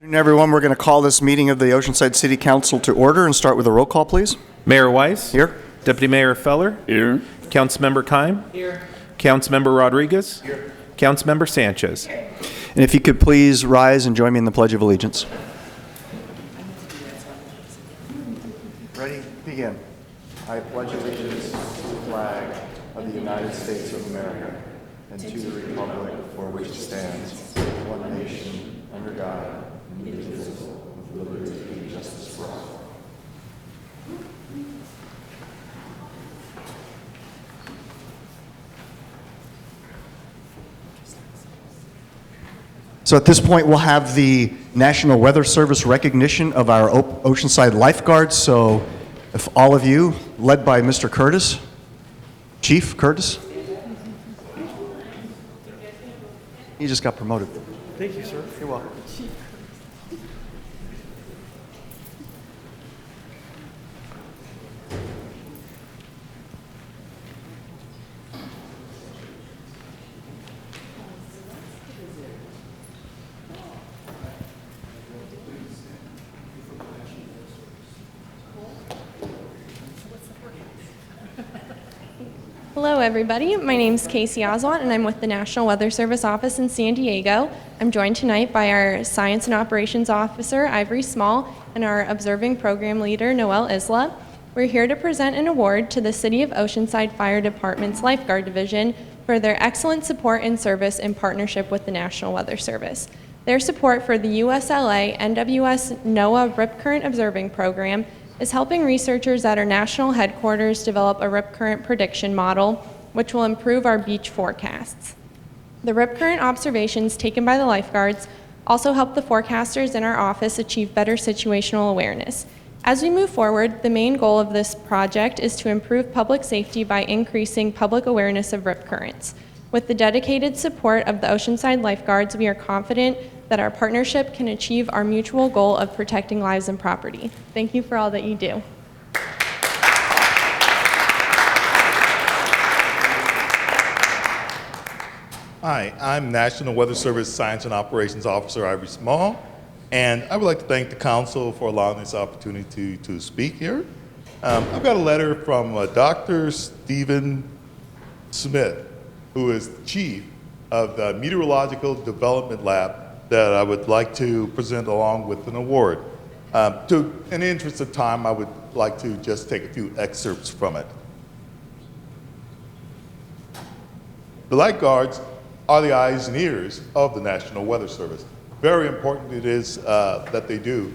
Good afternoon, everyone. We're going to call this meeting of the Oceanside City Council to order and start with a roll call, please. Mayor Weiss. Here. Deputy Mayor Feller. Here. Councilmember Keim. Here. Councilmember Rodriguez. Here. Councilmember Sanchez. And if you could please rise and join me in the Pledge of Allegiance. Ready? Begin. I pledge allegiance to the flag of the United States of America and to the republic for which it stands, one nation, under God, indivisible, with liberty and justice for all. So at this point, we'll have the National Weather Service recognition of our Oceanside lifeguards. So if all of you, led by Mr. Curtis, Chief Curtis. He just got promoted. Thank you, sir. You're welcome. Hello, everybody. My name is Casey Oswalt, and I'm with the National Weather Service office in San Diego. I'm joined tonight by our Science and Operations Officer, Ivory Small, and our Observing Program Leader, Noelle Isla. We're here to present an award to the City of Oceanside Fire Department's Lifeguard Division for their excellent support and service in partnership with the National Weather Service. Their support for the USLA NWS NOAA Rip Current Observing Program is helping researchers at our national headquarters develop a rip current prediction model, which will improve our beach forecasts. The rip current observations taken by the lifeguards also help the forecasters in our office achieve better situational awareness. As we move forward, the main goal of this project is to improve public safety by increasing public awareness of rip currents. With the dedicated support of the Oceanside lifeguards, we are confident that our partnership can achieve our mutual goal of protecting lives and property. Thank you for all that you do. Hi, I'm National Weather Service Science and Operations Officer Ivory Small, and I would like to thank the Council for allowing this opportunity to speak here. I've got a letter from Dr. Stephen Smith, who is the Chief of the Meteorological Development Lab, that I would like to present along with an award. In the interest of time, I would like to just take a few excerpts from it. The lifeguards are the eyes and ears of the National Weather Service. Very important it is that they do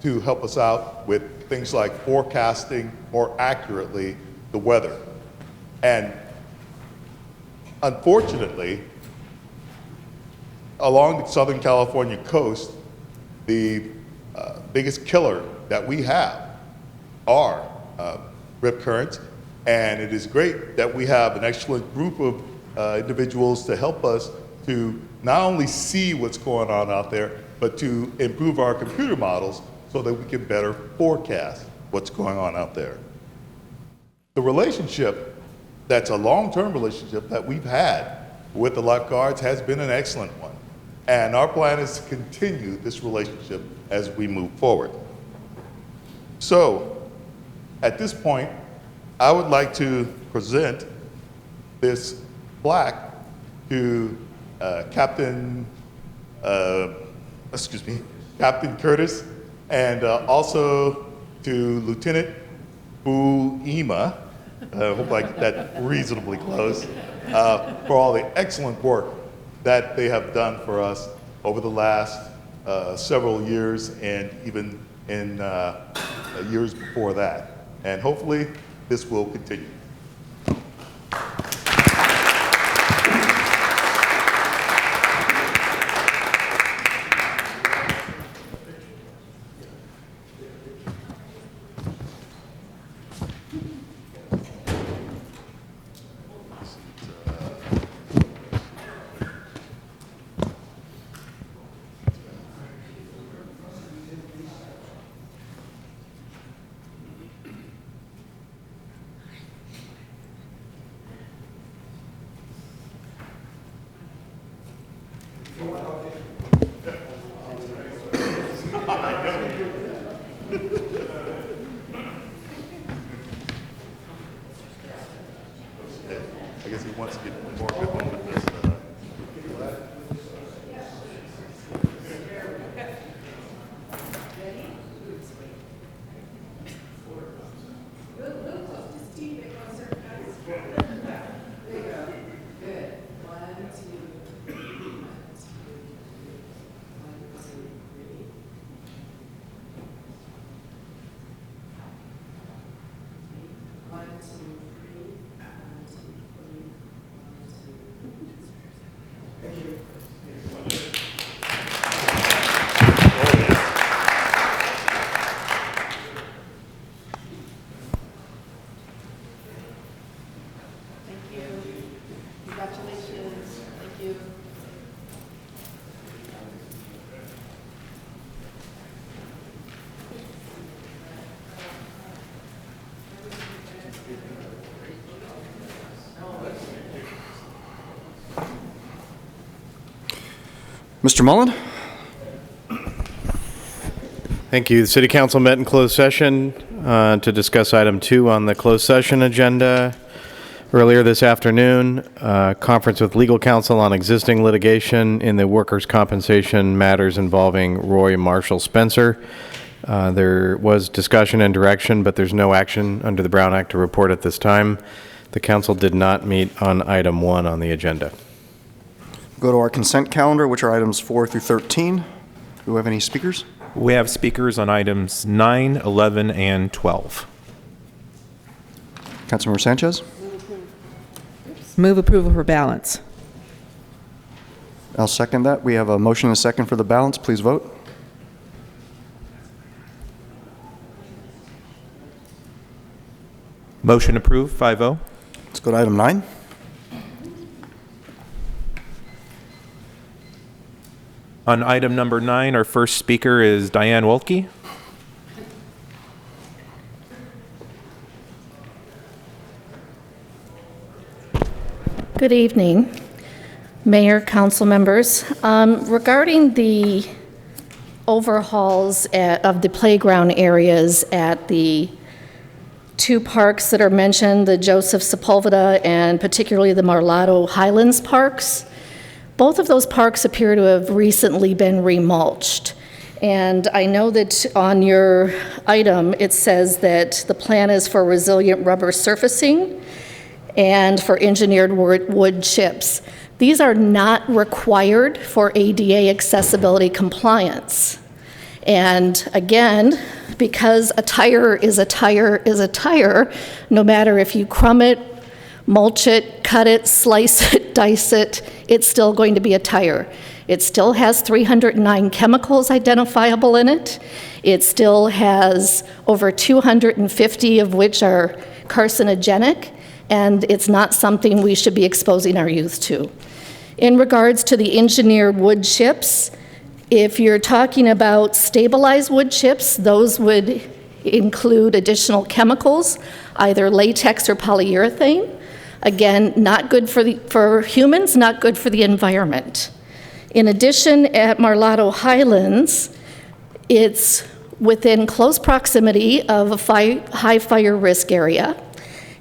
to help us out with things like forecasting more accurately the weather. And unfortunately, along the Southern California coast, the biggest killer that we have are rip currents, and it is great that we have an excellent group of individuals to help us to not only see what's going on out there, but to improve our computer models so that we can better forecast what's going on out there. The relationship, that's a long-term relationship that we've had with the lifeguards, has been an excellent one. And our plan is to continue this relationship as we move forward. So, at this point, I would like to present this plaque to Captain Curtis, and also to Lieutenant Buima, I hope I get that reasonably close, for all the excellent work that they have done for us over the last several years, and even in years before that. And hopefully this will continue. Mr. Mullen? Thank you. The City Council met in closed session to discuss item 2 on the closed session agenda. Earlier this afternoon, conference with legal counsel on existing litigation in the workers' compensation matters involving Roy Marshall Spencer. There was discussion and direction, but there's no action under the Brown Act to report at this time. The council did not meet on item 1 on the agenda. Go to our consent calendar, which are items 4 through 13. Do we have any speakers? We have speakers on items 9, 11, and 12. Councilmember Sanchez? Move approval for balance. I'll second that. We have a motion and a second for the balance. Please vote. Motion approved, 5-0. Let's go to item 9. On item number 9, our first speaker is Diane Wilkie. Good evening, Mayor, council members. Regarding the overhauls of the playground areas at the 2 parks that are mentioned, the Joseph Sepulveda and particularly the Marlato Highlands parks, both of those parks appear to have recently been remulched. And I know that on your item, it says that the plan is for resilient rubber surfacing and for engineered wood chips. These are not required for ADA accessibility compliance. And again, because a tire is a tire is a tire, no matter if you crumb it, mulch it, cut it, slice it, dice it, it's still going to be a tire. It still has 309 chemicals identifiable in it. It still has over 250 of which are carcinogenic, and it's not something we should be exposing our youth to. In regards to the engineered wood chips, if you're talking about stabilized wood chips, those would include additional chemicals, either latex or polyurethane. Again, not good for humans, not good for the environment. In addition, at Marlato Highlands, it's within close proximity of a high fire risk area.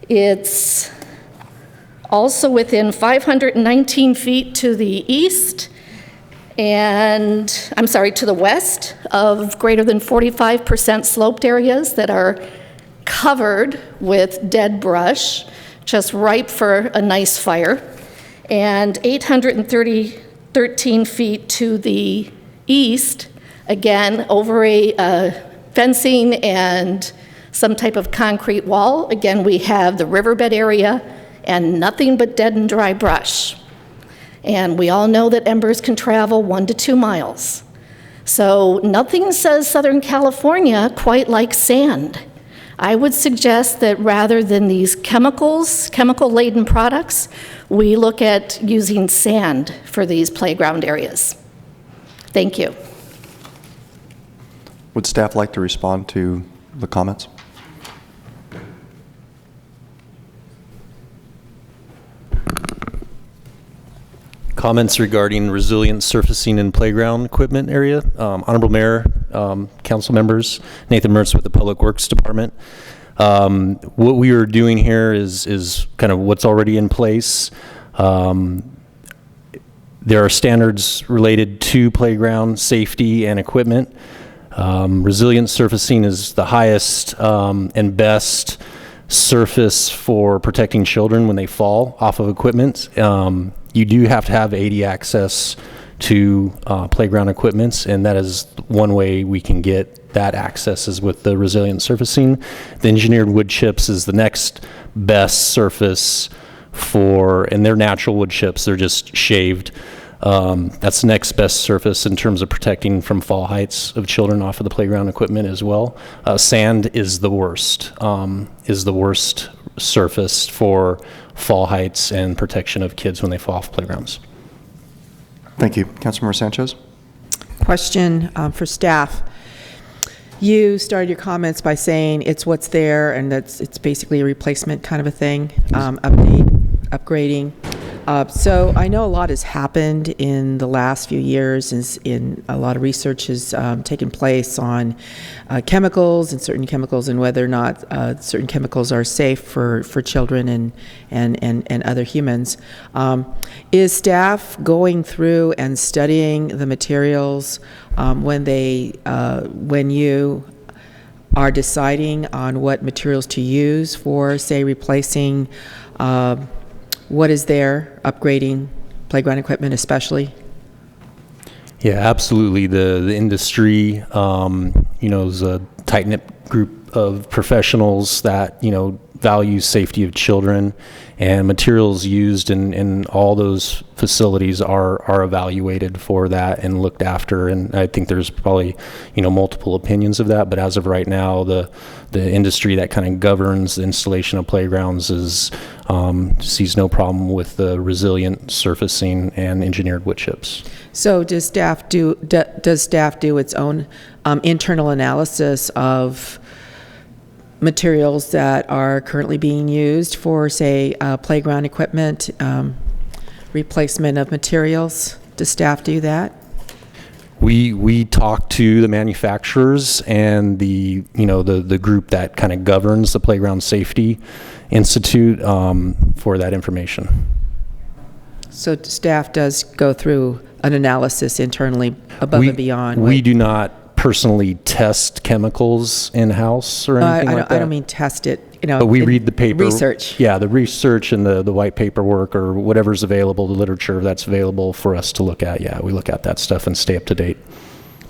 It's also within 519 feet to the east to the west of greater than 45% sloped areas that are covered with dead brush, just ripe for a nice fire, and 813 feet to the east, again, over a fencing and some type of concrete wall. Again, we have the riverbed area and nothing but dead and dry brush. And we all know that embers can travel 1 to 2 miles. So nothing says Southern California quite like sand. I would suggest that rather than these chemical-laden products, we look at using sand for these playground areas. Thank you. Would staff like to respond to the comments? Comments regarding resilient surfacing and playground equipment area. Honorable Mayor, council members, Nathan Mercer with the Public Works Department. What we are doing here is kind of what's already in place. There are standards related to playground safety and equipment. Resilient surfacing is the highest and best surface for protecting children when they fall off of equipment. You do have to have AD access to playground equipments, and that is one way we can get that access is with the resilient surfacing. The engineered wood chips is the next best surface and they're natural wood chips, they're just shaved. That's the next best surface in terms of protecting from fall heights of children off of the playground equipment as well. Sand is the worst surface for fall heights and protection of kids when they fall off playgrounds. Thank you. Councilmember Sanchez? Question for staff. You started your comments by saying it's what's there and it's basically a replacement kind of a thing, upgrading. So I know a lot has happened in the last few years, in a lot of research has taken place on chemicals and certain chemicals and whether or not certain chemicals are safe for children and other humans. Is staff going through and studying the materials when you are deciding on what materials to use for, say, replacing what is there, upgrading playground equipment especially? Yeah, absolutely. The industry, is a tight-knit group of professionals that, value safety of children, and materials used in all those facilities are evaluated for that and looked after. And I think there's probably, multiple opinions of that. But as of right now, the industry that kind of governs the installation of playgrounds sees no problem with the resilient surfacing and engineered wood chips. So does staff do its own internal analysis of materials that are currently being used for, say, playground equipment, replacement of materials? Does staff do that? We talk to the manufacturers and the group that kind of governs the Playground Safety Institute for that information. So staff does go through an analysis internally above and beyond? We do not personally test chemicals in-house or anything like that. I don't mean test it, but we read the paper. Research. Yeah, the research and the white paperwork or whatever's available, the literature that's available for us to look at. Yeah, we look at that stuff and stay up to date.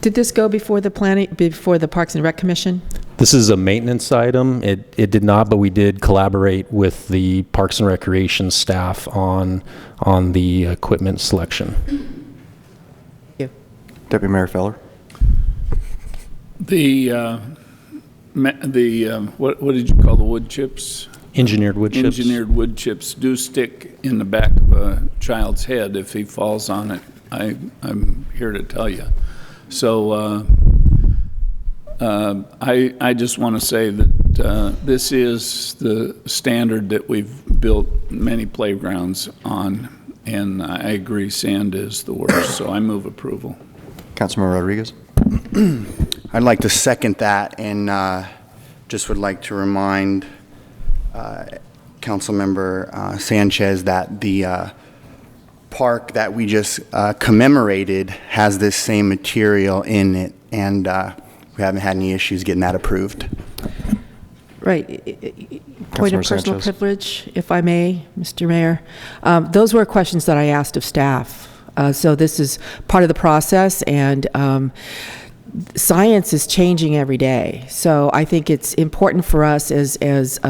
Did this go before the Parks and Rec Commission? This is a maintenance item. It did not, but we did collaborate with the Parks and Recreation staff on the equipment selection. Thank you. Deputy Mayor Feller. What did you call the wood chips? Engineered wood chips. Engineered wood chips do stick in the back of a child's head if he falls on it. I'm here to tell you. So I just want to say that this is the standard that we've built many playgrounds on, and I agree sand is the worst. So I move approval. Councilman Rodriguez. I'd like to second that, and just would like to remind Councilmember Sanchez that the park that we just commemorated has this same material in it, and we haven't had any issues getting that approved. Right. Point of personal privilege, if I may, Mr. Mayor. Those were questions that I asked of staff. So this is part of the process, and science is changing every day. So I think it's important for us as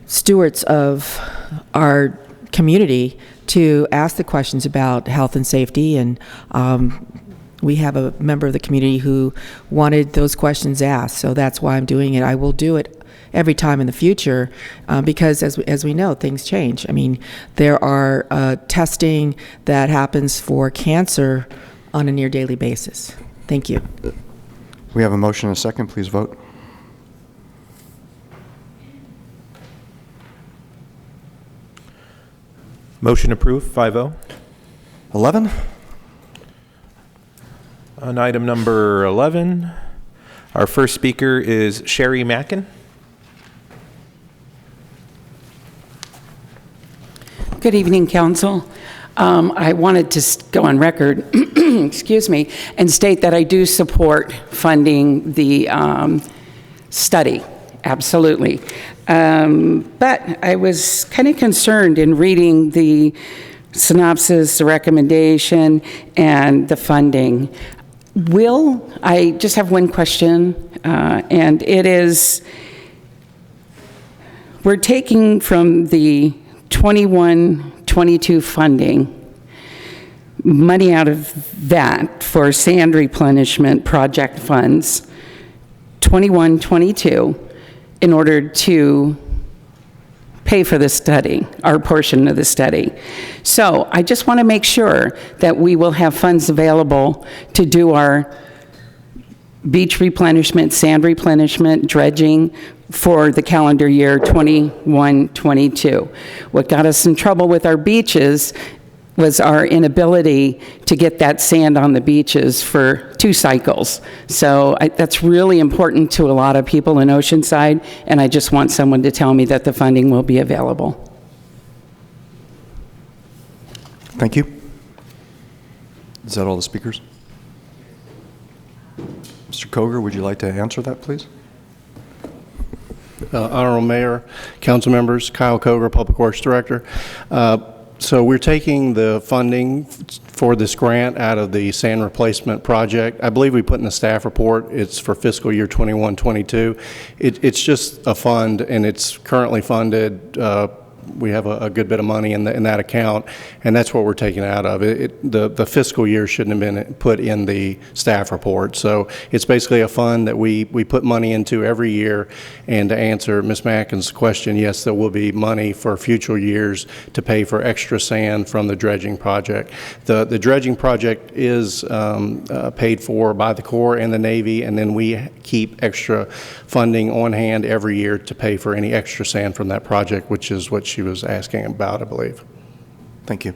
stewards of our community to ask the questions about health and safety. And we have a member of the community who wanted those questions asked. So that's why I'm doing it. I will do it every time in the future because as we know, things change. I mean, there are testing that happens for cancer on a near daily basis. Thank you. We have a motion and a second. Please vote. Motion approved, 5-0. 11. On item number 11, our first speaker is Sherry Mackin. Good evening, Council. I wanted to go on record, excuse me, and state that I do support funding the study, absolutely. But I was kind of concerned in reading the synopsis, the recommendation, and the funding. I just have one question, and it is, we're taking from the 21-22 funding, money out of that for sand replenishment project funds, 21-22, in order to pay for the study, our portion of the study. So I just want to make sure that we will have funds available to do our beach replenishment, sand replenishment, dredging for the calendar year 21-22. What got us in trouble with our beaches was our inability to get that sand on the beaches for 2 cycles. So that's really important to a lot of people in Oceanside, and I just want someone to tell me that the funding will be available. Thank you. Is that all the speakers? Mr. Koger, would you like to answer that, please? Honorable Mayor, council members, Kyle Koger, Public Works Director. So we're taking the funding for this grant out of the sand replacement project. I believe we put in the staff report, it's for fiscal year 21-22. It's just a fund, and it's currently funded. We have a good bit of money in that account, and that's what we're taking out of it. The fiscal year shouldn't have been put in the staff report. So it's basically a fund that we put money into every year. And to answer Ms. Mackin's question, yes, there will be money for future years to pay for extra sand from the dredging project. The dredging project is paid for by the Corps and the Navy, and then we keep extra funding on hand every year to pay for any extra sand from that project, which is what she was asking about, I believe. Thank you.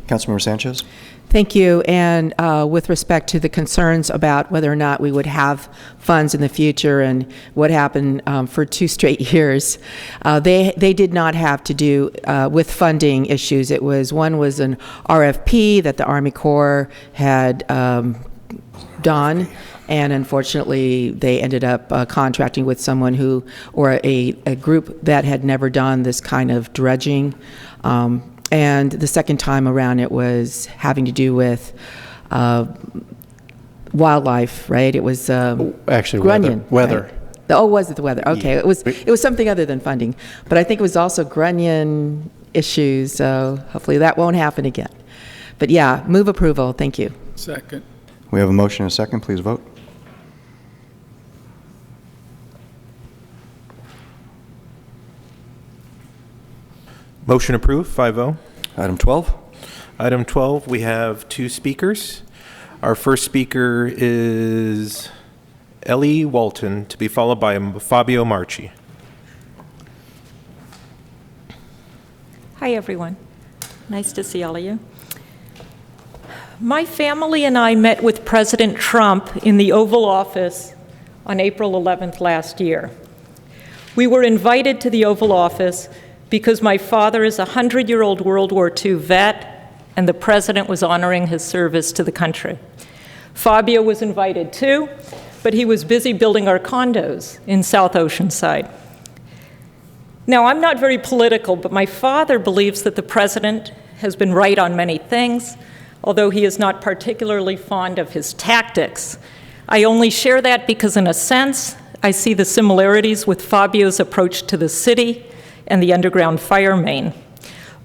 Councilmember Sanchez? Thank you. And with respect to the concerns about whether or not we would have funds in the future and what happened for 2 straight years, they did not have to do with funding issues. One was an RFP that the Army Corps had done, and unfortunately they ended up contracting with someone or a group that had never done this kind of dredging. And the second time around, it was having to do with wildlife, right? It was actually grunion. Weather. Right? Oh, was it the weather? Okay, yeah. It was something other than funding, but I think it was also grunion issues. So hopefully that won't happen again. But yeah, move approval. Thank you. Second. We have a motion and a second. Please vote. Motion approved, 5-0. Item 12. Item 12, we have 2 speakers. Our first speaker is Ellie Walton, to be followed by Fabio Marchi. Hi, everyone. Nice to see all of you. My family and I met with President Trump in the Oval Office on April 11th last year. We were invited to the Oval Office because my father is a 100-year-old World War II vet, and the president was honoring his service to the country. Fabio was invited too, but he was busy building our condos in South Oceanside. Now, I'm not very political, but my father believes that the president has been right on many things, although he is not particularly fond of his tactics. I only share that because, in a sense, I see the similarities with Fabio's approach to the city and the underground fire main.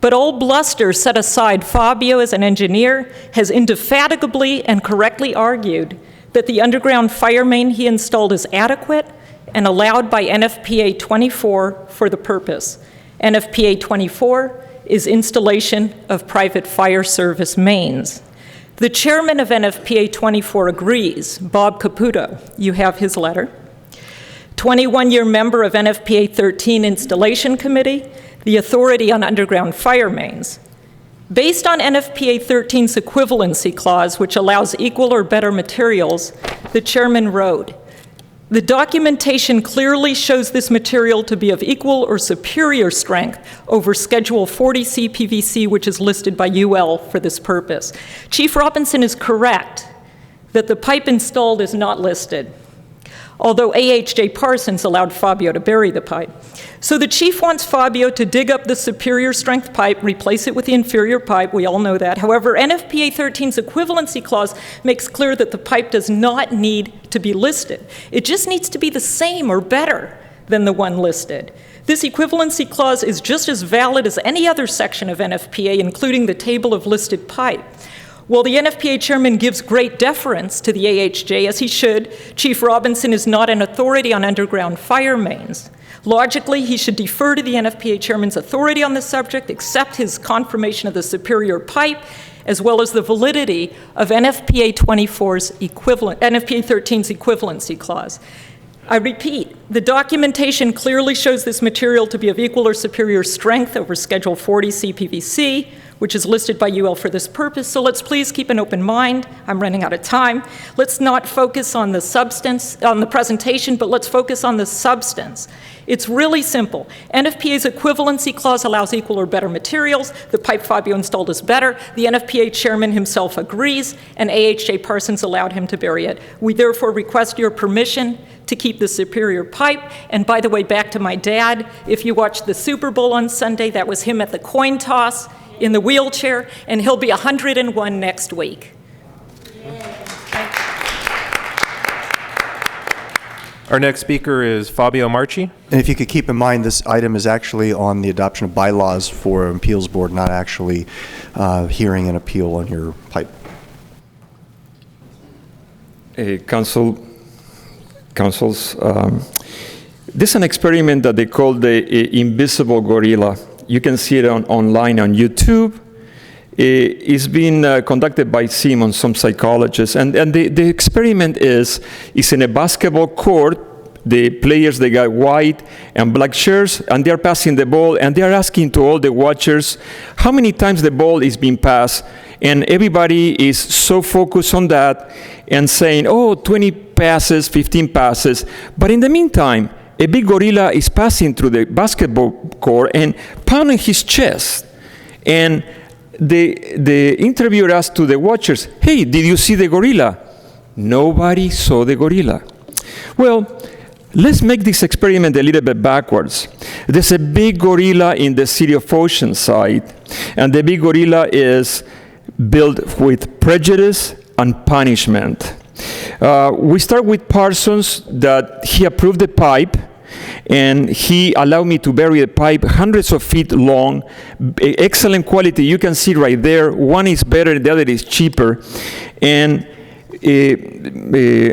But old bluster set aside, Fabio, as an engineer, has indefatigably and correctly argued that the underground fire main he installed is adequate and allowed by NFPA 24 for the purpose. NFPA 24 is installation of private fire service mains. The chairman of NFPA 24 agrees, Bob Caputo. You have his letter. 21-year member of NFPA 13 Installation Committee, the authority on underground fire mains. Based on NFPA 13's equivalency clause, which allows equal or better materials, the chairman wrote, "The documentation clearly shows this material to be of equal or superior strength over Schedule 40C PVC, which is listed by UL for this purpose." Chief Robinson is correct that the pipe installed is not listed, although AHJ Parsons allowed Fabio to bury the pipe. So the chief wants Fabio to dig up the superior strength pipe, replace it with the inferior pipe, we all know that. However, NFPA 13's equivalency clause makes clear that the pipe does not need to be listed. It just needs to be the same or better than the one listed. This equivalency clause is just as valid as any other section of NFPA, including the table of listed pipe. While the NFPA chairman gives great deference to the AHJ, as he should, Chief Robinson is not an authority on underground fire mains. Logically, he should defer to the NFPA chairman's authority on the subject, accept his confirmation of the superior pipe, as well as the validity of NFPA 13's equivalency clause. I repeat, the documentation clearly shows this material to be of equal or superior strength over Schedule 40 CPVC, which is listed by UL for this purpose. So let's please keep an open mind. I'm running out of time. Let's not focus on the substance, on the presentation, but let's focus on the substance. It's really simple. NFPA's equivalency clause allows equal or better materials. The pipe Fabio installed is better. The NFPA chairman himself agrees, and AHJ Parsons allowed him to bury it. We therefore request your permission to keep the superior pipe. And by the way, back to my dad, if you watched the Super Bowl on Sunday, that was him at the coin toss in the wheelchair, and he'll be 101 next week. Our next speaker is Fabio Marchi. And if you could keep in mind, this item is actually on the adoption of bylaws for an appeals board, not actually hearing an appeal on your pipe. Councils, this is an experiment that they call the invisible gorilla. You can see it online on YouTube. It's been conducted by Simon, some psychologists. And the experiment is in a basketball court. The players, they got white and black shirts, and they're passing the ball, and they're asking to all the watchers how many times the ball is being passed. And everybody is so focused on that and saying, oh, 20 passes, 15 passes. But in the meantime, a big gorilla is passing through the basketball court and pounding his chest. And the interviewer asked to the watchers, hey, did you see the gorilla? Nobody saw the gorilla. Well, let's make this experiment a little bit backwards. There's a big gorilla in the city of Oceanside, and the big gorilla is built with prejudice and punishment. We start with Parsons, that he approved the pipe, and he allowed me to bury the pipe hundreds of feet long, excellent quality. You can see right there, one is better, the other is cheaper. And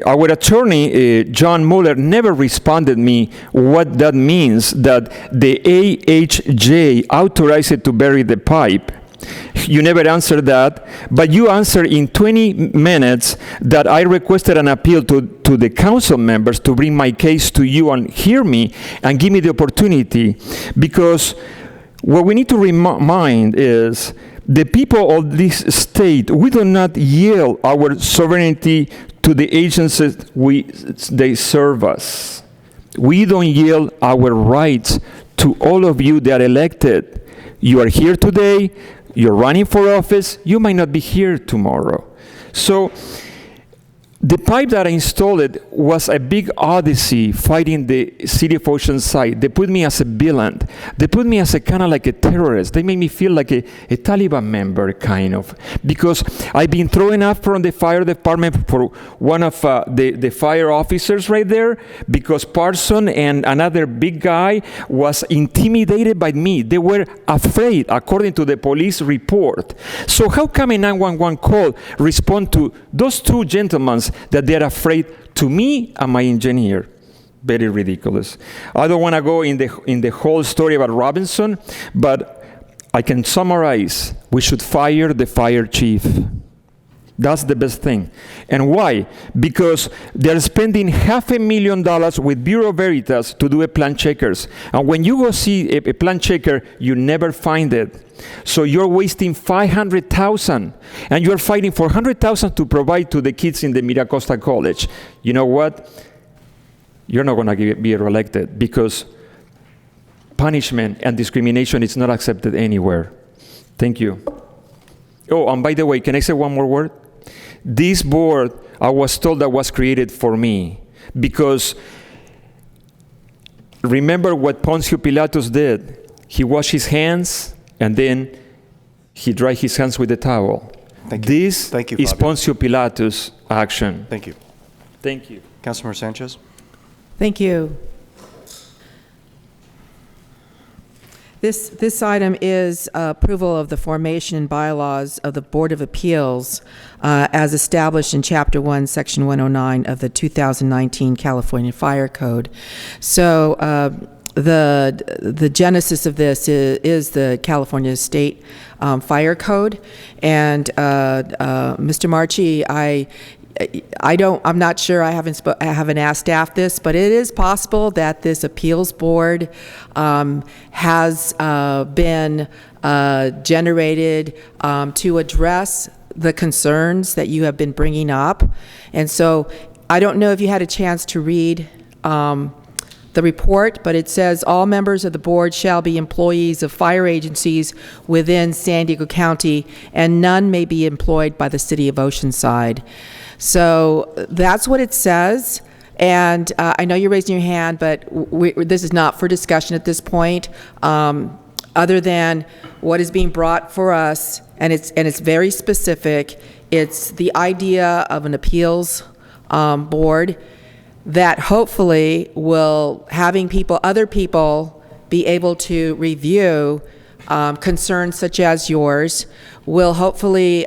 our attorney, John Mueller, never responded me what that means, that the AHJ authorized it to bury the pipe. You never answered that, but you answered in 20 minutes that I requested an appeal to the council members to bring my case to you and hear me and give me the opportunity. Because what we need to remind is the people of this state, we do not yield our sovereignty to the agencies they serve us. We don't yield our rights to all of you that are elected. You are here today. You're running for office, you might not be here tomorrow. So the pipe that I installed was a big odyssey fighting the city of Oceanside. They put me as a villain. They put me as a kind of like a terrorist. They made me feel like a Taliban member, kind of. Because I've been thrown out from the fire department for one of the fire officers right there, because Parson and another big guy was intimidated by me. They were afraid, according to the police report. So how come a 911 call respond to those two gentlemen that they're afraid to me and my engineer? Very ridiculous. I don't want to go in the whole story about Robinson, but I can summarize. We should fire the fire chief. That's the best thing. And why? Because they're spending $500,000 with Bureau Veritas to do a plan checkers. And when you go see a plan checker, you never find it. So you're wasting $500,000, and you're fighting for $100,000 to provide to the kids in the Miracosta College. You know what? You're not going to be reelected, because punishment and discrimination is not accepted anywhere. Thank you. Oh, and by the way, can I say one more word? This board, I was told, that was created for me, because remember what Pontius Pilatus did. He washed his hands, and then he dried his hands with a towel. Thank you. This is Pontius Pilatus' action. Thank you. Thank you. Councilman Sanchez? Thank you. This item is approval of the formation and bylaws of the Board of Appeals as established in Chapter 1, Section 109 of the 2019 California Fire Code. So the genesis of this is the California State Fire Code. And Mr. Marchi, I'm not sure, I haven't asked staff this, but it is possible that this appeals board has been generated to address the concerns that you have been bringing up. And so I don't know if you had a chance to read the report, but it says all members of the board shall be employees of fire agencies within San Diego County, and none may be employed by the city of Oceanside. So that's what it says. And I know you're raising your hand, but this is not for discussion at this point, other than what is being brought for us, and it's very specific. It's the idea of an appeals board that hopefully will other people be able to review concerns such as yours, will hopefully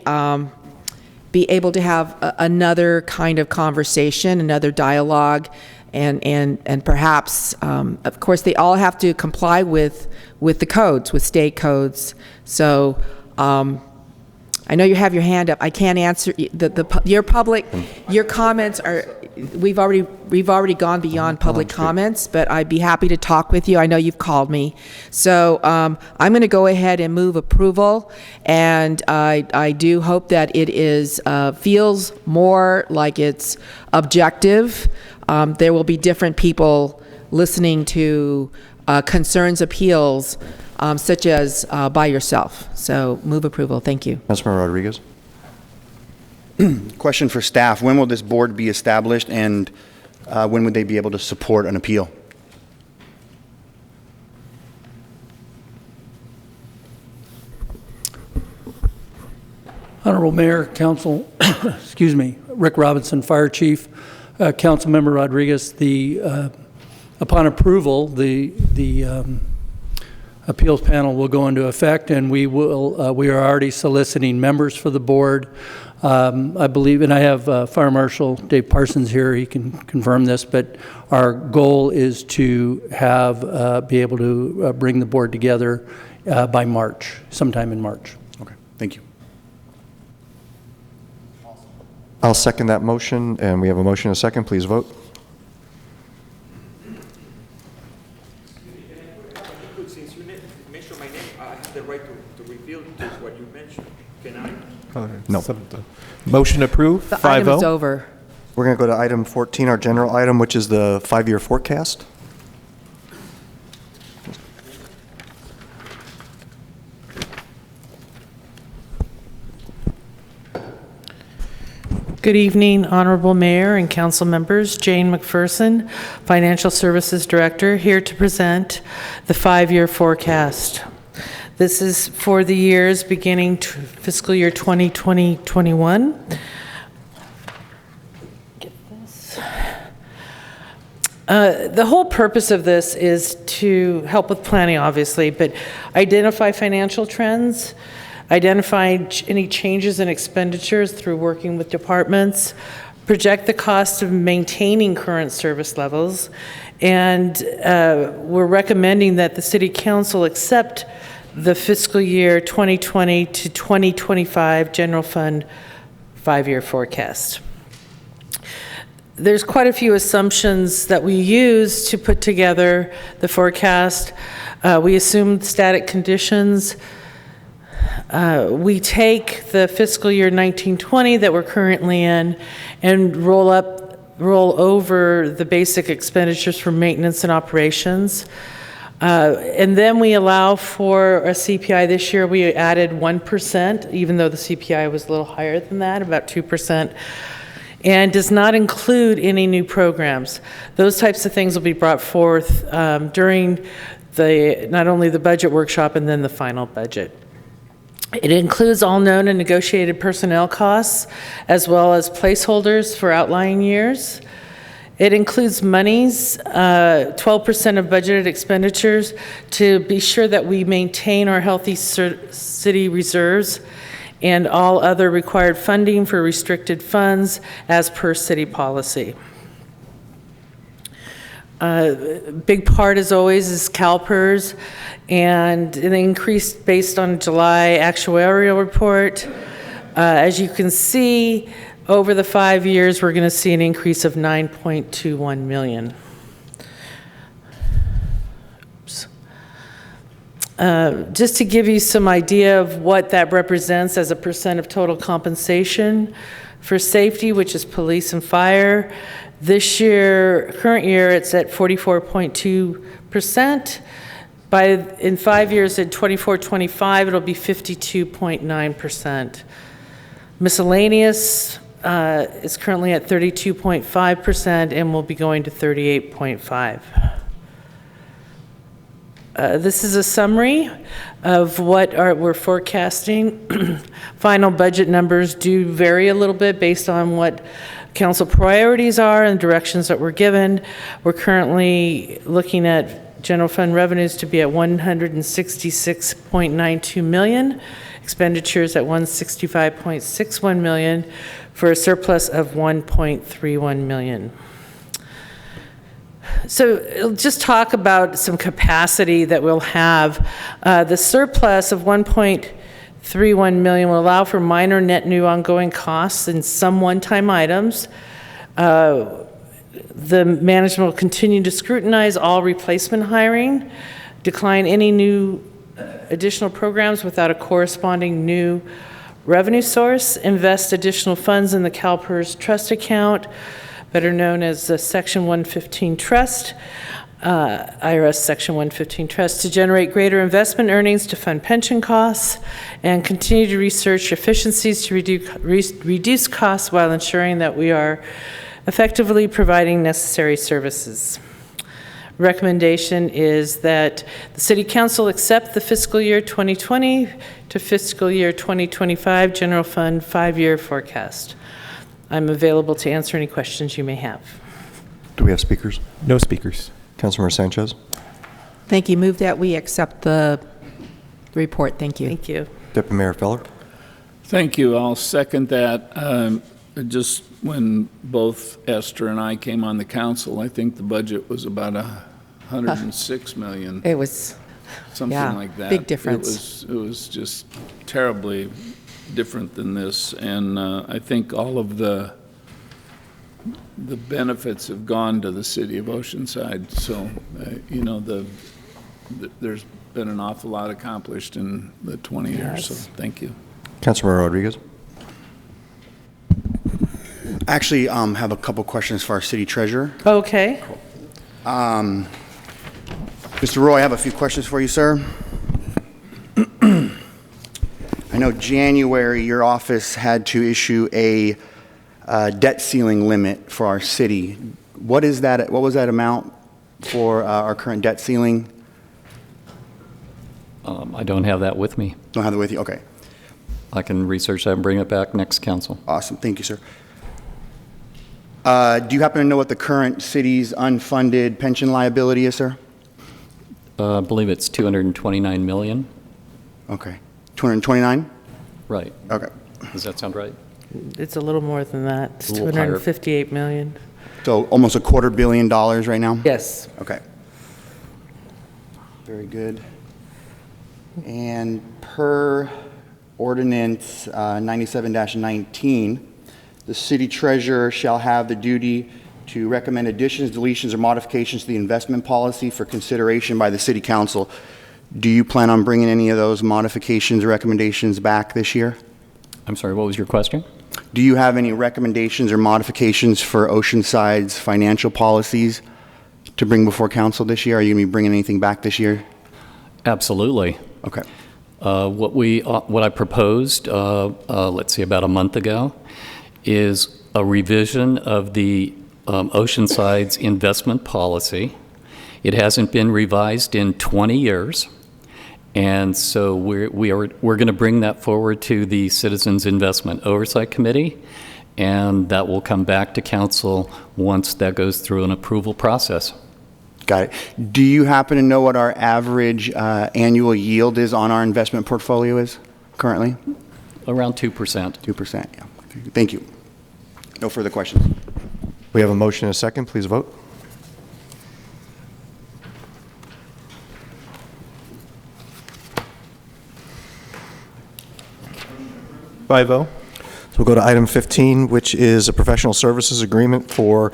be able to have another kind of conversation, another dialogue, and perhaps, of course, they all have to comply with the codes, with state codes. So I know you have your hand up. I can't answer your comments are. We've already gone beyond public comments, but I'd be happy to talk with you. I know you've called me, so I'm going to go ahead and move approval. And I do hope that it feels more like it's objective. There will be different people listening to concerns, appeals, such as by yourself. So move approval. Thank you. Councilmember Rodriguez. Question for staff. When will this board be established, and when would they be able to support an appeal? Honorable Mayor, Council, excuse me, Rick Robinson, Fire Chief, Councilmember Rodriguez, upon approval, the appeals panel will go into effect, and we are already soliciting members for the board. I believe, and I have Fire Marshal Dave Parsons here, he can confirm this, but our goal is to be able to bring the board together by March, sometime in March. Okay, thank you. I'll second that motion, and we have a motion and a second. Please vote. Since you mentioned my name, I have the right to reveal what you mentioned. Can I? No. Motion approved, The 5-0. item is over. We're going to go to item 14, our general item, which is the 5-year forecast. Good evening, Honorable Mayor and Council members. Jane McPherson, Financial Services Director, here to present the 5-year forecast. This is for the years beginning fiscal year 2020-21. The whole purpose of this is to help with planning, obviously, but identify financial trends, identify any changes in expenditures through working with departments, project the cost of maintaining current service levels, and we're recommending that the City Council accept the fiscal year 2020 to 2025 General Fund 5-year forecast. There's quite a few assumptions that we use to put together the forecast. We assume static conditions. We take the fiscal year 1920 that we're currently in and roll over the basic expenditures for maintenance and operations. And then we allow for a CPI. This year we added 1%, even though the CPI was a little higher than that, about 2%, and does not include any new programs. Those types of things will be brought forth during not only the budget workshop and then the final budget. It includes all known and negotiated personnel costs, as well as placeholders for outlying years. It includes monies, 12% of budgeted expenditures, to be sure that we maintain our healthy city reserves and all other required funding for restricted funds as per city policy. Big part, as always, is CalPERS, and an increase based on July actuarial report. As you can see, over the 5 years, we're going to see an increase of 9.21 million. Oops. Just to give you some idea of what that represents as a percent of total compensation for safety, which is police and fire, this year, current year, it's at 44.2%. In 5 years, at 24-25, it'll be 52.9%. Miscellaneous is currently at 32.5% and will be going to 38.5%. This is a summary of what we're forecasting. Final budget numbers do vary a little bit based on what council priorities are and directions that we're given. We're currently looking at general fund revenues to be at $166.92 million, expenditures at $165.61 million, for a surplus of $1.31 million. So just talk about some capacity that we'll have. The surplus of $1.31 million will allow for minor net new ongoing costs and some one-time items. The management will continue to scrutinize all replacement hiring, decline any new additional programs without a corresponding new revenue source, invest additional funds in the CalPERS trust account, better known as the Section 115 Trust, IRS Section 115 Trust, to generate greater investment earnings to fund pension costs, and continue to research efficiencies to reduce costs while ensuring that we are effectively providing necessary services. Recommendation is that the City Council accept the fiscal year 2020 to fiscal year 2025 General Fund 5-year forecast. I'm available to answer any questions you may have. Do we have speakers? No speakers. Councilmember Sanchez? Thank you. Move that we accept the report. Thank you. Thank you. Deputy Mayor Feller? Thank you. I'll second that. Just when both Esther and I came on the council, I think the budget was about $106 million. It was something like that. Big difference. It was just terribly different than this, and I think all of the benefits have gone to the city of Oceanside. So, you know, there's been an awful lot accomplished in the 20 years. So, thank you. Councilmember Rodriguez? I actually have a couple questions for our city treasurer. Okay. Mr. Roy, I have a few questions for you, sir. I know January your office had to issue a debt ceiling limit for our city. What is that? What was that amount for our current debt ceiling? I don't have that with me. Don't have it with you? Okay. I can research that and bring it back next council. Awesome. Thank you, sir. Do you happen to know what the current city's unfunded pension liability is, sir? I believe it's $229 million. Okay. 229? Right. Okay. Does that sound right? It's a little more than that. It's A little higher. $258 million. So almost $250 million right now? Yes. Okay. Very good. And per ordinance 97-19, the city treasurer shall have the duty to recommend additions, deletions, or modifications to the investment policy for consideration by the city council. Do you plan on bringing any of those modifications or recommendations back this year? I'm sorry, what was your question? Do you have any recommendations or modifications for Oceanside's financial policies to bring before council this year? Are you going to be bringing anything back this year? Absolutely. Okay. What I proposed, let's see, about a month ago, is a revision of the Oceanside's investment policy. It hasn't been revised in 20 years, and so we're going to bring that forward to the Citizens Investment Oversight Committee, and that will come back to council once that goes through an approval process. Got it. Do you happen to know what our average annual yield is on our investment portfolio is currently? Around 2%. 2%, yeah. Thank you. No further questions. We have a motion and a second. Please vote. Five-0. So We'll go to item 15, which is a professional services agreement for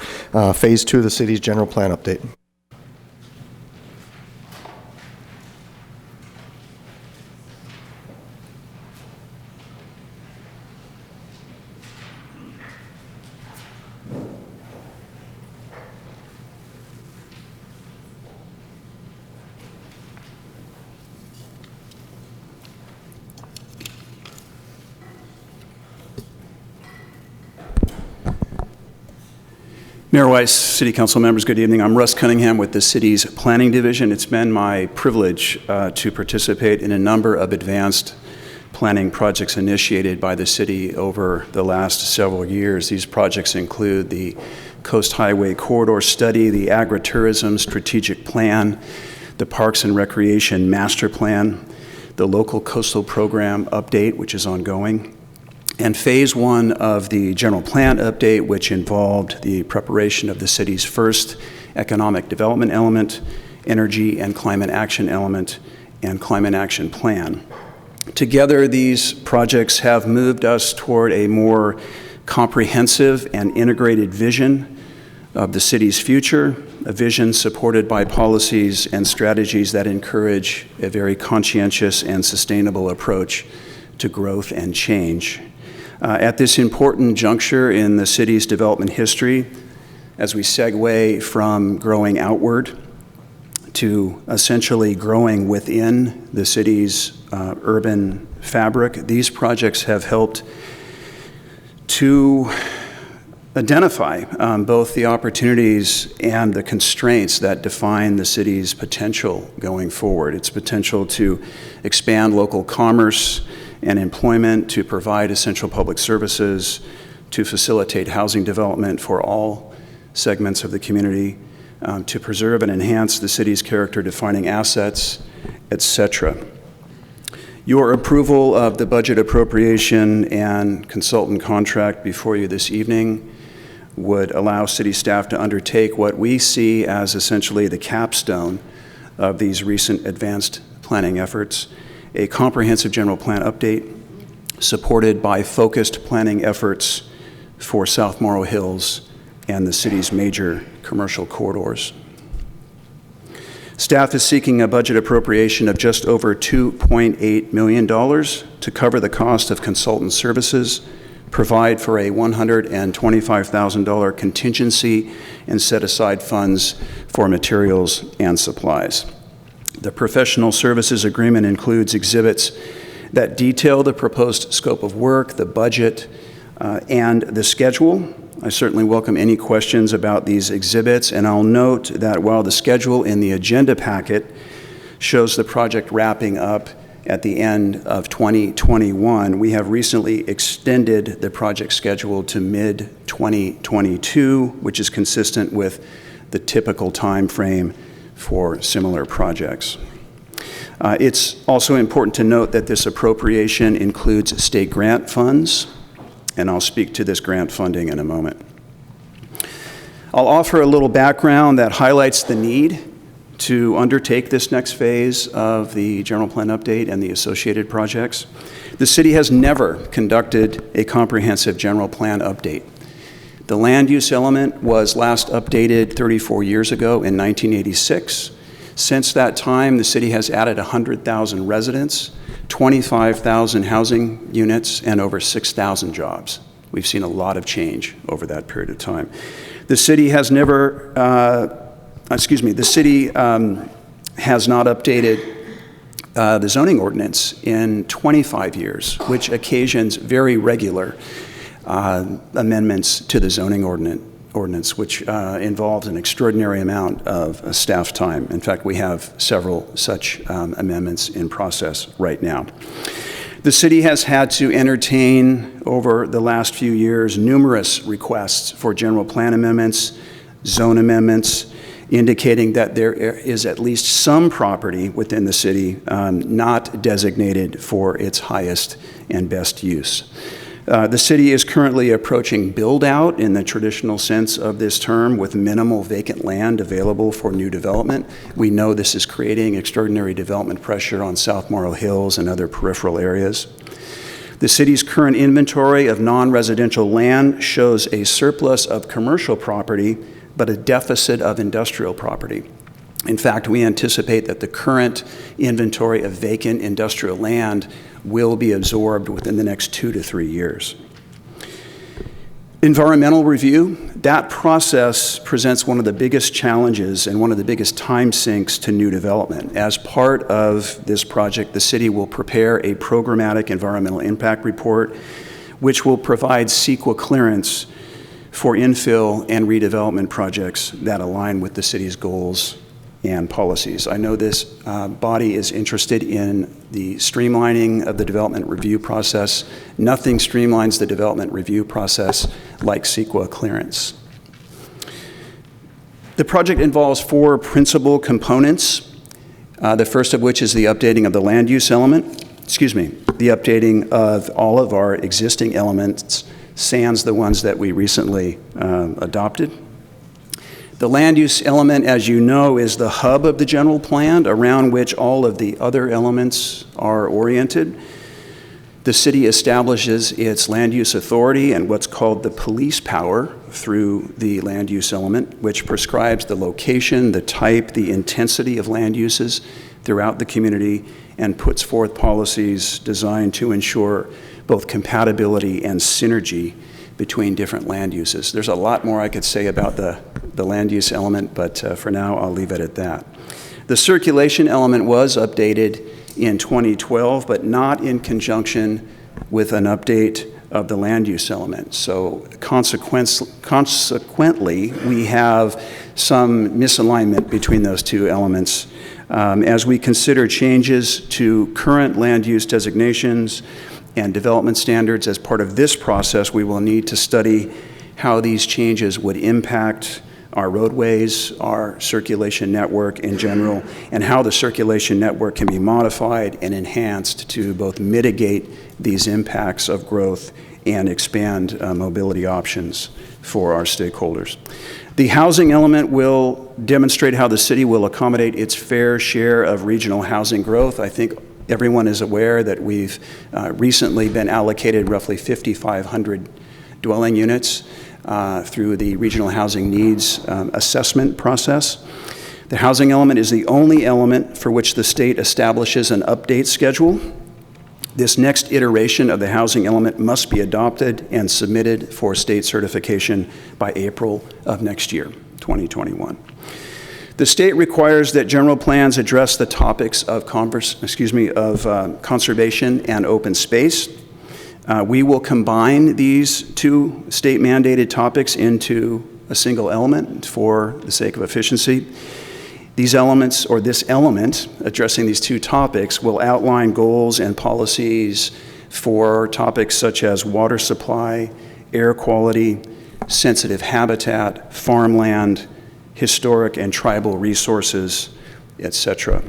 Phase 2 of the city's general plan update. Mayor Weiss, City Council members, good evening. I'm Russ Cunningham with the city's Planning Division. It's been my privilege to participate in a number of advanced planning projects initiated by the city over the last several years. These projects include the Coast Highway Corridor Study, the Agritourism Strategic Plan, the Parks and Recreation Master Plan, the Local Coastal Program Update, which is ongoing, and Phase 1 of the General Plan Update, which involved the preparation of the city's first economic development element, energy and climate action element, and climate action plan. Together, these projects have moved us toward a more comprehensive and integrated vision of the city's future, a vision supported by policies and strategies that encourage a very conscientious and sustainable approach to growth and change. At this important juncture in the city's development history, as we segue from growing outward to essentially growing within the city's urban fabric, these projects have helped to identify both the opportunities and the constraints that define the city's potential going forward. Its potential to expand local commerce and employment, to provide essential public services, to facilitate housing development for all segments of the community, to preserve and enhance the city's character-defining assets, etc. Your approval of the budget appropriation and consultant contract before you this evening would allow city staff to undertake what we see as essentially the capstone of these recent advanced planning efforts, a comprehensive general plan update supported by focused planning efforts for South Morrow Hills and the city's major commercial corridors. Staff is seeking a budget appropriation of just over $2.8 million to cover the cost of consultant services, provide for a $125,000 contingency, and set aside funds for materials and supplies. The professional services agreement includes exhibits that detail the proposed scope of work, the budget, and the schedule. I certainly welcome any questions about these exhibits, and I'll note that while the schedule in the agenda packet shows the project wrapping up at the end of 2021, we have recently extended the project schedule to mid-2022, which is consistent with the typical time frame for similar projects. It's also important to note that this appropriation includes state grant funds, and I'll speak to this grant funding in a moment. I'll offer a little background that highlights the need to undertake this next phase of the general plan update and the associated projects. The city has never conducted a comprehensive general plan update. The land use element was last updated 34 years ago in 1986. Since that time, the city has added 100,000 residents, 25,000 housing units, and over 6,000 jobs. We've seen a lot of change over that period of time. The city has never, has not updated the zoning ordinance in 25 years, which occasions very regular amendments to the zoning ordinance, which involves an extraordinary amount of staff time. In fact, we have several such amendments in process right now. The city has had to entertain, over the last few years, numerous requests for general plan amendments, zone amendments, indicating that there is at least some property within the city not designated for its highest and best use. The city is currently approaching build-out in the traditional sense of this term, with minimal vacant land available for new development. We know this is creating extraordinary development pressure on South Morrow Hills and other peripheral areas. The city's current inventory of non-residential land shows a surplus of commercial property, but a deficit of industrial property. In fact, we anticipate that the current inventory of vacant industrial land will be absorbed within the next 2 to 3 years. Environmental review, that process presents one of the biggest challenges and one of the biggest time sinks to new development. As part of this project, the city will prepare a programmatic environmental impact report, which will provide CEQA clearance for infill and redevelopment projects that align with the city's goals and policies. I know this body is interested in the streamlining of the development review process. Nothing streamlines the development review process like CEQA clearance. The project involves 4 principal components, the first of which is the updating of the land use element, the updating of all of our existing elements, sans the ones that we recently adopted. The land use element, as you know, is the hub of the general plan around which all of the other elements are oriented. The city establishes its land use authority and what's called the police power through the land use element, which prescribes the location, the type, the intensity of land uses throughout the community and puts forth policies designed to ensure both compatibility and synergy between different land uses. There's a lot more I could say about the land use element, but for now I'll leave it at that. The circulation element was updated in 2012, but not in conjunction with an update of the land use element. So consequently, we have some misalignment between those two elements. As we consider changes to current land use designations and development standards as part of this process, we will need to study how these changes would impact our roadways, our circulation network in general, and how the circulation network can be modified and enhanced to both mitigate these impacts of growth and expand mobility options for our stakeholders. The housing element will demonstrate how the city will accommodate its fair share of regional housing growth. I think everyone is aware that we've recently been allocated roughly 5,500 dwelling units through the Regional Housing Needs Assessment process. The housing element is the only element for which the state establishes an update schedule. This next iteration of the housing element must be adopted and submitted for state certification by April of next year, 2021. The state requires that general plans address the topics of conservation and open space. We will combine these two state-mandated topics into a single element for the sake of efficiency. These elements, or this element addressing these two topics, will outline goals and policies for topics such as water supply, air quality, sensitive habitat, farmland, historic and tribal resources, etc.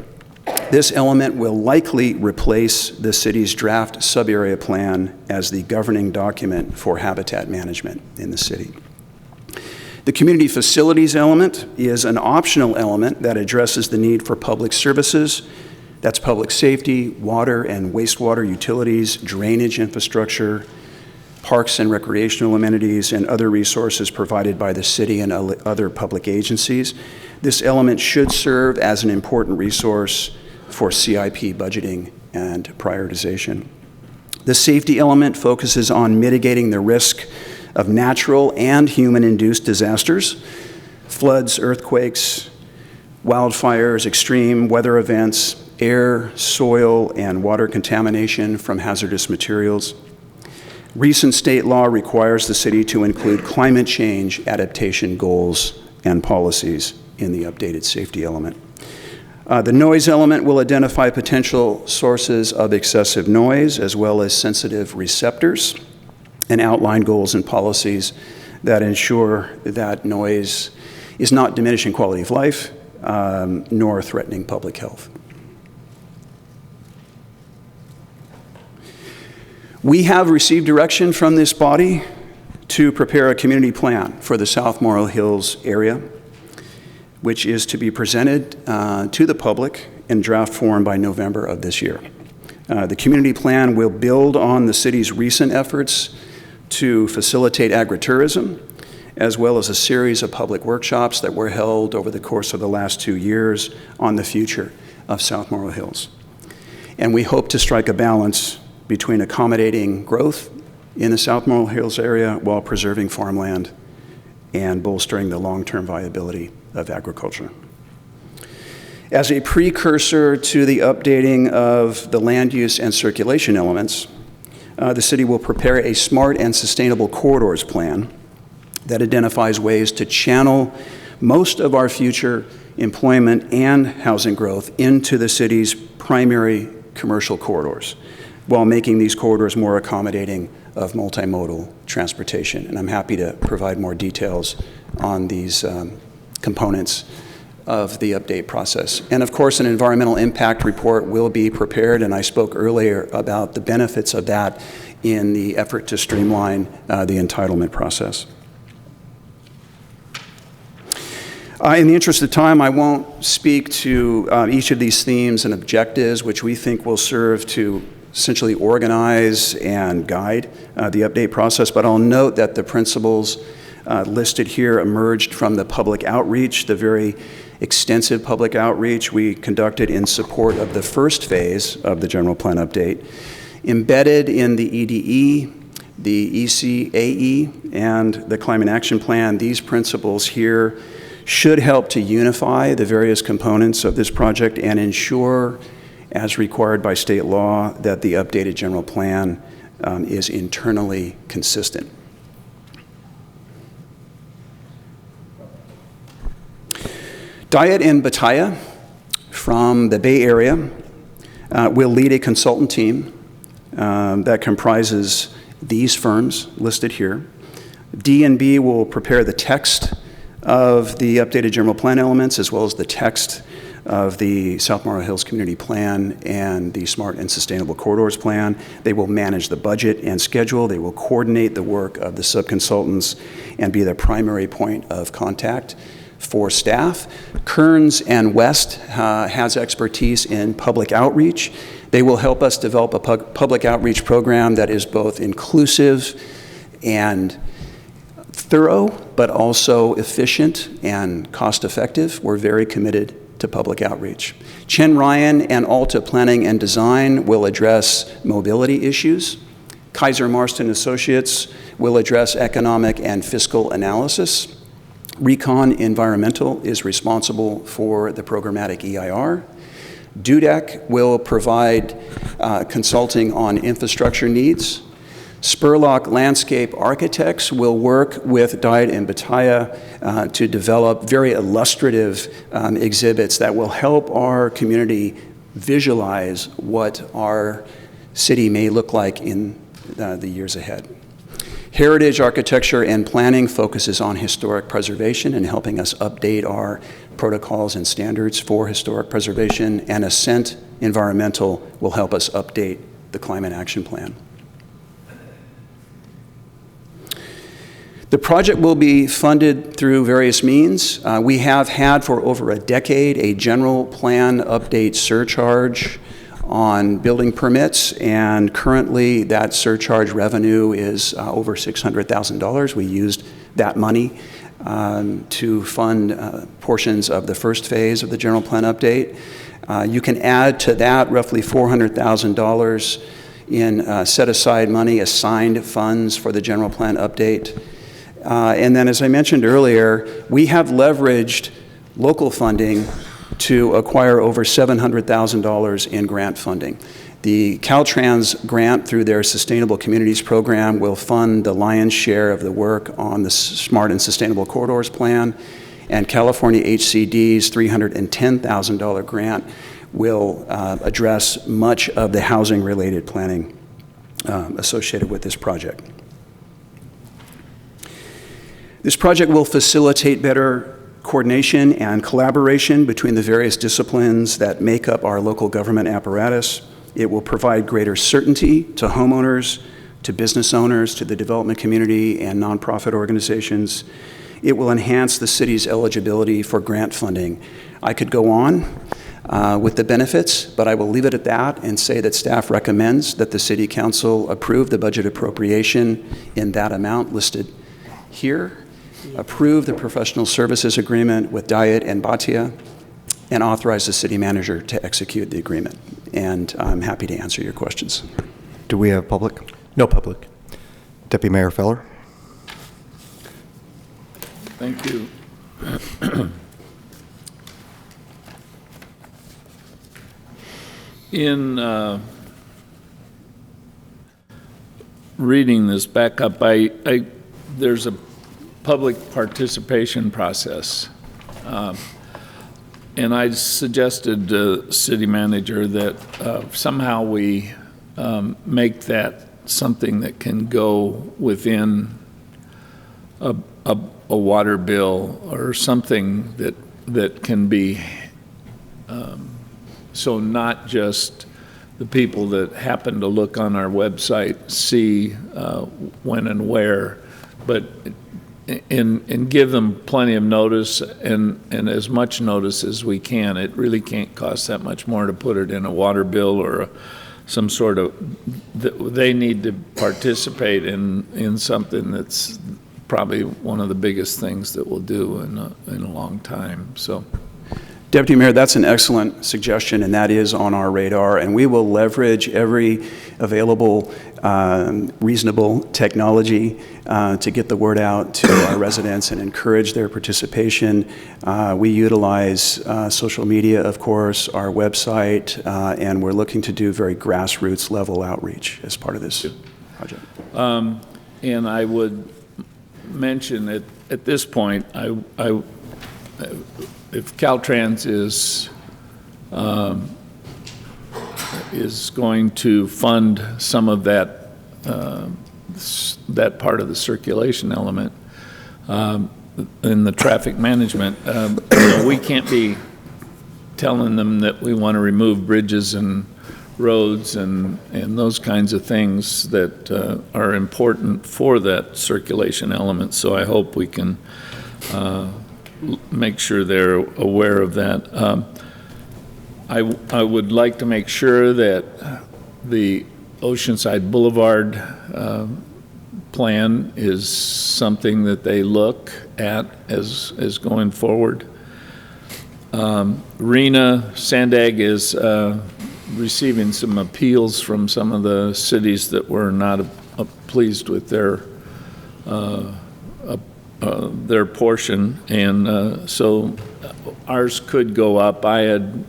This element will likely replace the city's draft sub-area plan as the governing document for habitat management in the city. The community facilities element is an optional element that addresses the need for public services. That's public safety, water and wastewater utilities, drainage infrastructure, parks and recreational amenities, and other resources provided by the city and other public agencies. This element should serve as an important resource for CIP budgeting and prioritization. The safety element focuses on mitigating the risk of natural and human-induced disasters, floods, earthquakes, wildfires, extreme weather events, air, soil, and water contamination from hazardous materials. Recent state law requires the city to include climate change adaptation goals and policies in the updated safety element. The noise element will identify potential sources of excessive noise as well as sensitive receptors and outline goals and policies that ensure that noise is not diminishing quality of life nor threatening public health. We have received direction from this body to prepare a community plan for the South Morrow Hills area, which is to be presented to the public in draft form by November of this year. The community plan will build on the city's recent efforts to facilitate agritourism, as well as a series of public workshops that were held over the course of the last 2 years on the future of South Morro Hills. And we hope to strike a balance between accommodating growth in the South Morro Hills area while preserving farmland and bolstering the long-term viability of agriculture. As a precursor to the updating of the land use and circulation elements, the city will prepare a smart and sustainable corridors plan that identifies ways to channel most of our future employment and housing growth into the city's primary commercial corridors, while making these corridors more accommodating of multimodal transportation. And I'm happy to provide more details on these components of the update process. And of course, an environmental impact report will be prepared, and I spoke earlier about the benefits of that in the effort to streamline the entitlement process. In the interest of time, I won't speak to each of these themes and objectives, which we think will serve to essentially organize and guide the update process, but I'll note that the principles listed here emerged from the public outreach, the very extensive public outreach we conducted in support of the first phase of the general plan update. Embedded in the EDE, the ECAE, and the Climate Action Plan, these principles here should help to unify the various components of this project and ensure, as required by state law, that the updated general plan is internally consistent. Diane Wilkie from the Bay Area will lead a consultant team that comprises these firms listed here. D&B will prepare the text of the updated general plan elements, as well as the text of the South Morro Hills Community Plan and the Smart and Sustainable Corridors Plan. They will manage the budget and schedule. They will coordinate the work of the subconsultants and be the primary point of contact for staff. Kearns and West has expertise in public outreach. They will help us develop a public outreach program that is both inclusive and thorough, but also efficient and cost-effective. We're very committed to public outreach. Chen Ryan and Alta Planning and Design will address mobility issues. Kaiser Marston Associates will address economic and fiscal analysis. Recon Environmental is responsible for the programmatic EIR. Dudek will provide consulting on infrastructure needs. Spurlock Landscape Architects will work with Diane and Bataya to develop very illustrative exhibits that will help our community visualize what our city may look like in the years ahead. Heritage Architecture and Planning focuses on historic preservation and helping us update our protocols and standards for historic preservation, and Ascent Environmental will help us update the Climate Action Plan. The project will be funded through various means. We have had for over a decade a general plan update surcharge on building permits, and currently that surcharge revenue is over $600,000. We used that money to fund portions of the first phase of the general plan update. You can add to that roughly $400,000 in set-aside money, assigned funds for the general plan update. And then, as I mentioned earlier, we have leveraged local funding to acquire over $700,000 in grant funding. The Caltrans grant, through their Sustainable Communities program, will fund the lion's share of the work on the Smart and Sustainable Corridors Plan, and California HCD's $310,000 grant will address much of the housing-related planning associated with this project. This project will facilitate better coordination and collaboration between the various disciplines that make up our local government apparatus. It will provide greater certainty to homeowners, to business owners, to the development community, and nonprofit organizations. It will enhance the city's eligibility for grant funding. I could go on, with the benefits, but I will leave it at that and say that staff recommends that the City Council approve the budget appropriation in that amount listed here, approve the professional services agreement with Diet and Bhatia, and authorize the city manager to execute the agreement. And I'm happy to answer your questions. Do we have public? No public. Deputy Mayor Feller? Thank you. In reading this back up, there's a public participation process. And I suggested to the city manager that somehow we make that something that can go within a water bill or something that can be, so not just the people that happen to look on our website see when and where, but and give them plenty of notice and as much notice as we can. It really can't cost that much more to put it in a water bill or some sort of, they need to participate in something that's probably one of the biggest things that we'll do in a long time. So, Deputy Mayor, that's an excellent suggestion, and that is on our radar, and we will leverage every available reasonable technology to get the word out to our residents and encourage their participation. We utilize social media, of course, our website, and we're looking to do very grassroots level outreach as part of this project. And I would mention that at this point, if Caltrans is going to fund some of that that part of the circulation element in the traffic management, we can't be telling them that we want to remove bridges and roads and those kinds of things that are important for that circulation element. So I hope we can make sure they're aware of that. I would like to make sure that the Oceanside Boulevard plan is something that they look at as going forward. Rena Sandag is receiving some appeals from some of the cities that were not pleased with their portion, and so ours could go up. I had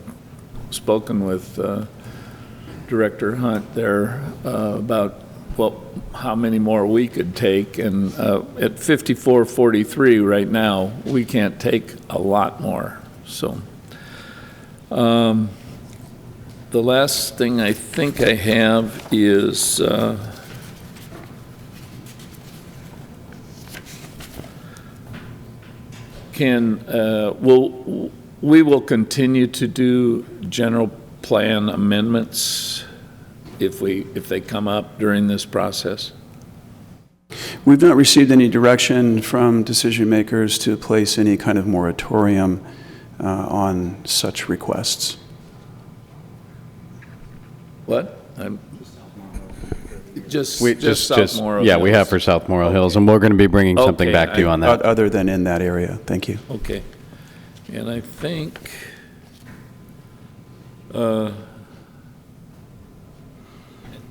spoken with Director Hunt there about how many more we could take, and at 5443 right now we can't take a lot more. So the last thing I think I have is we will continue to do general plan amendments if they come up during this process? We've not received any direction from decision makers to place any kind of moratorium on such requests. What? Just South Morrow yeah, Hills. we have for South Morrow Hills, and we're going to be bringing something Okay, back to you on that. Other than in that area. Thank you. Okay. And I think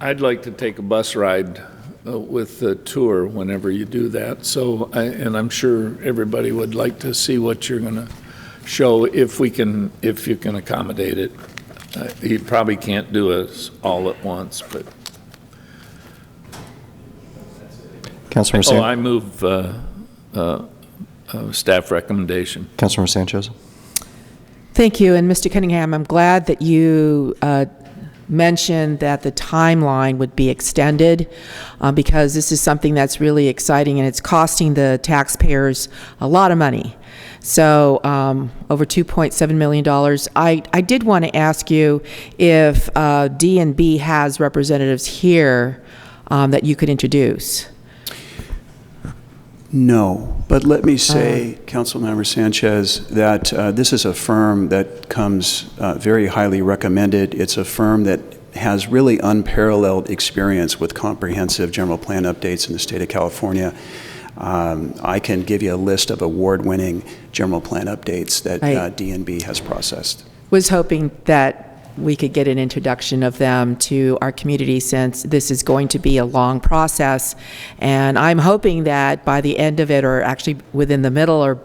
I'd like to take a bus ride with the tour whenever you do that. So, and I'm sure everybody would like to see what you're going to show if you can accommodate it. You probably can't do it all at once, but. Councilmember Sanchez. I move staff recommendation. Councilmember Sanchez. Thank you. And Mr. Cunningham, I'm glad that you mentioned that the timeline would be extended because this is something that's really exciting and it's costing the taxpayers a lot of money. So over $2.7 million. I did want to ask you if D&B has representatives here that you could introduce. No, but let me say, Councilmember Sanchez, that this is a firm that comes very highly recommended. It's a firm that has really unparalleled experience with comprehensive general plan updates in the state of California. I can give you a list of award-winning general plan updates that DNB has processed. Was hoping that we could get an introduction of them to our community, since this is going to be a long process. And I'm hoping that by the end of it, or actually within the middle or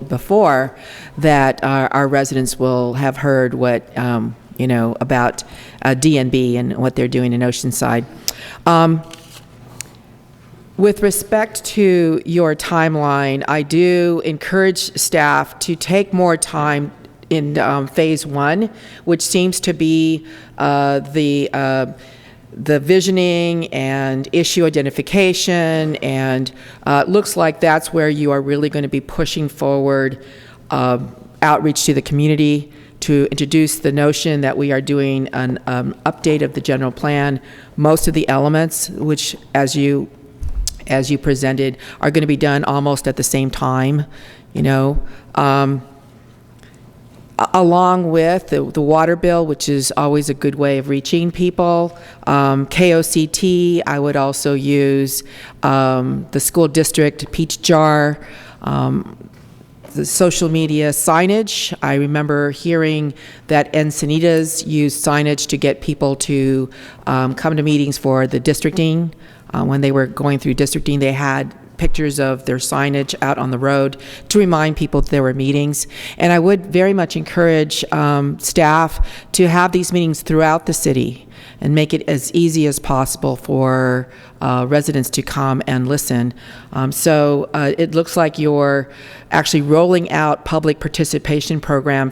before, that our residents will have heard what, about DNB and what they're doing in Oceanside. With respect to your timeline, I do encourage staff to take more time in phase 1, which seems to be the visioning and issue identification, and looks like that's where you are really going to be pushing forward outreach to the community to introduce the notion that we are doing an update of the general plan. Most of the elements, which as you presented, are going to be done almost at the same time, along with the water bill, which is always a good way of reaching people. KOCT, I would also use the school district peach jar, the social media signage. I remember hearing that Encinitas used signage to get people to come to meetings for the districting. When they were going through districting, they had pictures of their signage out on the road to remind people that there were meetings. And I would very much encourage staff to have these meetings throughout the city and make it as easy as possible for residents to come and listen. So it looks like you're actually rolling out public participation program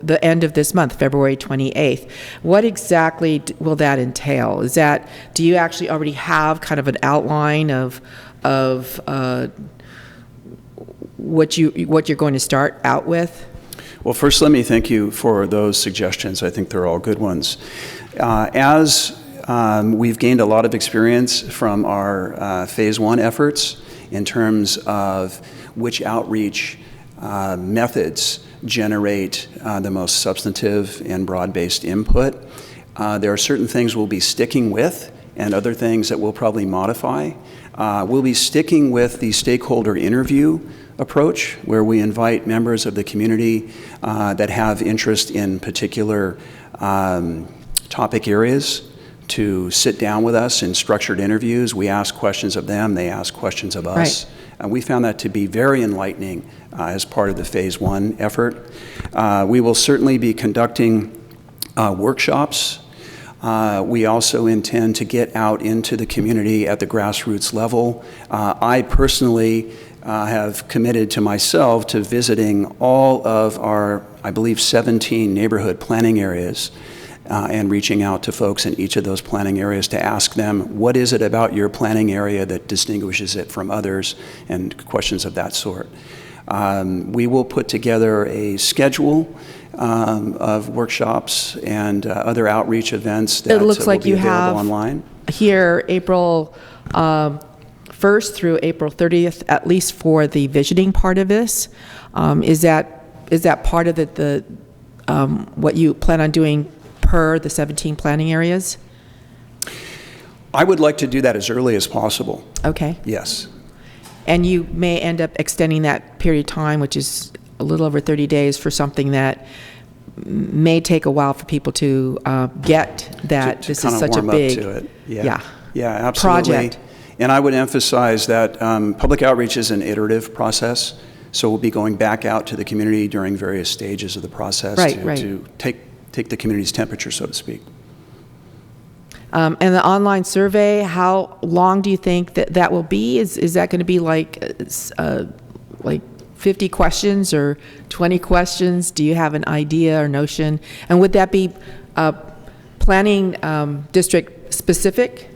the end of this month, February 28th. What exactly will that entail? Do you actually already have kind of an outline of what you're going to start out with? Well, first, let me thank you for those suggestions. I think they're all good ones. As we've gained a lot of experience from our phase 1 efforts in terms of which outreach methods generate the most substantive and broad-based input, there are certain things we'll be sticking with and other things that we'll probably modify. We'll be sticking with the stakeholder interview approach, where we invite members of the community that have interest in particular topic areas to sit down with us in structured interviews. We ask questions of them, they ask questions of us. Right. And we found that to be very enlightening as part of the phase 1 effort. We will certainly be conducting workshops. We also intend to get out into the community at the grassroots level. I personally have committed to myself to visiting all of our, I believe, 17 neighborhood planning areas and reaching out to folks in each of those planning areas to ask them, what is it about your planning area that distinguishes it from others, and questions of that sort. We will put together a schedule of workshops and other outreach events that will be available online. Here, April 1st through April 30th, at least for the visioning part of this. Is that part of the what you plan on doing per the 17 planning areas? I would like to do that as early as possible. Okay. Yes. And you may end up extending that period of time, which is a little over 30 days, for something that may take a while for people to get that this is such a big Yeah, absolutely. Project. And I would emphasize that public outreach is an iterative process, so we'll be going back out to the community during various stages of the process to take the community's temperature, so to speak. And the online survey, how long do you think that will be? Is that going to be like 50 questions or 20 questions? Do you have an idea or notion? And would that be planning district specific?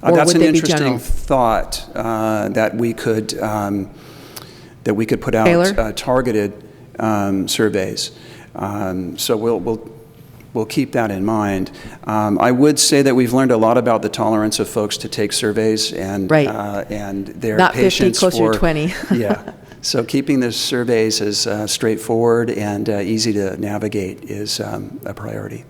That's an interesting thought that we could put out targeted surveys. So we'll keep that in mind. I would say that we've learned a lot about the tolerance of folks to take surveys and and their Not 50, patience closer for to 20. yeah. So keeping the surveys as straightforward and easy to navigate is a priority.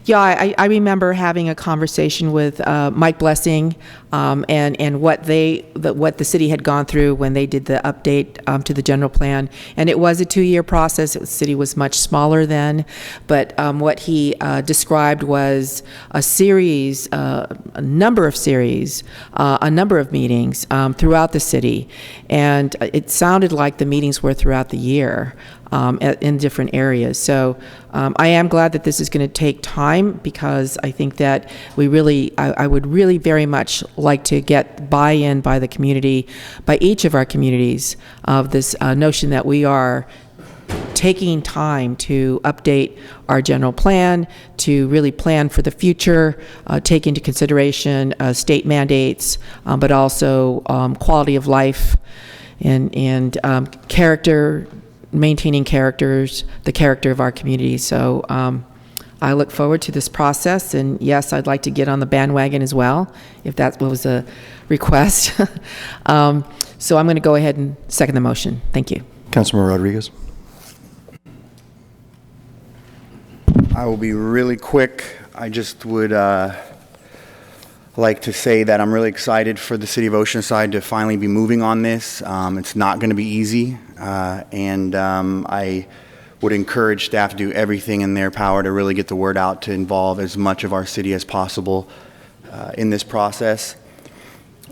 Yeah, I remember having a conversation with Mike Blessing and what the city had gone through when they did the update to the general plan, and it was a 2-year process. The city was much smaller then, but what he described was a number of meetings throughout the city, and it sounded like the meetings were throughout the year. In different areas. So I am glad that this is going to take time, because I think that I would really very much like to get buy-in by the community, by each of our communities, of this notion that we are taking time to update our general plan, to really plan for the future, take into consideration state mandates, but also quality of life and character, maintaining the character of our community. So I look forward to this process, and yes, I'd like to get on the bandwagon as well, if that was a request. So I'm going to go ahead and second the motion. Thank you. Councilman Rodriguez. I will be really quick. I just would like to say that I'm really excited for the city of Oceanside to finally be moving on this. It's not going to be easy, and I would encourage staff to do everything in their power to really get the word out, to involve as much of our city as possible in this process.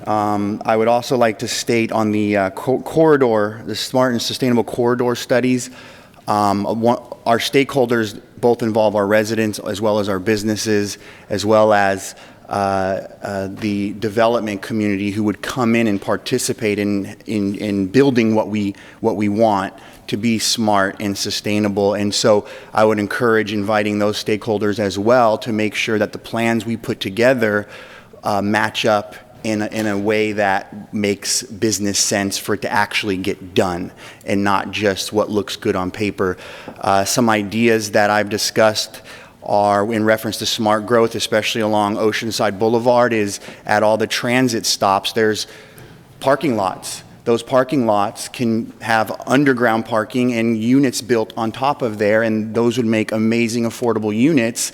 I would also like to state on the corridor, the smart and sustainable corridor studies, our stakeholders both involve our residents as well as our businesses, as well as the development community who would come in and participate in building what we want to be smart and sustainable. And so I would encourage inviting those stakeholders as well to make sure that the plans we put together match up in a way that makes business sense for it to actually get done, and not just what looks good on paper. Some ideas that I've discussed are in reference to smart growth, especially along Oceanside Boulevard, is at all the transit stops, there's parking lots. Those parking lots can have underground parking and units built on top of there, and those would make amazing affordable units,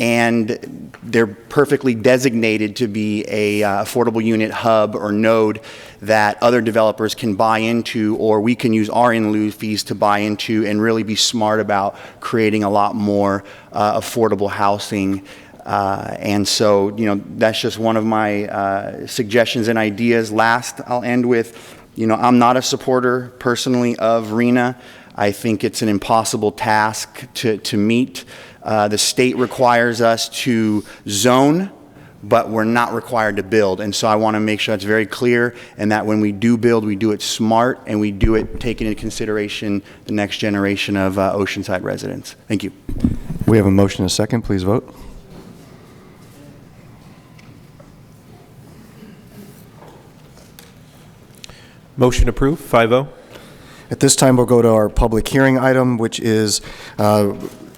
and they're perfectly designated to be a affordable unit hub or node that other developers can buy into, or we can use our in lieu fees to buy into, and really be smart about creating a lot more affordable housing. And so, that's just one of my suggestions and ideas. Last, I'll end with, I'm not a supporter personally of RHNA. I think it's an impossible task to meet. The state requires us to zone, but we're not required to build. And so I want to make sure that's very clear, and that when we do build, we do it smart, and we do it taking into consideration the next generation of Oceanside residents. Thank you. We have a motion and a second. Please vote. Motion approved, 5-0. At this time, we'll go to our public hearing item, which is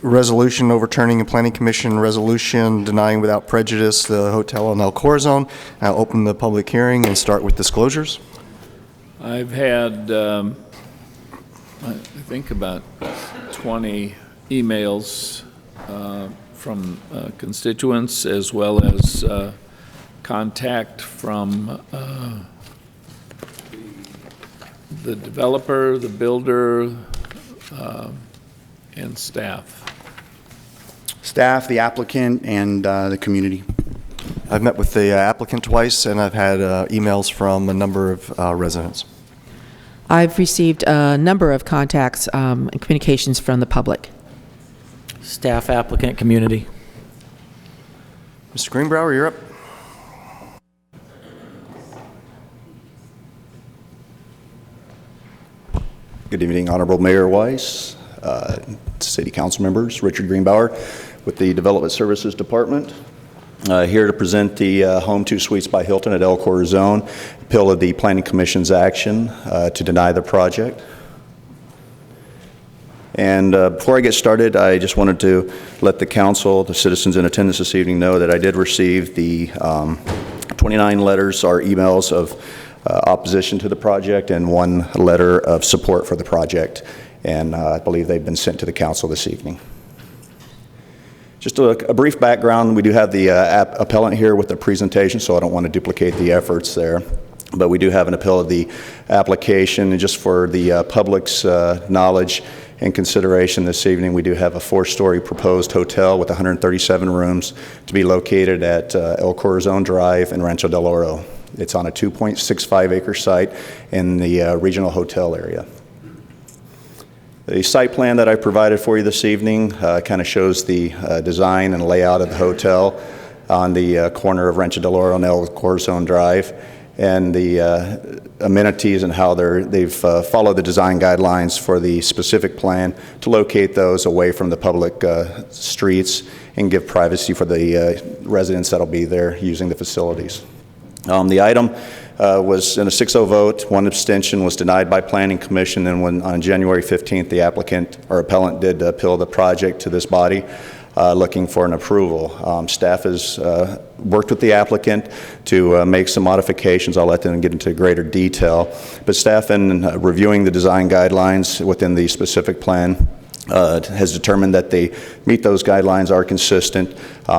resolution overturning a planning commission resolution denying without prejudice the hotel on El Corazon. I'll open the public hearing and start with disclosures. I've had, I think, about 20 emails from constituents, as well as contact from the developer, the builder, and staff. Staff, the applicant, and the community. I've met with the applicant twice, and I've had emails from a number of residents. I've received a number of contacts and communications from the public. Staff, applicant, community. Mr. Greenbauer, you're up. Good evening, Honorable Mayor Weiss, City Council members, Richard Greenbauer with the Development Services Department. Here to present the Home 2 Suites by Hilton at El Corazon, appeal of the Planning Commission's action to deny the project. And before I get started, I just wanted to let the council, the citizens in attendance this evening, know that I did receive the 29 letters or emails of opposition to the project and 1 letter of support for the project. And I believe they've been sent to the council this evening. Just a brief background, we do have the appellant here with the presentation, so I don't want to duplicate the efforts there. But we do have an appeal of the application, and just for the public's knowledge and consideration this evening, we do have a 4-story proposed hotel with 137 rooms to be located at El Corazon Drive in Rancho Del Oro. It's on a 2.65-acre site in the regional hotel area. The site plan that I provided for you this evening kind of shows the design and layout of the hotel on the corner of Rancho Del Oro and El Corazon Drive, and the amenities and how they've followed the design guidelines for the specific plan to locate those away from the public streets and give privacy for the residents that'll be there using the facilities. The item was in a 6-0 vote. 1 abstention, was denied by Planning Commission, and when on January 15th, the applicant or appellant did appeal the project to this body looking for an approval. Staff has worked with the applicant to make some modifications. I'll let them get into greater detail. But staff, in reviewing the design guidelines within the specific plan, has determined that they meet those guidelines, are consistent.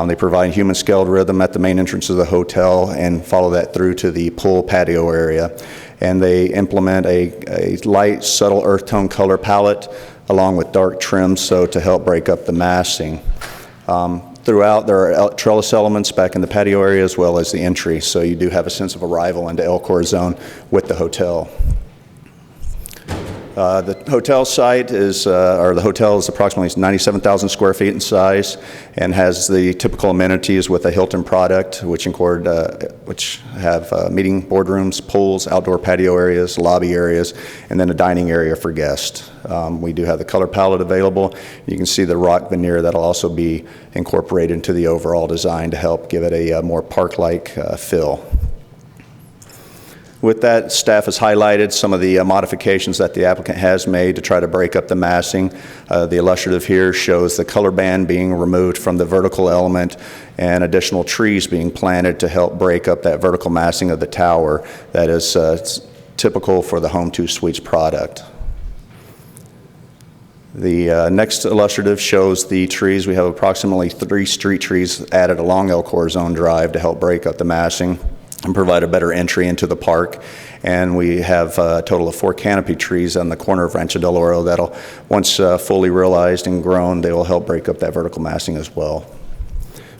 They provide human scaled rhythm at the main entrance of the hotel and follow that through to the pool patio area. And they implement a light, subtle earth tone color palette along with dark trim so to help break up the massing. Throughout, there are trellis elements back in the patio area as well as the entry, so you do have a sense of arrival into El Corazon with the hotel. The hotel site is, or the hotel is approximately 97,000 square feet in size and has the typical amenities with a Hilton product, which have meeting boardrooms, pools, outdoor patio areas, lobby areas, and then a dining area for guests. We do have the color palette available. You can see the rock veneer that'll also be incorporated into the overall design to help give it a more park-like feel. With that, staff has highlighted some of the modifications that the applicant has made to try to break up the massing. The illustrative here shows the color band being removed from the vertical element and additional trees being planted to help break up that vertical massing of the tower that is typical for the Home 2 Suites product. The next illustrative shows the trees. We have approximately 3 street trees added along El Corazon Drive to help break up the massing and provide a better entry into the park. And we have a total of 4 canopy trees on the corner of Rancho Del Oro that'll, once fully realized and grown, they will help break up that vertical massing as well.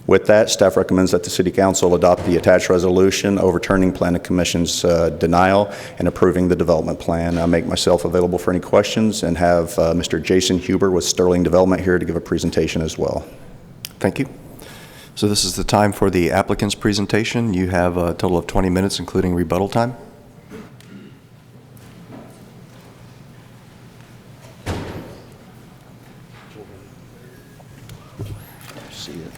With that, staff recommends that the City Council adopt the attached resolution overturning Planning Commission's denial and approving the development plan. I'll make myself available for any questions and have Mr. Jason Huber with Sterling Development here to give a presentation as well. Thank you. So this is the time for the applicant's presentation. You have a total of 20 minutes, including rebuttal time. See it.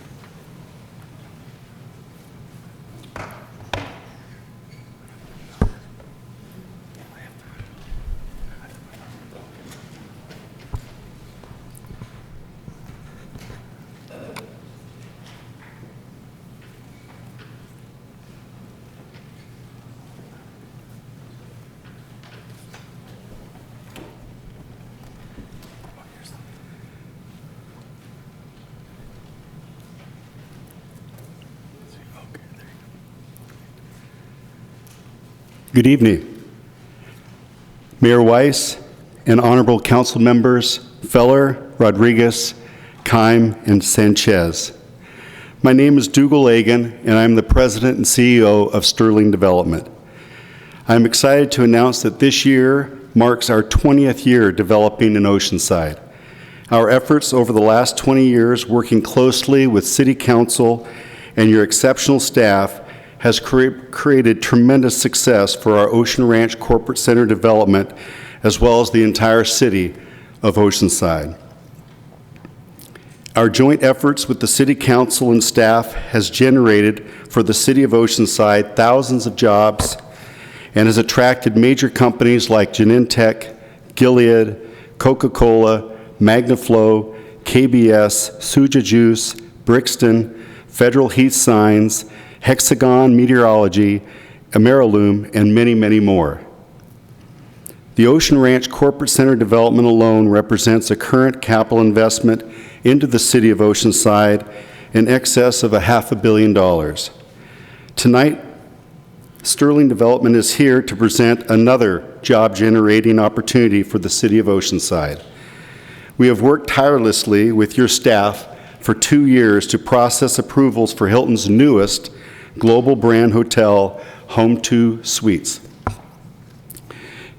Good evening. Mayor Weiss and honorable council members Feller, Rodriguez, Keim, and Sanchez. My name is Dougal Agan, and I'm the president and CEO of Sterling Development. I'm excited to announce that this year marks our 20th year developing in Oceanside. Our efforts over the last 20 years working closely with City Council and your exceptional staff has created tremendous success for our Ocean Ranch Corporate Center development, as well as the entire city of Oceanside. Our joint efforts with the City Council and staff has generated for the city of Oceanside thousands of jobs and has attracted major companies like Genentech, Gilead, Coca-Cola, MagnaFlow, KBS, Suja Juice, Brixton, Federal Heat Signs, Hexagon Meteorology, Ameriloom, and many, many more. The Ocean Ranch Corporate Center development alone represents a current capital investment into the city of Oceanside in excess of $500 million. Tonight, Sterling Development is here to present another job-generating opportunity for the city of Oceanside. We have worked tirelessly with your staff for 2 years to process approvals for Hilton's newest global brand hotel, Home2 Suites.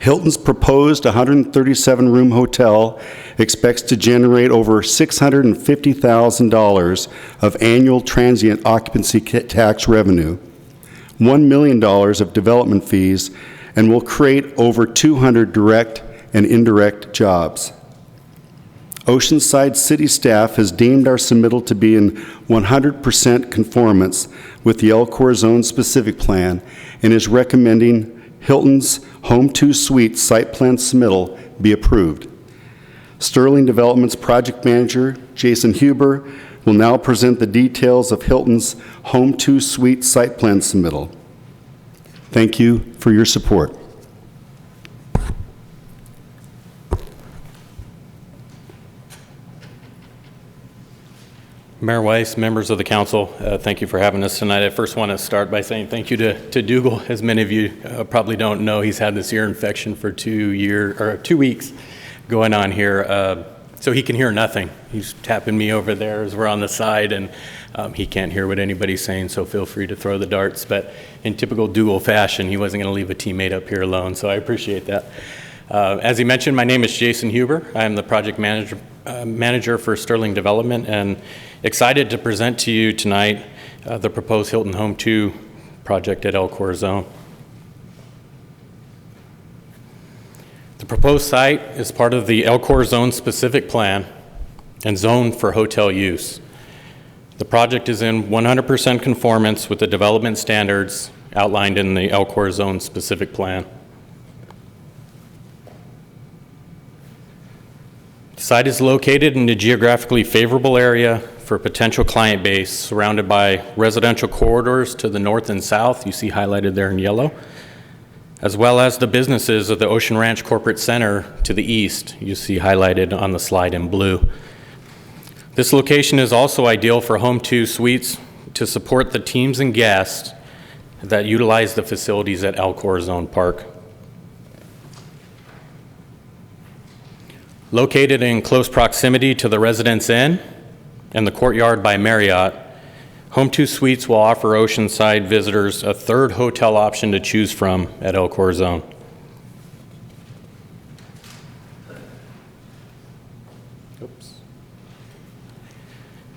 Hilton's proposed 137-room hotel expects to generate over $650,000 of annual transient occupancy tax revenue, $1 million of development fees, and will create over 200 direct and indirect jobs. Oceanside City staff has deemed our submittal to be in 100% conformance with the El-Cor Zone Specific Plan and is recommending Hilton's Home2 Suites site plan submittal be approved. Sterling Development's project manager, Jason Huber, will now present the details of Hilton's Home2 Suites site plan submittal. Thank you for your support. Mayor Weiss, members of the council, thank you for having us tonight. I first want to start by saying thank you to Dougal. As many of you probably don't know, he's had this ear infection for 2 weeks going on here, so he can hear nothing. He's tapping me over there as we're on the side, and he can't hear what anybody's saying, so feel free to throw the darts. But in typical Dougal fashion, he wasn't going to leave a teammate up here alone, so I appreciate that. As he mentioned, my name is Jason Huber. I am the project manager for Sterling Development, and excited to present to you tonight the proposed Hilton Home2 project at El-Cor Zone. The proposed site is part of the El-Cor Zone Specific Plan and zoned for hotel use. The project is in 100% conformance with the development standards outlined in the El-Cor Zone Specific Plan. The site is located in a geographically favorable area for a potential client base, surrounded by residential corridors to the north and south, you see highlighted there in yellow, as well as the businesses of the Ocean Ranch Corporate Center to the east, you see highlighted on the slide in blue. This location is also ideal for Home2 Suites to support the teams and guests that utilize the facilities at El-Cor Zone Park. Located in close proximity to the Residence Inn and the Courtyard by Marriott, Home2 Suites will offer Oceanside visitors a third hotel option to choose from at El-Cor Zone.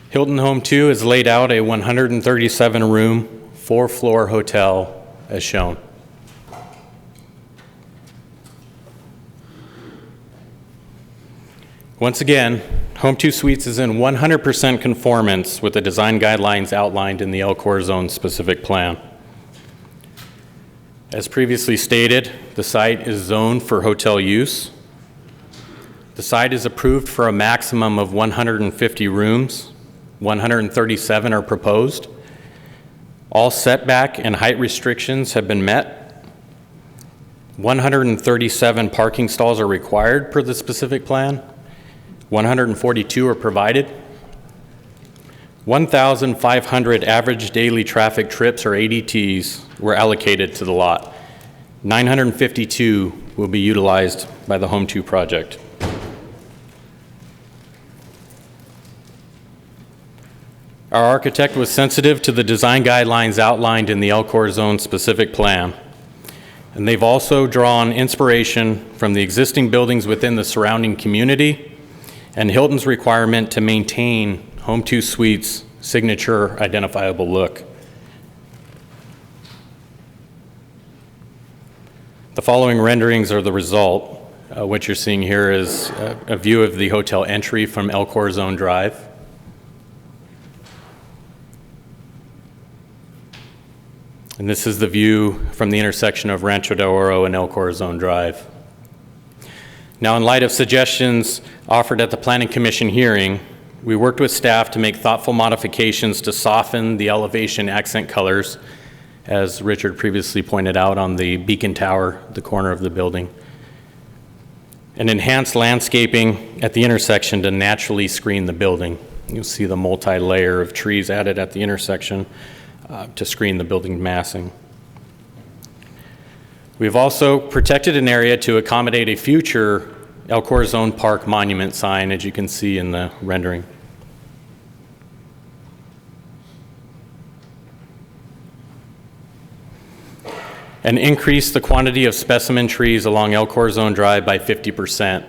Hilton Home2 has laid out a 137-room, 4-floor hotel as shown. Once again, Home2 Suites is in 100% conformance with the design guidelines outlined in the El-Cor Zone Specific Plan. As previously stated, the site is zoned for hotel use. The site is approved for a maximum of 150 rooms. 137 are proposed. All setback and height restrictions have been met. 137 parking stalls are required per the specific plan. 142 are provided. 1,500 average daily traffic trips, or ADTs, were allocated to the lot. 952 will be utilized by the Home2 project. Our architect was sensitive to the design guidelines outlined in the El-Cor Zone Specific Plan, and they've also drawn inspiration from the existing buildings within the surrounding community and Hilton's requirement to maintain Home2 Suites' signature identifiable look. The following renderings are the result. What you're seeing here is a view of the hotel entry from El-Cor Zone Drive. And this is the view from the intersection of Rancho del Oro and El-Cor Zone Drive. Now, in light of suggestions offered at the Planning Commission hearing, we worked with staff to make thoughtful modifications to soften the elevation accent colors, as Richard previously pointed out, on the beacon tower, the corner of the building, and enhance landscaping at the intersection to naturally screen the building. You'll see the multi-layer of trees added at the intersection to screen the building massing. We've also protected an area to accommodate a future El Corazon Park monument sign, as you can see in the rendering. And increase the quantity of specimen trees along El Corazon Drive by 50%.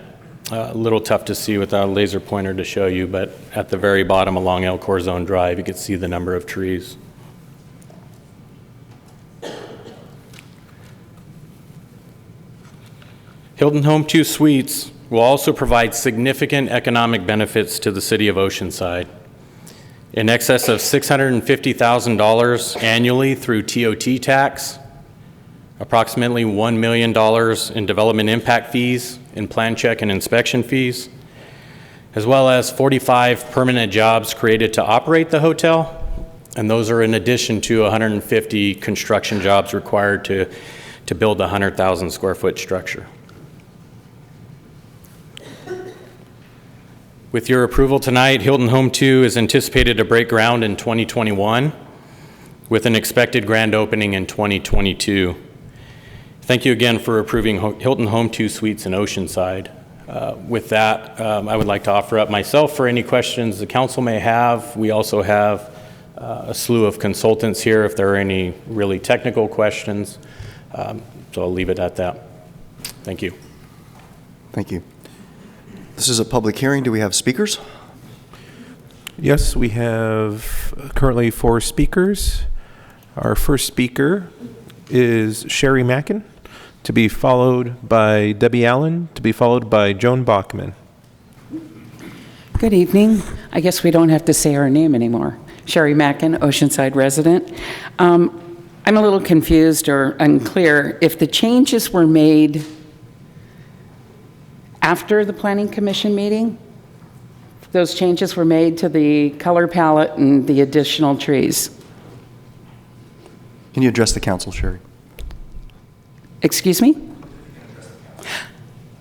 A little tough to see without a laser pointer to show you, but at the very bottom along El Corazon Drive, you can see the number of trees. Hilton Home 2 Suites will also provide significant economic benefits to the city of Oceanside. In excess of $650,000 annually through TOT tax, approximately $1 million in development impact fees, in plan check and inspection fees, as well as 45 permanent jobs created to operate the hotel, and those are in addition to 150 construction jobs required to build a 100,000 square foot structure. With your approval tonight, Hilton Home 2 is anticipated to break ground in 2021 with an expected grand opening in 2022. Thank you again for approving Hilton Home 2 Suites in Oceanside. With that, I would like to offer up myself for any questions the council may have. We also have a slew of consultants here if there are any really technical questions. So I'll leave it at that. Thank you. Thank you. This is a public hearing. Do we have speakers? Yes, we have currently 4 speakers. Our first speaker is Sherry Mackin, to be followed by Debbie Allen, to be followed by Joan Bachman. Good evening. I guess we don't have to say our name anymore. Sherry Mackin, Oceanside resident. I'm a little confused or unclear. If the changes were made after the Planning Commission meeting, those changes were made to the color palette and the additional trees. Can you address the council, Sherry? Excuse me?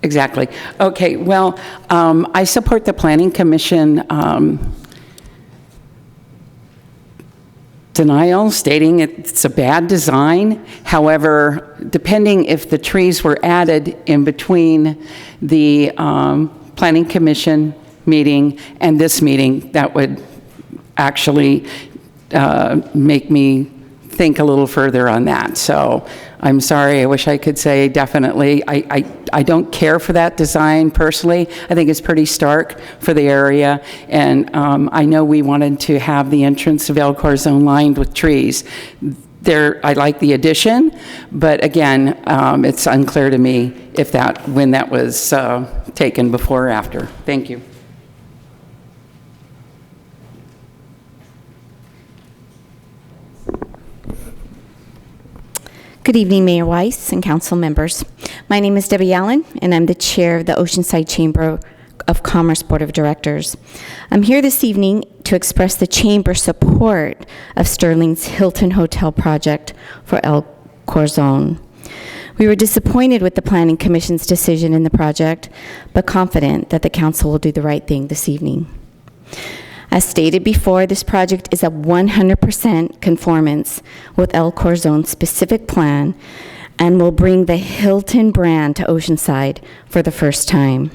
Exactly. Okay, well, I support the Planning Commission denial, stating it's a bad design. However, depending if the trees were added in between the Planning Commission meeting and this meeting, that would actually make me think a little further on that. So I'm sorry, I wish I could say definitely. I don't care for that design personally. I think it's pretty stark for the area. And I know we wanted to have the entrance of El Corazon lined with trees. I like the addition, but again, it's unclear to me if when that was taken before or after. Thank you. Good evening, Mayor Weiss and council members. My name is Debbie Allen, and I'm the chair of the Oceanside Chamber of Commerce Board of Directors. I'm here this evening to express the chamber's support of Sterling's Hilton Hotel project for El Corazon. We were disappointed with the Planning Commission's decision in the project, but confident that the council will do the right thing this evening. As stated before, this project is a 100% conformance with El Corazon's specific plan and will bring the Hilton brand to Oceanside for the first time.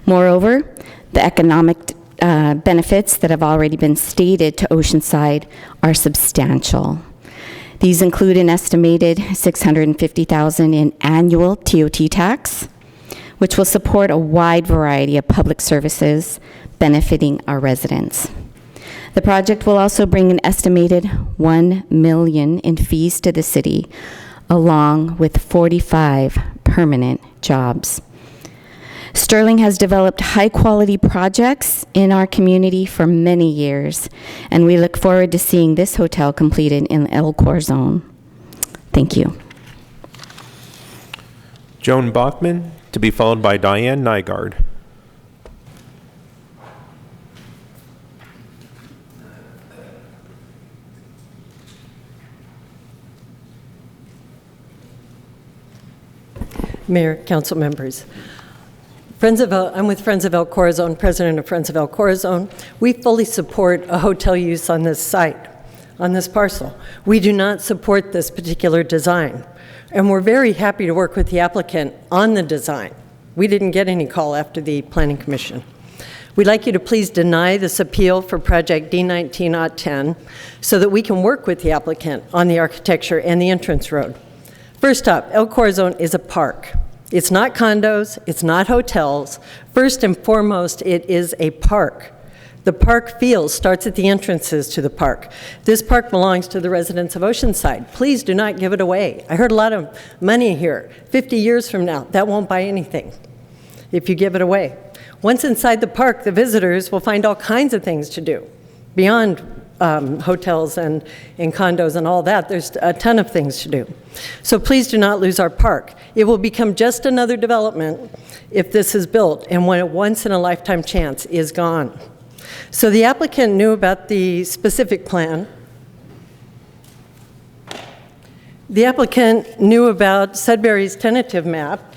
Moreover, the economic benefits that have already been stated to Oceanside are substantial. These include an estimated $650,000 in annual TOT tax, which will support a wide variety of public services benefiting our residents. The project will also bring an estimated $1 million in fees to the city, along with 45 permanent jobs. Sterling has developed high-quality projects in our community for many years, and we look forward to seeing this hotel completed in El Corazon. Thank you. Joan Bachman, to be followed by Diane Nygaard. Mayor, council members. I'm with Friends of El Corazon, president of Friends of El Corazon. We fully support a hotel use on this site, on this parcel. We do not support this particular design, and we're very happy to work with the applicant on the design. We didn't get any call after the Planning Commission. We'd like you to please deny this appeal for project D19-10 so that we can work with the applicant on the architecture and the entrance road. First up, El Corazon is a park. It's not condos, it's not hotels. First and foremost, it is a park. The park feel starts at the entrances to the park. This park belongs to the residents of Oceanside. Please do not give it away. I heard a lot of money here. 50 years from now, that won't buy anything if you give it away. Once inside the park, the visitors will find all kinds of things to do beyond hotels and condos and all that. There's a ton of things to do. So please do not lose our park. It will become just another development if this is built, and when a once-in-a-lifetime chance is gone. So the applicant knew about the specific plan. The applicant knew about Sudbury's tentative map,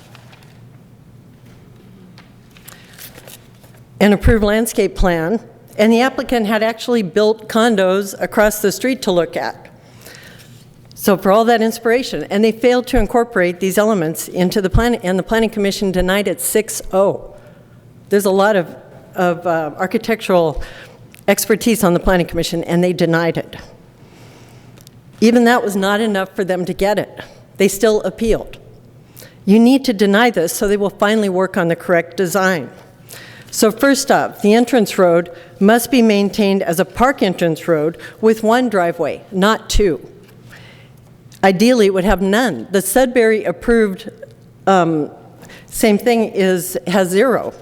an approved landscape plan, and the applicant had actually built condos across the street to look at. So for all that inspiration, and they failed to incorporate these elements into the plan, and the Planning Commission denied it 6-0. There's a lot of architectural expertise on the Planning Commission, and they denied it. Even that was not enough for them to get it. They still appealed. You need to deny this so they will finally work on the correct design. So first up, the entrance road must be maintained as a park entrance road with one driveway, not two. Ideally, it would have none. The Sudbury approved same thing has 0.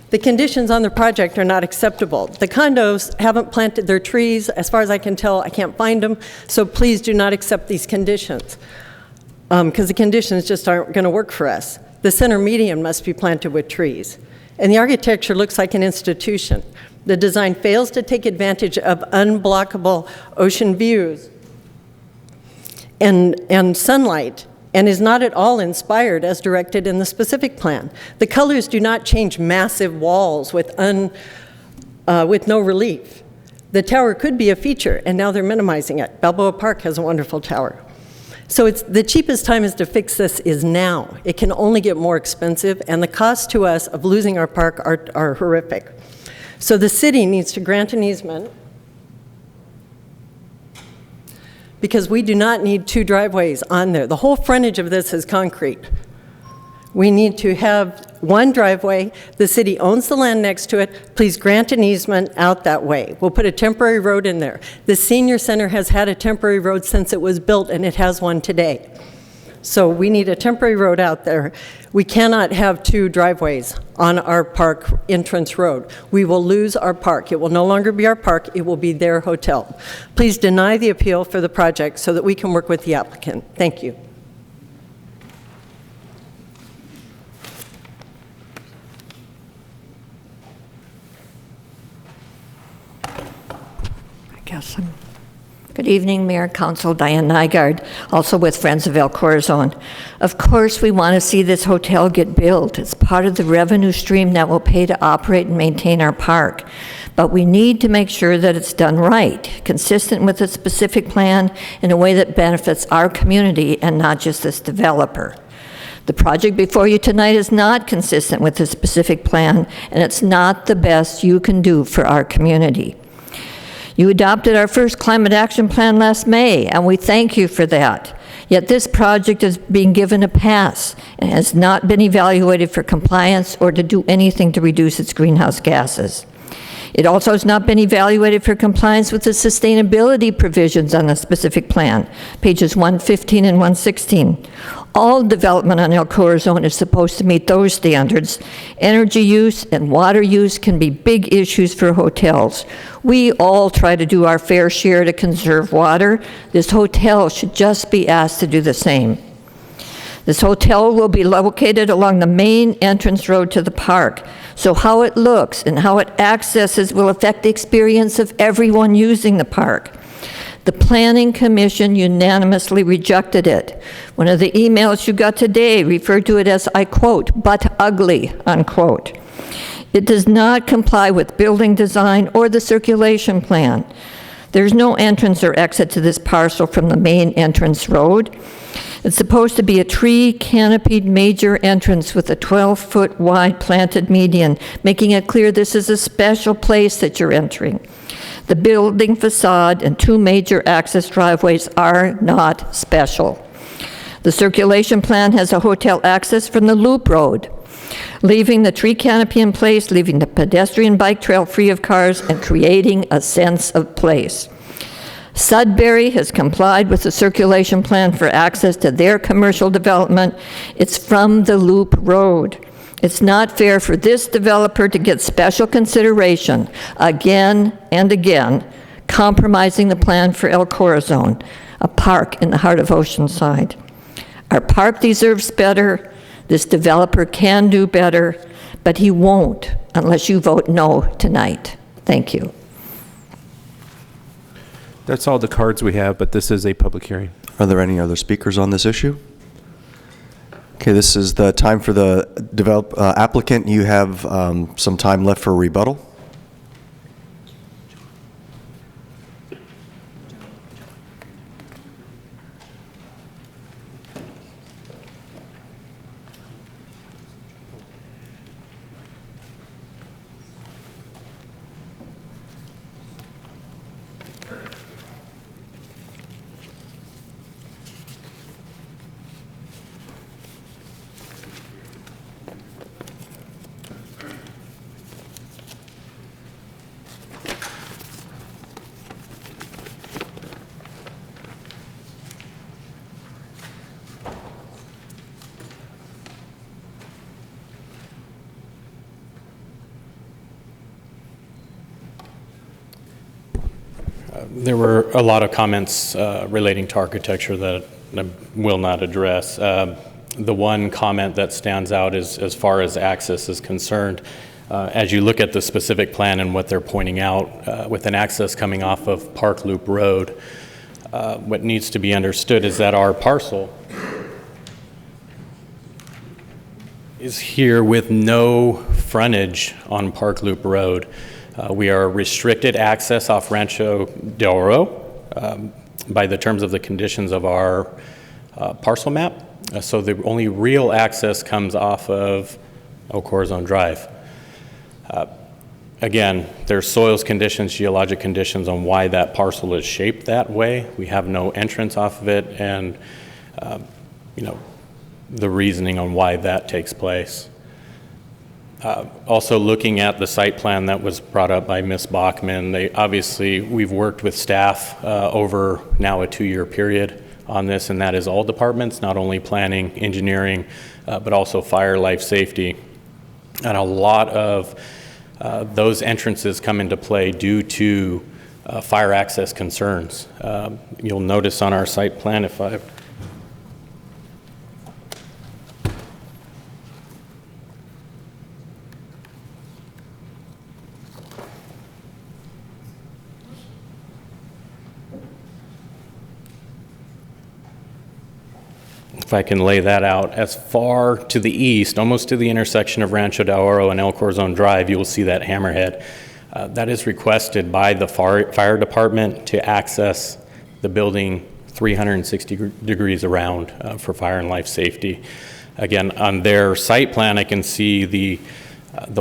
The conditions on the project are not acceptable. The condos haven't planted their trees. As far as I can tell, I can't find them. So please do not accept these conditions because the conditions just aren't going to work for us. The center median must be planted with trees. And the architecture looks like an institution. The design fails to take advantage of unblockable ocean views and sunlight, and is not at all inspired as directed in the specific plan. The colors do not change massive walls with no relief. The tower could be a feature, and now they're minimizing it. Balboa Park has a wonderful tower. So the cheapest time is to fix this is now. It can only get more expensive, and the costs to us of losing our park are horrific. So the city needs to grant an easement because we do not need 2 driveways on there. The whole frontage of this is concrete. We need to have 1 driveway. The city owns the land next to it. Please grant an easement out that way. We'll put a temporary road in there. The senior center has had a temporary road since it was built, and it has one today. So we need a temporary road out there. We cannot have 2 driveways on our park entrance road. We will lose our park. It will no longer be our park. It will be their hotel. Please deny the appeal for the project so that we can work with the applicant. Thank you. Good evening, Mayor, Council, Diane Nygaard, also with Friends of El Corazon. Of course, we want to see this hotel get built. It's part of the revenue stream that will pay to operate and maintain our park. But we need to make sure that it's done right, consistent with the specific plan in a way that benefits our community and not just this developer. The project before you tonight is not consistent with the specific plan, and it's not the best you can do for our community. You adopted our first climate action plan last May, and we thank you for that. Yet this project is being given a pass and has not been evaluated for compliance or to do anything to reduce its greenhouse gases. It also has not been evaluated for compliance with the sustainability provisions on the specific plan, pages 115 and 116. All development on El Corazon is supposed to meet those standards. Energy use and water use can be big issues for hotels. We all try to do our fair share to conserve water. This hotel should just be asked to do the same. This hotel will be located along the main entrance road to the park, so how it looks and how it accesses will affect the experience of everyone using the park. The Planning Commission unanimously rejected it. One of the emails you got today referred to it as, I quote, "but ugly," unquote. It does not comply with building design or the circulation plan. There's no entrance or exit to this parcel from the main entrance road. It's supposed to be a tree-canopied major entrance with a 12-foot wide planted median, making it clear this is a special place that you're entering. The building facade and 2 major access driveways are not special. The circulation plan has a hotel access from the Loop Road, leaving the tree canopy in place, leaving the pedestrian bike trail free of cars, and creating a sense of place. Sudbury has complied with the circulation plan for access to their commercial development. It's from the Loop Road. It's not fair for this developer to get special consideration again and again, compromising the plan for El Corazon, a park in the heart of Oceanside. Our park deserves better. This developer can do better, but he won't unless you vote no tonight. Thank you. That's all the cards we have, but this is a public hearing. Are there any other speakers on this issue? Okay, this is the time for the applicant. You have some time left for rebuttal. There were a lot of comments relating to architecture that I will not address. The one comment that stands out is as far as access is concerned. As you look at the specific plan and what they're pointing out, with an access coming off of Park Loop Road, what needs to be understood is that our parcel is here with no frontage on Park Loop Road. We are restricted access off Rancho Del Oro by the terms of the conditions of our parcel map. So the only real access comes off of El Corazon Drive. Again, there's soils conditions, geologic conditions on why that parcel is shaped that way. We have no entrance off of it, and the reasoning on why that takes place. Also looking at the site plan that was brought up by Ms. Bachman, we've worked with staff over now a 2-year period on this, and that is all departments, not only planning, engineering, but also fire, life safety. And a lot of those entrances come into play due to fire access concerns. You'll notice on our site plan, if I can lay that out, as far to the east, almost to the intersection of Rancho Del Oro and El Corazon Drive, you will see that hammerhead. That is requested by the fire department to access the building 360 degrees around for fire and life safety. Again, on their site plan, I can see the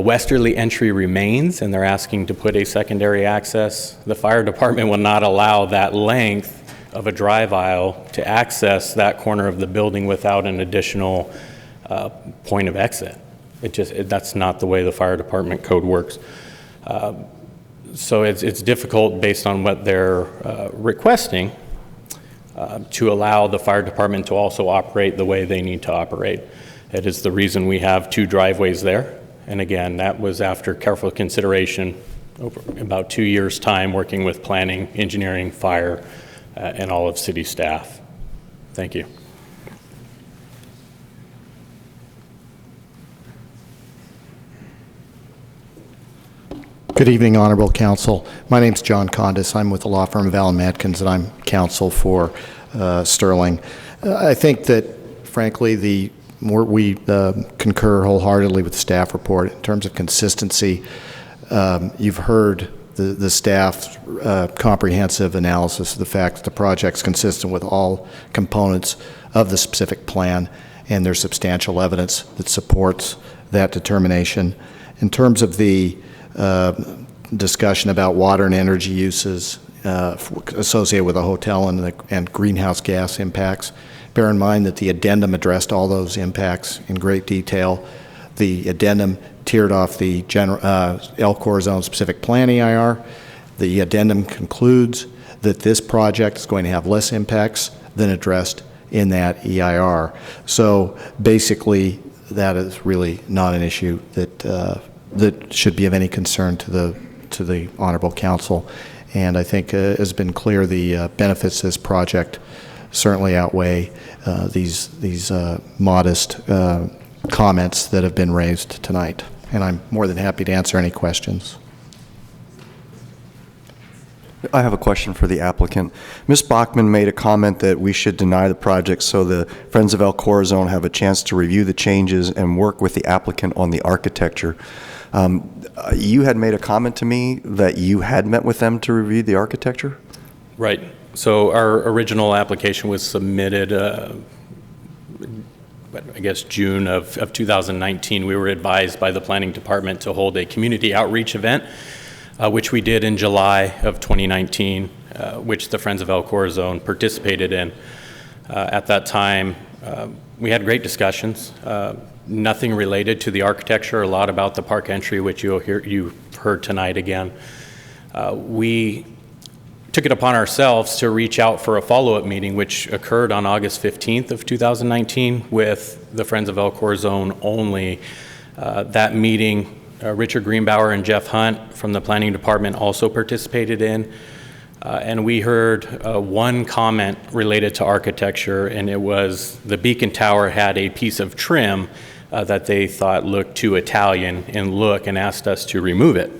westerly entry remains, and they're asking to put a secondary access. The fire department will not allow that length of a drive aisle to access that corner of the building without an additional point of exit. That's not the way the fire department code works. So it's difficult based on what they're requesting to allow the fire department to also operate the way they need to operate. It is the reason we have 2 driveways there. And again, that was after careful consideration over about 2 years' time working with planning, engineering, fire, and all of city staff. Thank you. Good evening, Honorable Council. My name's John Condis. I'm with the law firm of Allen Matkins, and I'm counsel for Sterling. I think that, frankly, we concur wholeheartedly with the staff report in terms of consistency. You've heard the staff's comprehensive analysis of the fact that the project's consistent with all components of the specific plan, and there's substantial evidence that supports that determination. In terms of the discussion about water and energy uses associated with a hotel and greenhouse gas impacts, bear in mind that the addendum addressed all those impacts in great detail. The addendum tiered off the El Zone specific plan EIR. The addendum concludes that this project is going to have less impacts than addressed in that EIR. So basically, that is really not an issue that should be of any concern to the Honorable Council. And I think it has been clear the benefits of this project certainly outweigh these modest comments that have been raised tonight. And I'm more than happy to answer any questions. I have a question for the applicant. Ms. Bachman made a comment that we should deny the project so the Friends of El Corazon have a chance to review the changes and work with the applicant on the architecture. You had made a comment to me that you had met with them to review the architecture? Right. So our original application was submitted, I guess, June of 2019. We were advised by the planning department to hold a community outreach event, which we did in July of 2019, which the Friends of El Corazon participated in. At that time, we had great discussions. Nothing related to the architecture, a lot about the park entry, which you've heard tonight again. We took it upon ourselves to reach out for a follow-up meeting, which occurred on August 15th of 2019 with the Friends of El Corazon only. That meeting, Richard Greenbauer and Jeff Hunt from the planning department also participated in. And we heard one comment related to architecture, and it was the Beacon Tower had a piece of trim that they thought looked too Italian in look and asked us to remove it.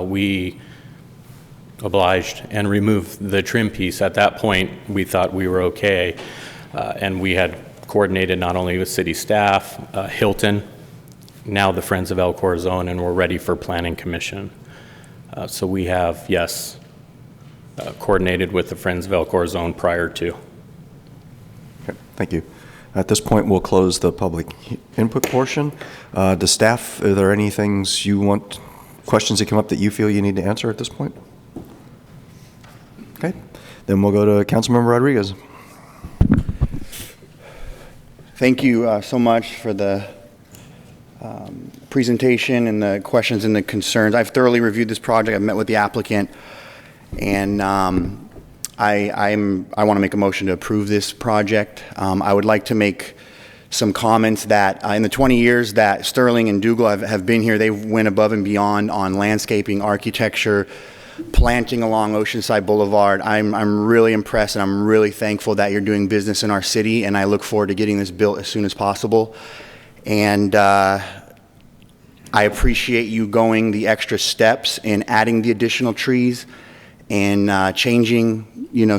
We obliged and removed the trim piece. At that point, we thought we were okay, and we had coordinated not only with city staff, Hilton, now the Friends of El Corazon, and we're ready for Planning Commission. So we have, yes, coordinated with the Friends of El Corazon prior to. Okay, thank you. At this point, we'll close the public input portion. The staff, are there any things you want, questions that come up that you feel you need to answer at this point? Okay, then we'll go to Councilmember Rodriguez. Thank you so much for the presentation and the questions and the concerns. I've thoroughly reviewed this project. I've met with the applicant, and I want to make a motion to approve this project. I would like to make some comments that in the 20 years that Sterling and Dougal have been here, they went above and beyond on landscaping, architecture, planting along Oceanside Boulevard. I'm really impressed, and I'm really thankful that you're doing business in our city, and I look forward to getting this built as soon as possible. And I appreciate you going the extra steps in adding the additional trees and changing,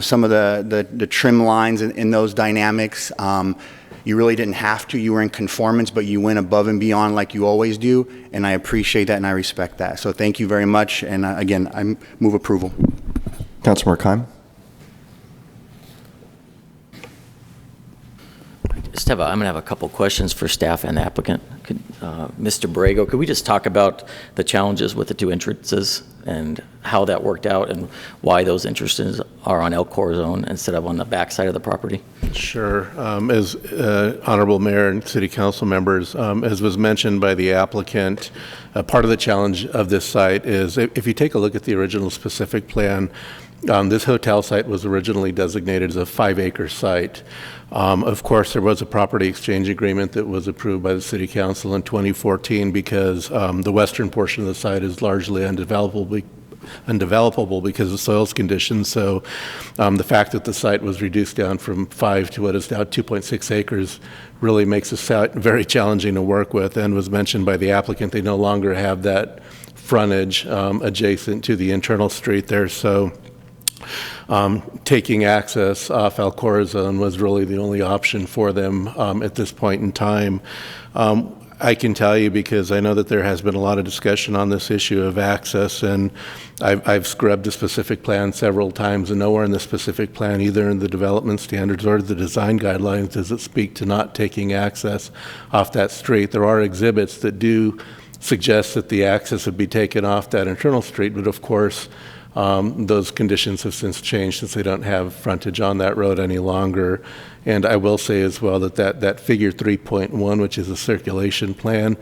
some of the trim lines in those dynamics. You really didn't have to. You were in conformance, but you went above and beyond like you always do, and I appreciate that and I respect that. So thank you very much, and again, I move approval. Councilmember Keim. I'm going to have a couple questions for staff and the applicant. Mr. Borrego, could we just talk about the challenges with the two entrances and how that worked out and why those entrances are on El Corazon instead of on the back side of the property? Sure. As Honorable Mayor and City Council members, as was mentioned by the applicant, part of the challenge of this site is if you take a look at the original specific plan, this hotel site was originally designated as a 5-acre site. Of course, there was a property exchange agreement that was approved by the City Council in 2014 because the western portion of the site is largely undevelopable undevelopable because of soils conditions. So the fact that the site was reduced down from 5 to what is now 2.6 acres really makes the site very challenging to work with, and was mentioned by the applicant. They no longer have that frontage adjacent to the internal street there. So taking access off El Corazon was really the only option for them at this point in time. I can tell you, because I know that there has been a lot of discussion on this issue of access, and I've scrubbed the specific plan several times, and nowhere in the specific plan, either in the development standards or the design guidelines, does it speak to not taking access off that street. There are exhibits that do suggest that the access would be taken off that internal street, but of course, those conditions have since changed since they don't have frontage on that road any longer. And I will say as well that figure 3.1, which is a circulation plan,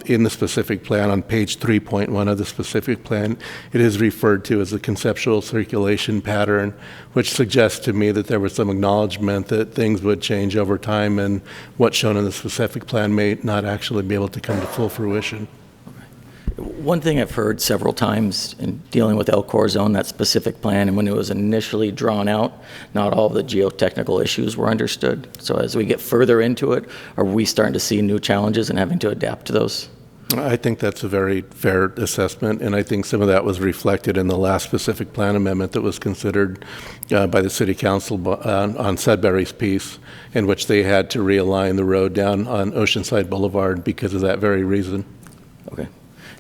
in the specific plan on page 3.1 of the specific plan, it is referred to as a conceptual circulation pattern, which suggests to me that there was some acknowledgement that things would change over time, and what's shown in the specific plan may not actually be able to come to full fruition. One thing I've heard several times in dealing with El Corazon, that specific plan, and when it was initially drawn out, not all of the geotechnical issues were understood. So as we get further into it, are we starting to see new challenges and having to adapt to those? I think that's a very fair assessment, and I think some of that was reflected in the last specific plan amendment that was considered by the City Council on Sudbury's piece, in which they had to realign the road down on Oceanside Boulevard because of that very reason. Okay.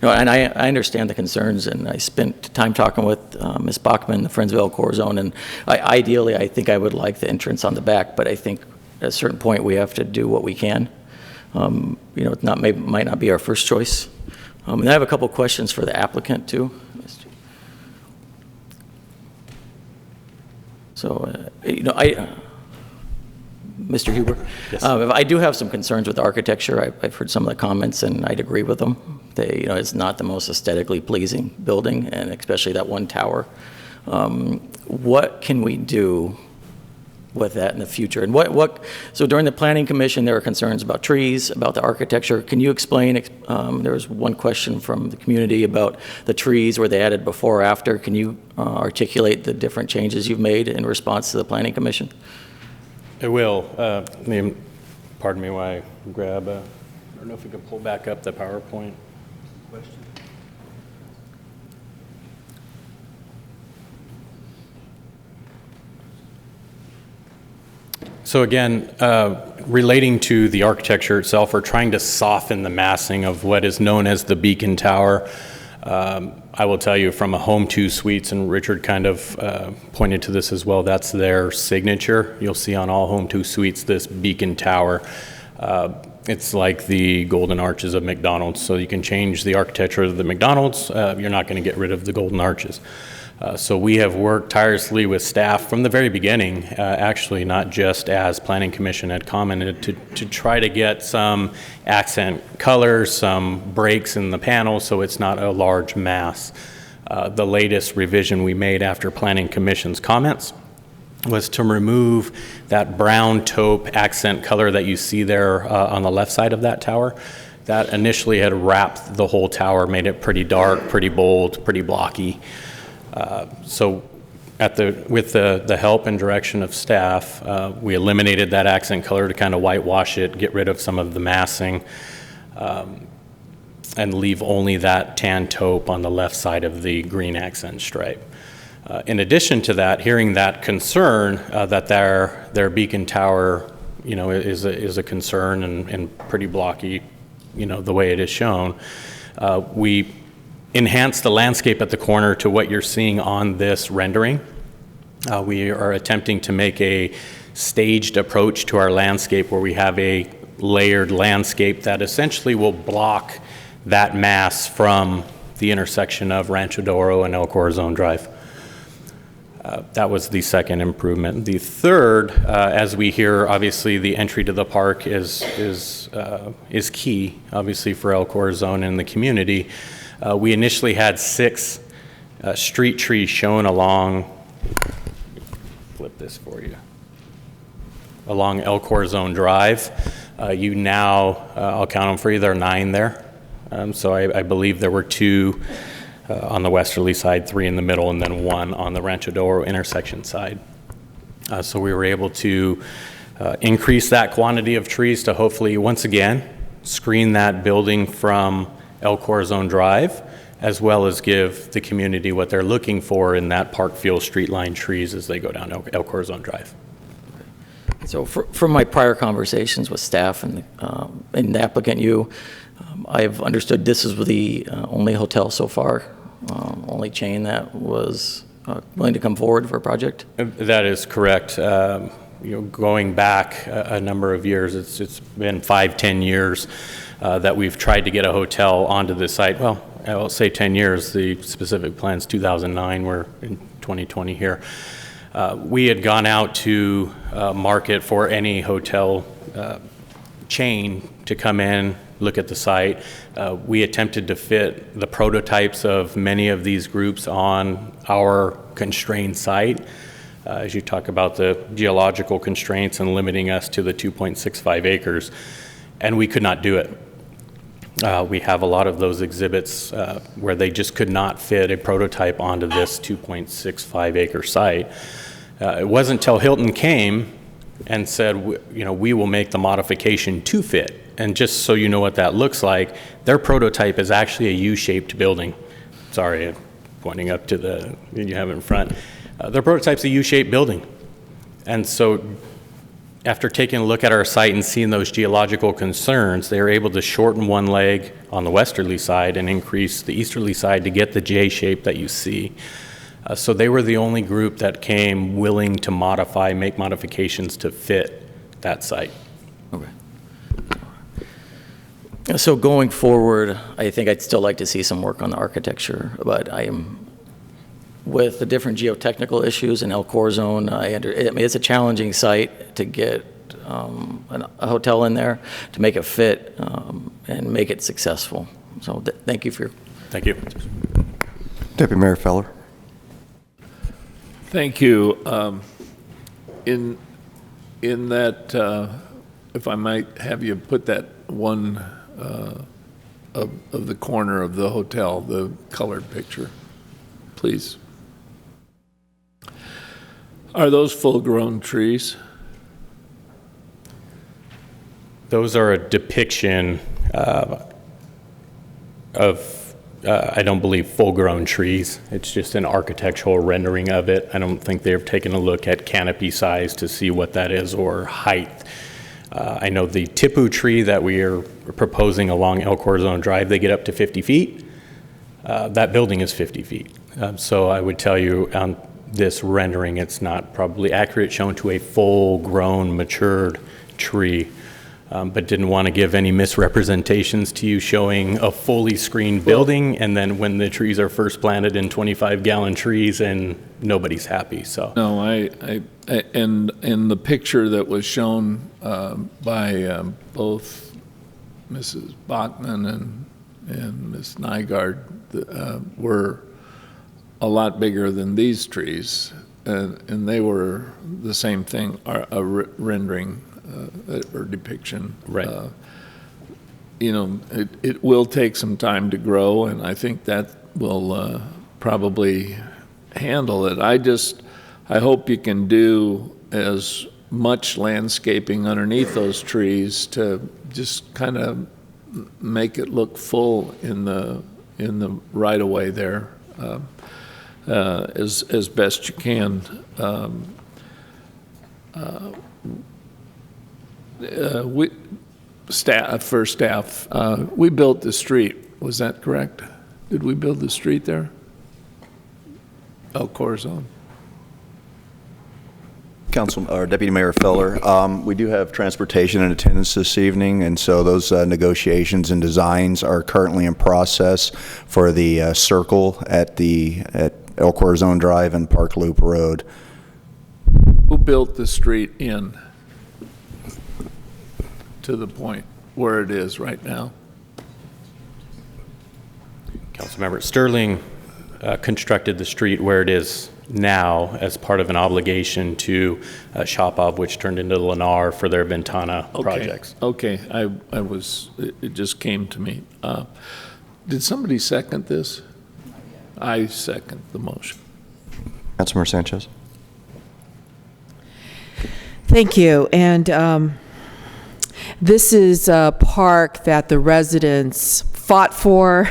No, and I understand the concerns, and I spent time talking with Ms. Bachman, the Friends of El Corazon, and ideally I think I would like the entrance on the back, but I think at a certain point we have to do what we can. It might not be our first choice. And I have a couple questions for the applicant too. So, Mr. Huber, yes. I do have some concerns with architecture. I've heard some of the comments, and I'd agree with them. It's not the most aesthetically pleasing building, and especially that one tower. What can we do with that in the future? And so during the Planning Commission, there were concerns about trees, about the architecture. Can you explain, there was one question from the community about the trees, were they added before or after? Can you articulate the different changes you've made in response to the Planning Commission? I will. Pardon me while I grab I don't know if we can pull back up the PowerPoint. Question. So again, relating to the architecture itself, we're trying to soften the massing of what is known as the Beacon Tower. I will tell you from a Home 2 Suites, and Richard kind of pointed to this as well, that's their signature. You'll see on all Home 2 Suites this Beacon Tower. It's like the golden arches of McDonald's, so you can change the architecture of the McDonald's, you're not going to get rid of the golden arches. So we have worked tirelessly with staff from the very beginning, actually not just as Planning Commission had commented, to try to get some accent colors, some breaks in the panel so it's not a large mass. The latest revision we made after Planning Commission's comments was to remove that brown taupe accent color that you see there on the left side of that tower. That initially had wrapped the whole tower, made it pretty dark, pretty bold, pretty blocky. So with the help and direction of staff, we eliminated that accent color to kind of whitewash it, get rid of some of the massing, and leave only that tan taupe on the left side of the green accent stripe. In addition to that, hearing that concern that their Beacon Tower, is a concern and pretty blocky, the way it is shown, we enhance the landscape at the corner to what you're seeing on this rendering. We are attempting to make a staged approach to our landscape where we have a layered landscape that essentially will block that mass from the intersection of Rancho Doro and El Corazon Drive. That was the second improvement. The third, as we hear, obviously the entry to the park is key, obviously for El Corazon and the community. We initially had 6 street trees shown along, flip this for you, along El Corazon Drive. You now, I'll count them for you, there are 9 there. So I believe there were 2 on the westerly side, 3 in the middle, and then 1 on the Rancho Doro intersection side. So we were able to increase that quantity of trees to hopefully, once again, screen that building from El Corazon Drive, as well as give the community what they're looking for in that Parkfield street line trees as they go down El Corazon Drive. So from my prior conversations with staff and the applicant, I've understood this is the only hotel so far, only chain that was willing to come forward for a project? That is correct. Going back a number of years, it's been 5-10 years that we've tried to get a hotel onto this site. Well, I'll say 10 years. The specific plan's 2009. We're in 2020 here. We had gone out to market for any hotel chain to come in, look at the site. We attempted to fit the prototypes of many of these groups on our constrained site. As you talk about the geological constraints and limiting us to the 2.65 acres, and we could not do it. We have a lot of those exhibits where they just could not fit a prototype onto this 2.65 acre site. It wasn't until Hilton came and said, we will make the modification to fit. And just so you know what that looks like, their prototype is actually a U-shaped building. Sorry, I'm pointing up to the, you have it in front. Their prototype's a U-shaped building. And so after taking a look at our site and seeing those geological concerns, they were able to shorten one leg on the westerly side and increase the easterly side to get the J shape that you see. So they were the only group that came willing to make modifications to fit that site. Okay. So going forward, I think I'd still like to see some work on the architecture, but with the different geotechnical issues in El Corazon, it's a challenging site to get a hotel in there to make it fit and make it successful. So thank you for your... Thank you. Deputy Mayor Feller. Thank you. In that, if I might have you put that one of the corner of the hotel, the colored picture, please. Are those full-grown trees? Those are a depiction of, I don't believe, full-grown trees. It's just an architectural rendering of it. I don't think they've taken a look at canopy size to see what that is or height. I know the tipu tree that we are proposing along El Corazon Drive, they get up to 50 feet. That building is 50 feet. So I would tell you on this rendering, it's not probably accurate shown to a full-grown, matured tree. But didn't want to give any misrepresentations to you showing a fully screened building, and then when the trees are first planted in 25-gallon trees and nobody's happy. So no, and in the picture that was shown by both Mrs. Bachman and Ms. Nygaard were a lot bigger than these trees, and they were the same thing, a rendering. Or depiction. Right. It will take some time to grow, and I think that will probably handle it. I hope you can do as much landscaping underneath those trees to just kind of make it look full in the right of way there as best you can. We built the street. Was that correct? Did we build the street there? El Corazon. Deputy Mayor Feller, we do have transportation in attendance this evening, and so those negotiations and designs are currently in process for the circle at El Corazon Drive and Park Loop Road. Who built the street in to the point where it is right now? Councilmember Sterling constructed the street where it is now as part of an obligation to Shopov, which turned into Lennar for their Ventana projects. Okay, it just came to me. Did somebody second this? I second the motion. Councilman Sanchez. Thank you. And this is a park that the residents fought for,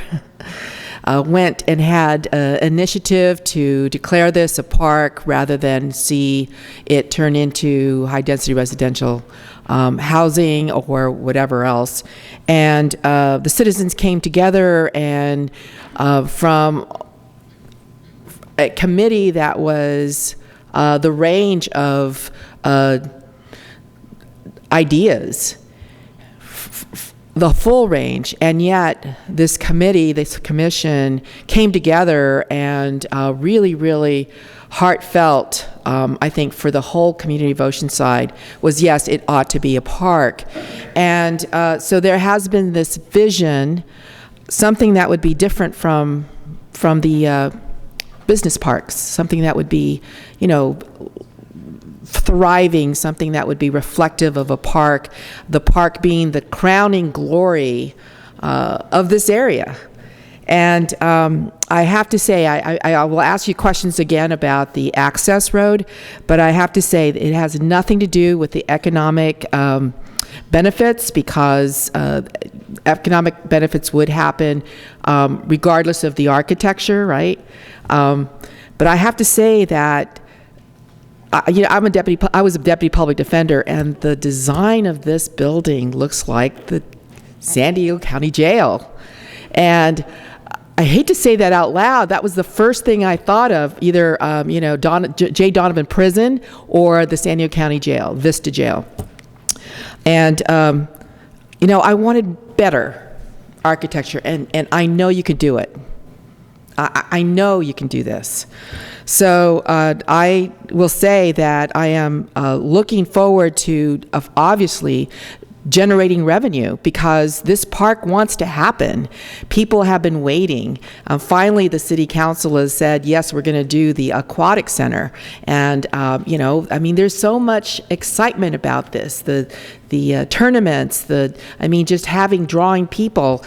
went and had an initiative to declare this a park rather than see it turn into high-density residential housing or whatever else. And the citizens came together, and from a committee that was the range of ideas, the full range, and yet this committee, this commission came together and really, really heartfelt, I think, for the whole community of Oceanside was, yes, it ought to be a park. And so there has been this vision, something that would be different from the business parks, something that would be, you know, thriving, something that would be reflective of a park, the park being the crowning glory of this area. And I have to say, I will ask you questions again about the access road, but I have to say that it has nothing to do with the economic benefits, because economic benefits would happen regardless of the architecture, right? But I have to say that you know, I was a deputy public defender, and the design of this building looks like the San Diego County Jail. And I hate to say that out loud. That was the first thing I thought of, either you know, J. Donovan Prison or the San Diego County Jail, Vista Jail. And you know, I wanted better architecture, and I know you could do it. I know you can do this. So I will say that I am looking forward to, obviously, generating revenue, because this park wants to happen. People have been waiting. Finally, the city council has said, yes, we're going to do the aquatic center. And, you know, I mean, there's so much excitement about this. The tournaments, I mean, just drawing people.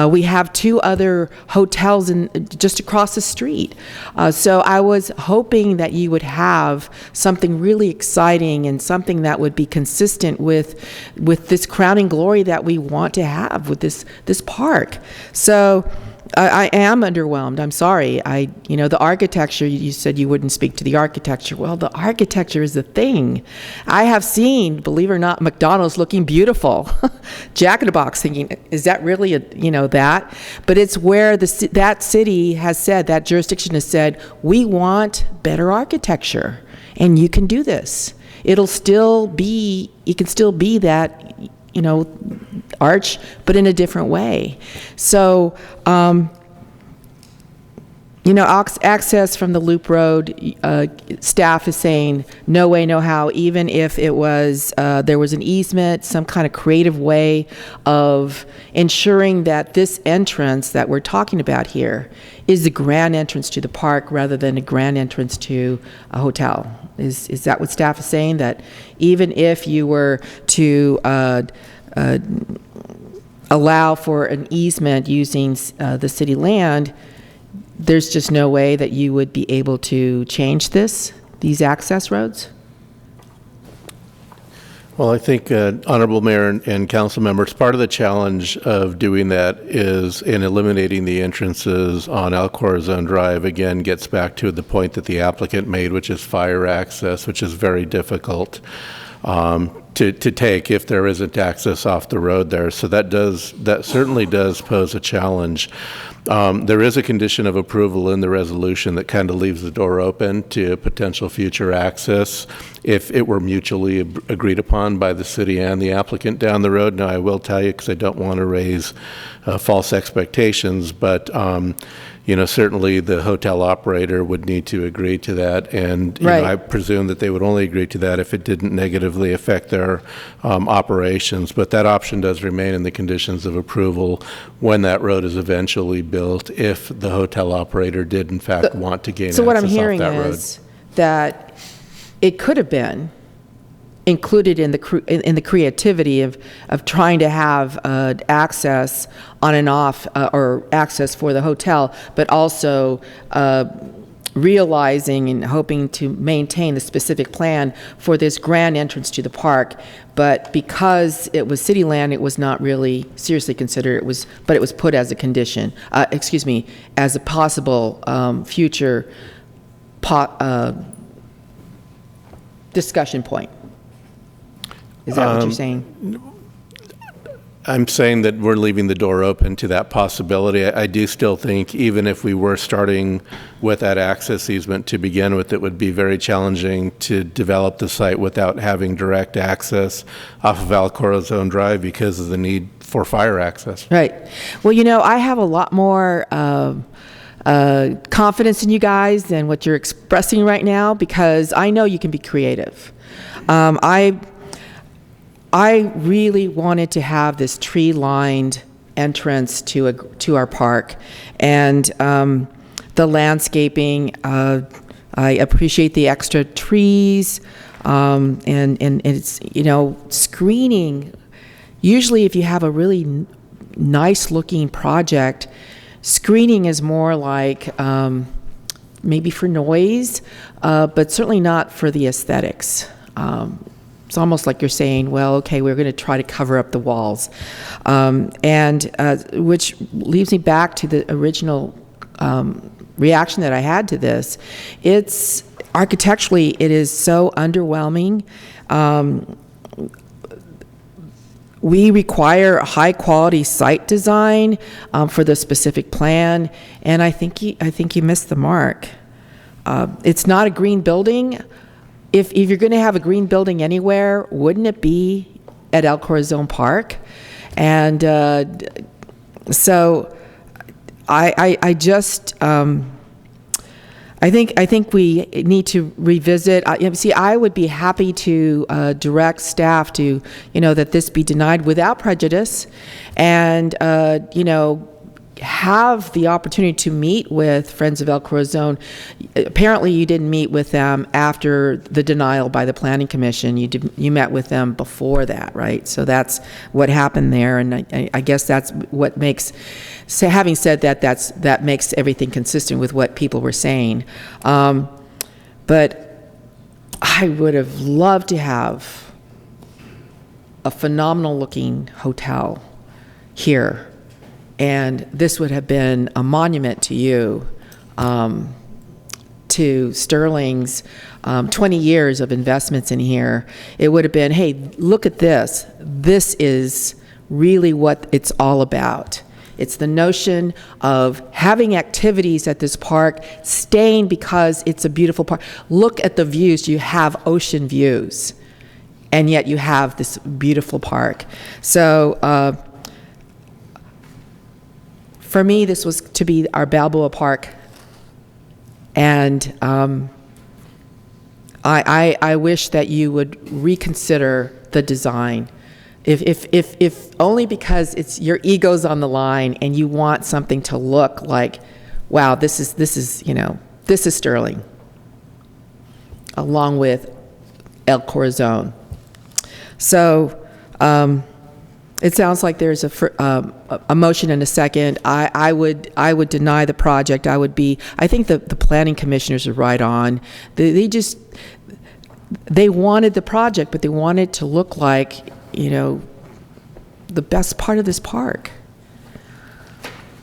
We have 2 other hotels just across the street. So I was hoping that you would have something really exciting and something that would be consistent with this crowning glory that we want to have with this park. So I am underwhelmed. I'm sorry. You know, the architecture, you said you wouldn't speak to the architecture. Well, the architecture is the thing. I have seen, believe it or not, McDonald's looking beautiful. Jack in the Box, thinking, is that really that? But it's where that city has said, that jurisdiction has said, we want better architecture, and you can do this. It can still be that, you know, arch, but in a different way. So, you know, access from the Loop Road, staff is saying no way, no how, even if it was, there was an easement, some kind of creative way of ensuring that this entrance that we're talking about here is the grand entrance to the park rather than a grand entrance to a hotel. Is that what staff is saying? That even if you were to allow for an easement using the city land, there's just no way that you would be able to change these access roads? Well, I think, Honorable Mayor and council members, part of the challenge of doing that is in eliminating the entrances on El Corazon Drive, again, gets back to the point that the applicant made, which is fire access, which is very difficult to take if there isn't access off the road there. So that certainly does pose a challenge. There is a condition of approval in the resolution that kind of leaves the door open to potential future access if it were mutually agreed upon by the city and the applicant down the road. Now, I will tell you, because I don't want to raise false expectations, but you know, certainly the hotel operator would need to agree to that, and you know, I presume that they would only agree to that if it didn't negatively affect their operations. But that option does remain in the conditions of approval when that road is eventually built, if the hotel operator did in fact want to gain access off that road. So what I'm hearing is that it could have been included in the creativity of trying to have access on and off, or access for the hotel, but also realizing and hoping to maintain the specific plan for this grand entrance to the park. But because it was city land, it was not really seriously considered. But it was put as a condition, as a possible future discussion point. Is that what you're saying? I'm saying that we're leaving the door open to that possibility. I do still think even if we were starting with that access easement to begin with, it would be very challenging to develop the site without having direct access off of El Corazon Drive because of the need for fire access. Right. Well, I have a lot more confidence in you guys than what you're expressing right now, because I know you can be creative. I really wanted to have this tree-lined entrance to our park, and the landscaping. I appreciate the extra trees, and it's screening. Usually, if you have a really nice-looking project, screening is more like maybe for noise, but certainly not for the aesthetics. It's almost like you're saying, well, okay, we're going to try to cover up the walls. Which leads me back to the original reaction that I had to this. It's architecturally, it is so underwhelming. We require a high-quality site design for the specific plan, and I think you missed the mark. It's not a green building. If you're going to have a green building anywhere, wouldn't it be at El Corazon Park? And so I just I think we need to revisit. I would be happy to direct staff to that this be denied without prejudice, and have the opportunity to meet with Friends of El Corazon. Apparently, you didn't meet with them after the denial by the Planning Commission. You met with them before that, right? So that's what happened there, and I guess that's what makes. So having said that, that makes everything consistent with what people were saying. But I would have loved to have a phenomenal-looking hotel here. And this would have been a monument to you, to Sterling's 20 years of investments in here. It would have been, hey, look at this. This is really what it's all about. It's the notion of having activities at this park, staying because it's a beautiful park. Look at the views. You have ocean views, and yet you have this beautiful park. So, for me, this was to be our Balboa Park, and I wish that you would reconsider the design, if only because it's your ego's on the line and you want something to look like, wow, this is Sterling, along with El Corazon. So. It sounds like there's a motion and a second. I would deny the project. I think the planning commissioners are right on. They wanted the project, but they wanted to look like, the best part of this park.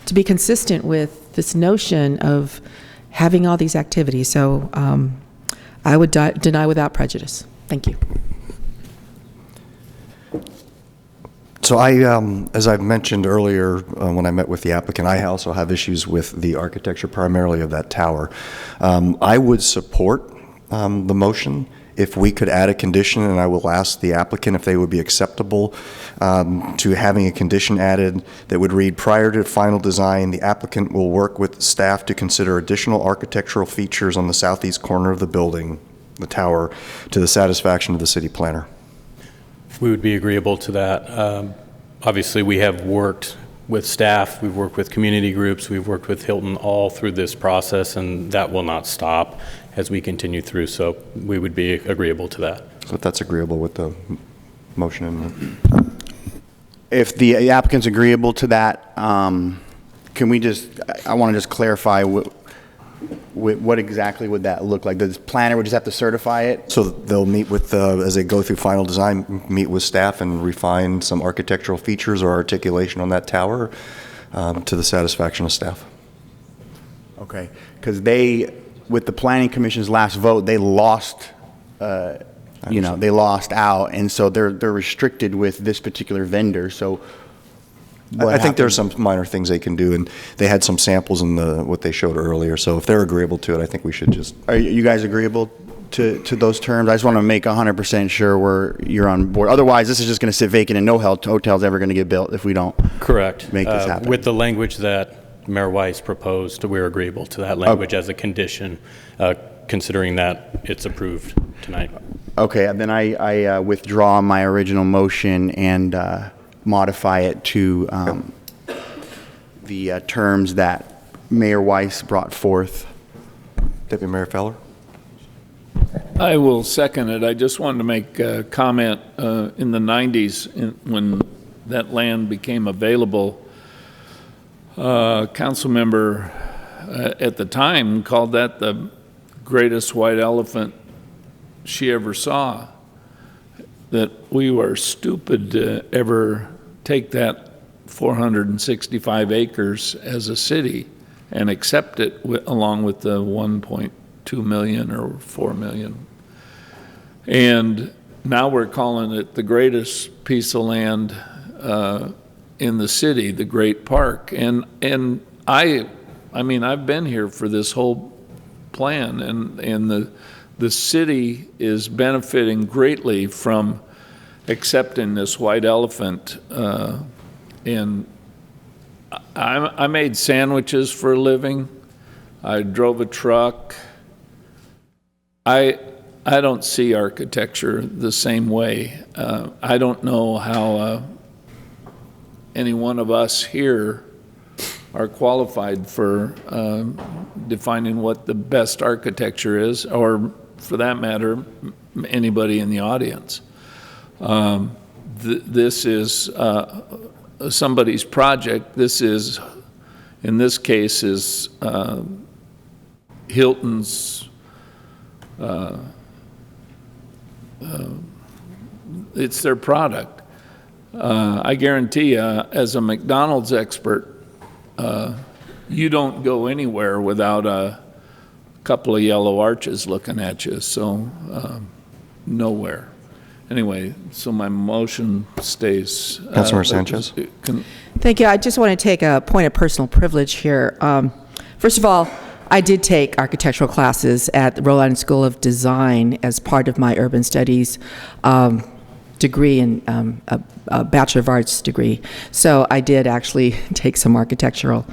To be consistent with this notion of having all these activities. So I would deny without prejudice. Thank you. So as I've mentioned earlier, when I met with the applicant, I also have issues with the architecture, primarily of that tower. I would support the motion if we could add a condition, and I will ask the applicant if they would be acceptable to having a condition added that would read, prior to final design, the applicant will work with staff to consider additional architectural features on the southeast corner of the building, the tower, to the satisfaction of the city planner. We would be agreeable to that. Obviously, we have worked with staff, we've worked with community groups, we've worked with Hilton all through this process, and that will not stop as we continue through. So we would be agreeable to that. So if that's agreeable with the motion and If the applicant's agreeable to that, can we just, I want to just clarify what exactly would that look like? The planner would just have to certify it? So they'll meet with, as they go through final design, meet with staff and refine some architectural features or articulation on that tower to the satisfaction of staff. Okay, because with the planning commission's last vote, they lost, they lost out, and so they're restricted with this particular vendor, so. I think there's some minor things they can do, and they had some samples in what they showed earlier, so if they're agreeable to it, I think we should just. Are you guys agreeable to those terms? I just want to make 100% sure you're on board. Otherwise, this is just going to sit vacant and no hotel's ever going to get built if we don't. Correct. Make this happen. With the language that Mayor Weiss proposed, we're agreeable to that language as a condition, considering that it's approved tonight. Okay, then I withdraw my original motion and modify it to the terms that Mayor Weiss brought forth. Deputy Mayor Feller? I will second it. I just wanted to make a comment. In the 90s, when that land became available, council member at the time called that the greatest white elephant she ever saw, that we were stupid to ever take that 465 acres as a city and accept it along with the 1.2 million or 4 million. And now we're calling it the greatest piece of land in the city, the Great Park. And I mean, I've been here for this whole plan, and the city is benefiting greatly from accepting this white elephant. And I made sandwiches for a living. I drove a truck. I don't see architecture the same way. I don't know how any one of us here are qualified for defining what the best architecture is, or for that matter, anybody in the audience. This is somebody's project. This is, in this case, is Hilton's. It's their product. I guarantee you, as a McDonald's expert, you don't go anywhere without a couple of yellow arches looking at you, so nowhere. Anyway, so my motion stays. Councilmember Sanchez? Thank you. I just want to take a point of personal privilege here. First of all, I did take architectural classes at the Rhode Island School of Design as part of my urban studies degree and a Bachelor of Arts degree. So I did actually take some architectural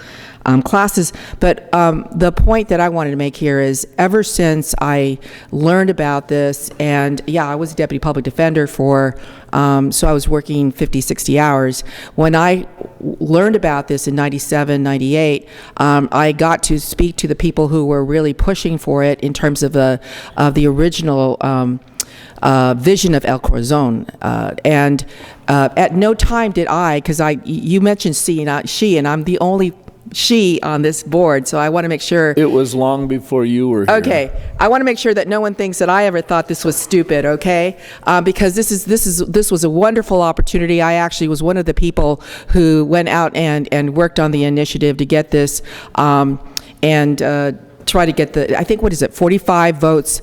classes. But the point that I wanted to make here is, ever since I learned about this, and yeah, I was a deputy public defender for, so I was working 50, 60 hours. When I learned about this in 97, 98, I got to speak to the people who were really pushing for it in terms of the original vision of El Corazon. And at no time did I, because you mentioned she, and I'm the only she on this board, so I want to make sure. It was long before you were here. Okay, I want to make sure that no one thinks that I ever thought this was stupid, okay? Because this was a wonderful opportunity. I actually was one of the people who went out and worked on the initiative to get this, and try to get I think, 45 votes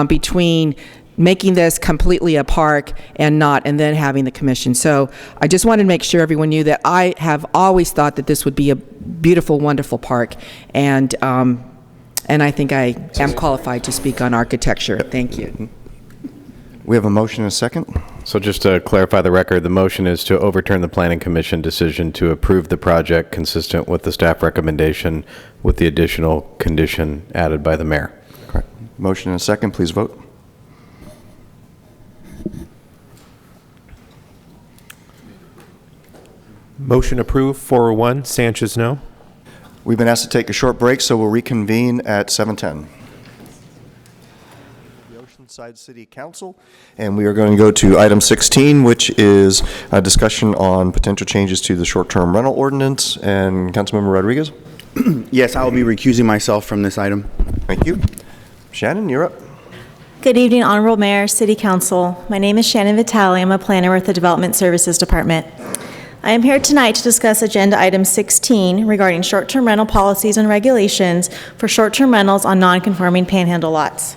between making this completely a park and then having the commission. So I just wanted to make sure everyone knew that I have always thought that this would be a beautiful, wonderful park, and I think I am qualified to speak on architecture. Thank you. We have a motion and a second. So just to clarify the record, the motion is to overturn the Planning Commission decision to approve the project consistent with the staff recommendation with the additional condition added by the mayor. Correct. Motion and a second. Please vote. Motion approved, 401. Sanchez, no. We've been asked to take a short break, so we'll reconvene at 7:10. Oceanside City Council, and we are going to go to item 16, which is a discussion on potential changes to the short-term rental ordinance. And Councilmember Rodriguez? Yes, I will be recusing myself from this item. Thank you. Shannon, you're up. Good evening, Honorable Mayor, City Council. My name is Shannon Vitale. I'm a planner with the Development Services Department. I am here tonight to discuss Agenda Item 16 regarding short-term rental policies and regulations for short-term rentals on non-conforming panhandle lots.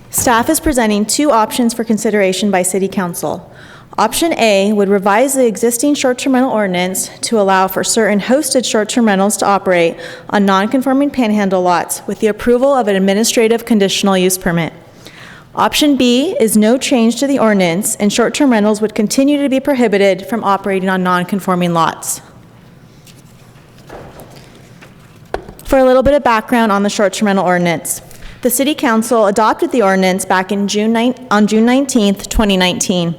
Staff is presenting two options for consideration by City Council. Option A would revise the existing short-term rental ordinance to allow for certain hosted short-term rentals to operate on non-conforming panhandle lots with the approval of an administrative conditional use permit. Option B is no change to the ordinance, and short-term rentals would continue to be prohibited from operating on non-conforming lots. For a little bit of background on the short-term rental ordinance, the City Council adopted the ordinance back on June 19th, 2019.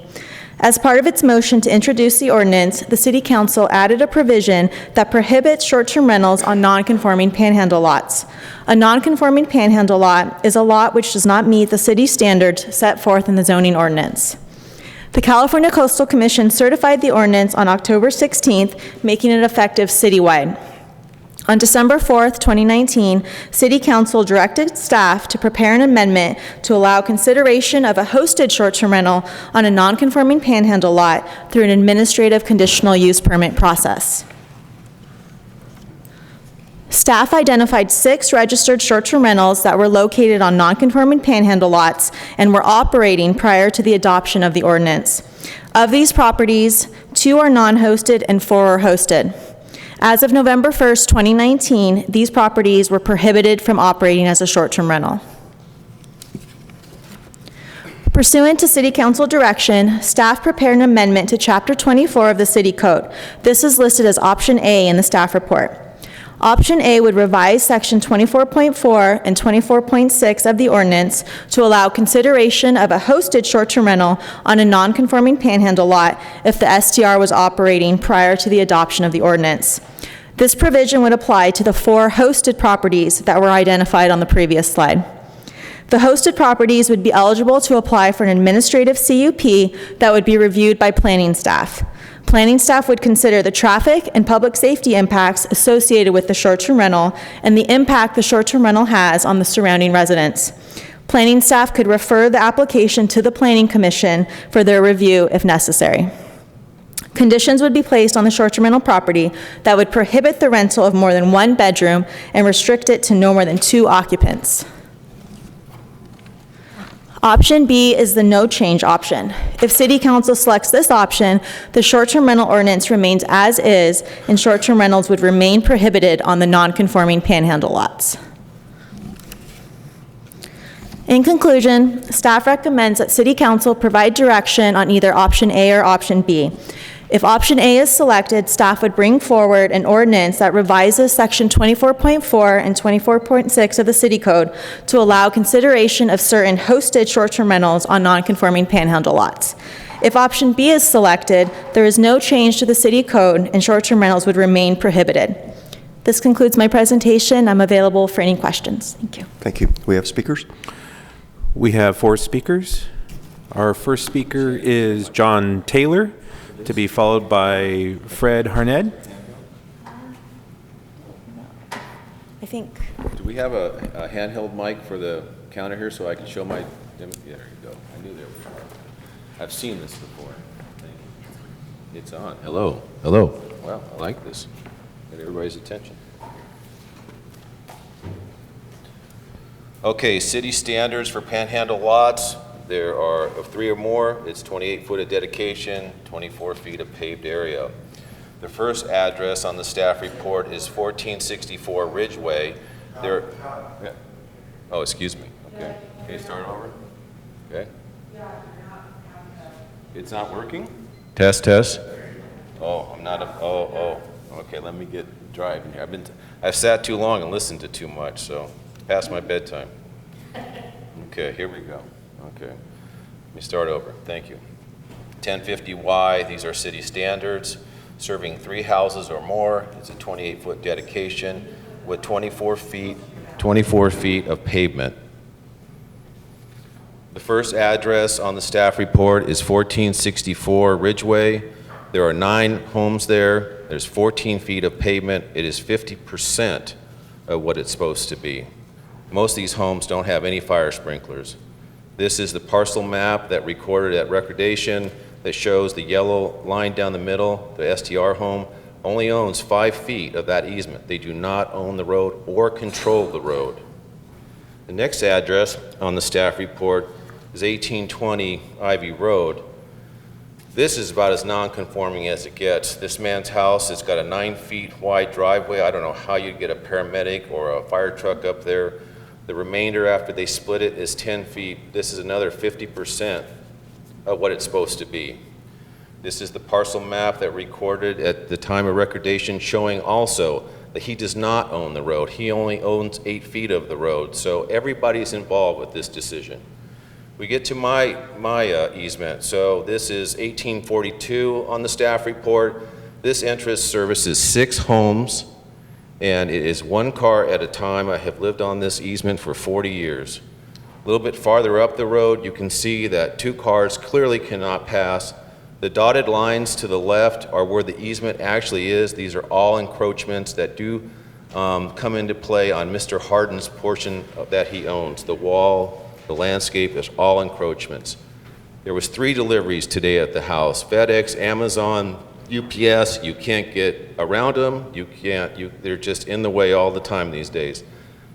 As part of its motion to introduce the ordinance, the City Council added a provision that prohibits short-term rentals on non-conforming panhandle lots. A non-conforming panhandle lot is a lot which does not meet the city standards set forth in the zoning ordinance. The California Coastal Commission certified the ordinance on October 16th, making it effective citywide. On December 4th, 2019, City Council directed staff to prepare an amendment to allow consideration of a hosted short-term rental on a non-conforming panhandle lot through an administrative conditional use permit process. Staff identified 6 registered short-term rentals that were located on non-conforming panhandle lots and were operating prior to the adoption of the ordinance. Of these properties, 2 are non-hosted and 4 are hosted. As of November 1st, 2019, these properties were prohibited from operating as a short-term rental. Pursuant to City Council direction, staff prepared an amendment to Chapter 24 of the City Code. This is listed as Option A in the staff report. Option A would revise Section 24.4 and 24.6 of the ordinance to allow consideration of a hosted short-term rental on a non-conforming panhandle lot if the STR was operating prior to the adoption of the ordinance. This provision would apply to the 4 hosted properties that were identified on the previous slide. The hosted properties would be eligible to apply for an administrative CUP that would be reviewed by planning staff. Planning staff would consider the traffic and public safety impacts associated with the short-term rental and the impact the short-term rental has on the surrounding residents. Planning staff could refer the application to the Planning Commission for their review if necessary. Conditions would be placed on the short-term rental property that would prohibit the rental of more than 1 bedroom and restrict it to no more than 2 occupants. Option B is the no change option. If City Council selects this option, the short-term rental ordinance remains as is, and short-term rentals would remain prohibited on the non-conforming panhandle lots. In conclusion, staff recommends that City Council provide direction on either Option A or Option B. If Option A is selected, staff would bring forward an ordinance that revises Section 24.4 and 24.6 of the City Code to allow consideration of certain hosted short-term rentals on non-conforming panhandle lots. If Option B is selected, there is no change to the City Code and short-term rentals would remain prohibited. This concludes my presentation. I'm available for any questions. Thank you. Thank you. We have speakers? We have 4 speakers. Our first speaker is John Taylor, to be followed by Fred Harned. I think. Do we have a handheld mic for the counter here so I can show my, yeah, there you go. I knew there was. I've seen this before. It's on. Hello. Hello. Well, I like this. Get everybody's attention. Okay, city standards for panhandle lots. There are of 3 or more. It's 28 foot of dedication, 24 feet of paved area. The first address on the staff report is 1464 Ridgeway. There. Oh, excuse me. Okay. Okay, start over. Okay. It's not working? Test, test. Oh, I'm not a, oh. Okay, let me get driving here. I've sat too long and listened to too much, so past my bedtime. Okay, here we go. Okay, let me start over. Thank you. 1050Y, these are city standards. Serving 3 houses or more. It's a 28-foot dedication with 24 feet of pavement. The first address on the staff report is 1464 Ridgeway. There are 9 homes there. There's 14 feet of pavement. It is 50% of what it's supposed to be. Most of these homes don't have any fire sprinklers. This is the parcel map that recorded at recordation that shows the yellow line down the middle. The STR home only owns 5 feet of that easement. They do not own the road or control the road. The next address on the staff report is 1820 Ivy Road. This is about as non-conforming as it gets. This man's house has got a 9 feet wide driveway. I don't know how you'd get a paramedic or a fire truck up there. The remainder after they split it is 10 feet. This is another 50% of what it's supposed to be. This is the parcel map that recorded at the time of recordation, showing also that he does not own the road. He only owns 8 feet of the road. So everybody's involved with this decision. We get to my easement. So this is 1842 on the staff report. This interest services 6 homes, and it is 1 car at a time. I have lived on this easement for 40 years. A little bit farther up the road, you can see that 2 cars clearly cannot pass. The dotted lines to the left are where the easement actually is. These are all encroachments that do come into play on Mr. Harden's portion that he owns. The wall, the landscape is all encroachments. There was 3 deliveries today at the house. FedEx, Amazon, UPS, you can't get around them. They're just in the way all the time these days.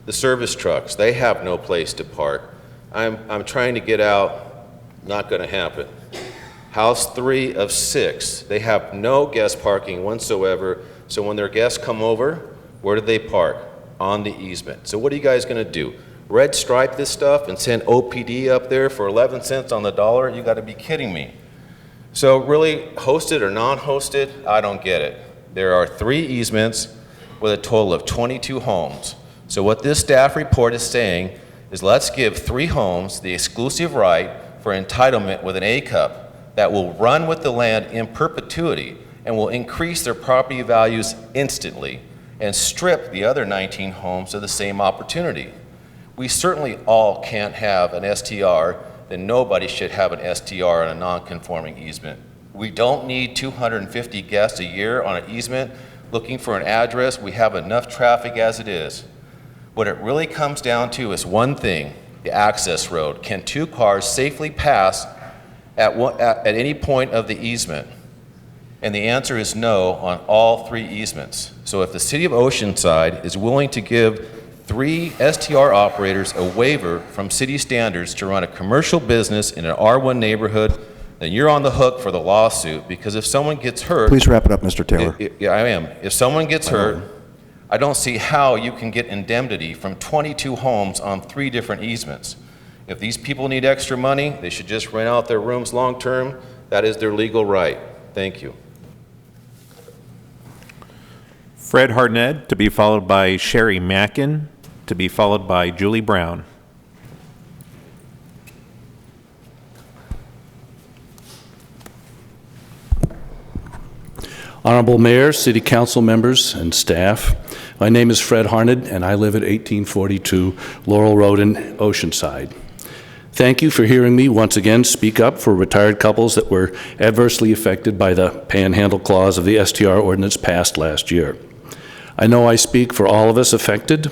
The service trucks, they have no place to park. I'm trying to get out, not gonna happen. House 3 of 6, they have no guest parking whatsoever. So when their guests come over, where do they park? On the easement. So what are you guys gonna do? Red stripe this stuff and send OPD up there for 11 cents on the dollar? You gotta be kidding me. So really, hosted or non-hosted, I don't get it. There are 3 easements with a total of 22 homes. So what this staff report is saying is let's give 3 homes the exclusive right for entitlement with an A cup that will run with the land in perpetuity and will increase their property values instantly and strip the other 19 homes of the same opportunity. We certainly all can't have an STR, then nobody should have an STR on a non-conforming easement. We don't need 250 guests a year on an easement looking for an address. We have enough traffic as it is. What it really comes down to is one thing, the access road. Can 2 cars safely pass at any point of the easement? And the answer is no on all 3 easements. So if the city of Oceanside is willing to give 3 STR operators a waiver from city standards to run a commercial business in an R1 neighborhood, then you're on the hook for the lawsuit, because if someone gets hurt... Please wrap it up, Mr. Taylor. Yeah, I am. If someone gets hurt, I don't see how you can get indemnity from 22 homes on 3 different easements. If these people need extra money, they should just rent out their rooms long-term. That is their legal right. Thank you. Fred Harned, to be followed by Sherry Mackin, to be followed by Julie Brown. Honorable Mayor, City Council members, and staff, my name is Fred Harned, and I live at 1842 Laurel Road in Oceanside. Thank you for hearing me once again speak up for retired couples that were adversely affected by the panhandle clause of the STR ordinance passed last year. I know I speak for all of us affected,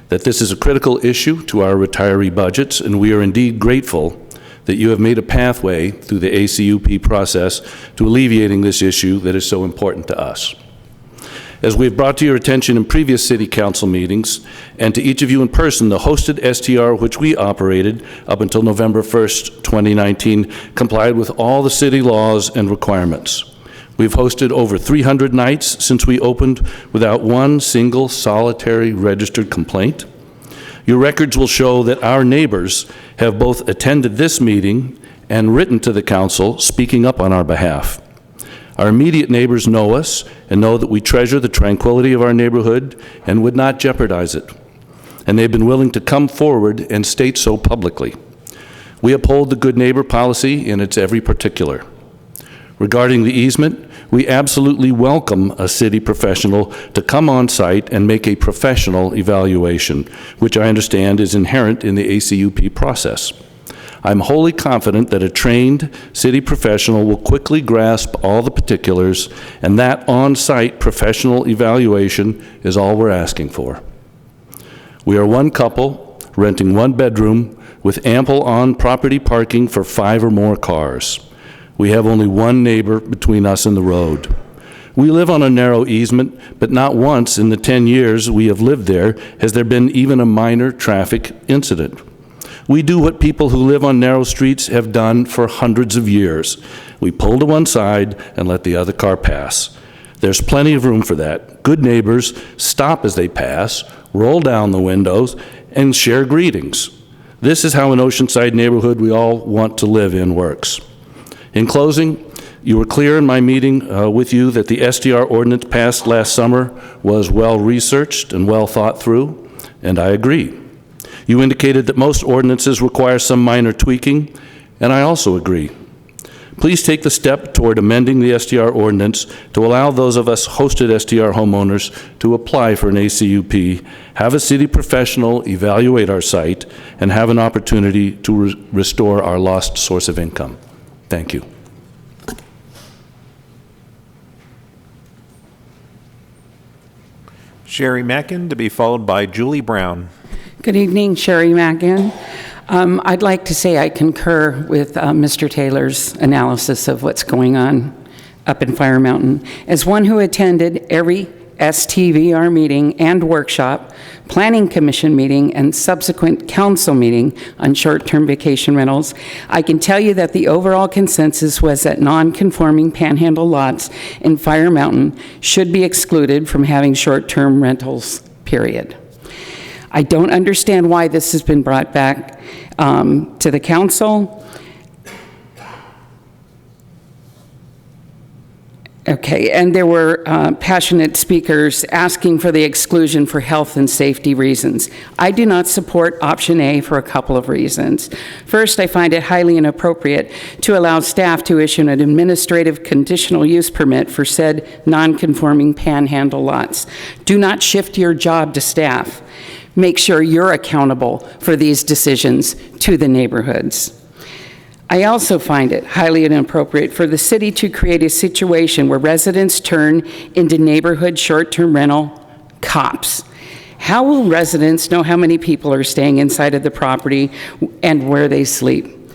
that this is a critical issue to our retiree budgets, and we are indeed grateful that you have made a pathway through the ACUP process to alleviating this issue that is so important to us. As we have brought to your attention in previous City Council meetings, and to each of you in person, the hosted STR which we operated up until November 1st, 2019, complied with all the city laws and requirements. We've hosted over 300 nights since we opened without one single solitary registered complaint. Your records will show that our neighbors have both attended this meeting and written to the council speaking up on our behalf. Our immediate neighbors know us and know that we treasure the tranquility of our neighborhood and would not jeopardize it. And they've been willing to come forward and state so publicly. We uphold the good neighbor policy in its every particular. Regarding the easement, we absolutely welcome a city professional to come on site and make a professional evaluation, which I understand is inherent in the ACUP process. I'm wholly confident that a trained city professional will quickly grasp all the particulars, and that on-site professional evaluation is all we're asking for. We are one couple renting one bedroom with ample on-property parking for 5 or more cars. We have only one neighbor between us and the road. We live on a narrow easement, but not once in the 10 years we have lived there has there been even a minor traffic incident. We do what people who live on narrow streets have done for hundreds of years. We pull to one side and let the other car pass. There's plenty of room for that. Good neighbors stop as they pass, roll down the windows, and share greetings. This is how an Oceanside neighborhood we all want to live in works. In closing, you were clear in my meeting with you that the STR ordinance passed last summer was well-researched and well thought through, and I agree. You indicated that most ordinances require some minor tweaking, and I also agree. Please take the step toward amending the STR ordinance to allow those of us hosted STR homeowners to apply for an ACUP, have a city professional evaluate our site, and have an opportunity to restore our lost source of income. Thank you. Sherry Mackin, to be followed by Julie Brown. Good evening, Sherry Mackin. I'd like to say I concur with Mr. Taylor's analysis of what's going on up in Fire Mountain. As one who attended every STVR meeting and workshop, planning commission meeting, and subsequent council meeting on short-term vacation rentals, I can tell you that the overall consensus was that non-conforming panhandle lots in Fire Mountain should be excluded from having short-term rentals, period. I don't understand why this has been brought back to the council. Okay, and there were passionate speakers asking for the exclusion for health and safety reasons. I do not support option A for a couple of reasons. First, I find it highly inappropriate to allow staff to issue an administrative conditional use permit for said non-conforming panhandle lots. Do not shift your job to staff. Make sure you're accountable for these decisions to the neighborhoods. I also find it highly inappropriate for the city to create a situation where residents turn into neighborhood short-term rental cops. How will residents know how many people are staying inside of the property and where they sleep?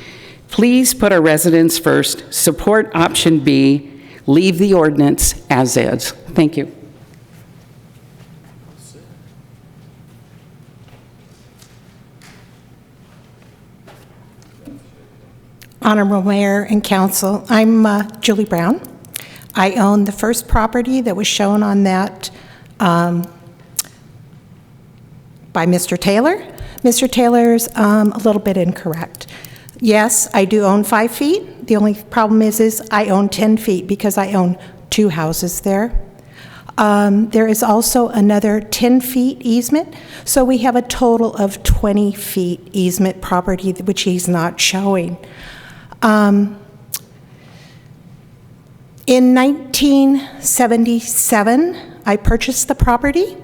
Please put our residents first, support option B, leave the ordinance as is. Thank you. Honorable Mayor and Council, I'm Julie Brown. I own the first property that was shown on that by Mr. Taylor. Mr. Taylor's a little bit incorrect. Yes, I do own 5 feet. The only problem is I own 10 feet because I own 2 houses there. There is also another 10 feet easement, so we have a total of 20 feet easement property, which he's not showing. In 1977, I purchased the property.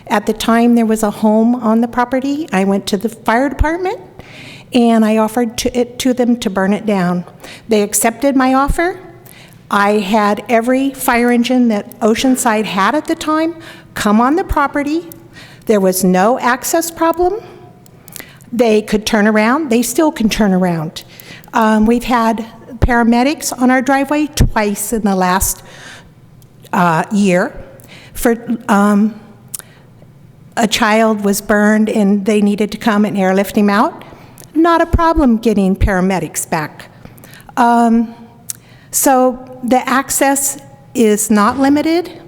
At the time, there was a home on the property. I went to the fire department, and I offered it to them to burn it down. They accepted my offer. I had every fire engine that Oceanside had at the time come on the property. There was no access problem. They could turn around. They still can turn around. We've had paramedics on our driveway twice in the last year. For a child was burned and they needed to come and airlift him out. Not a problem getting paramedics back. So the access is not limited.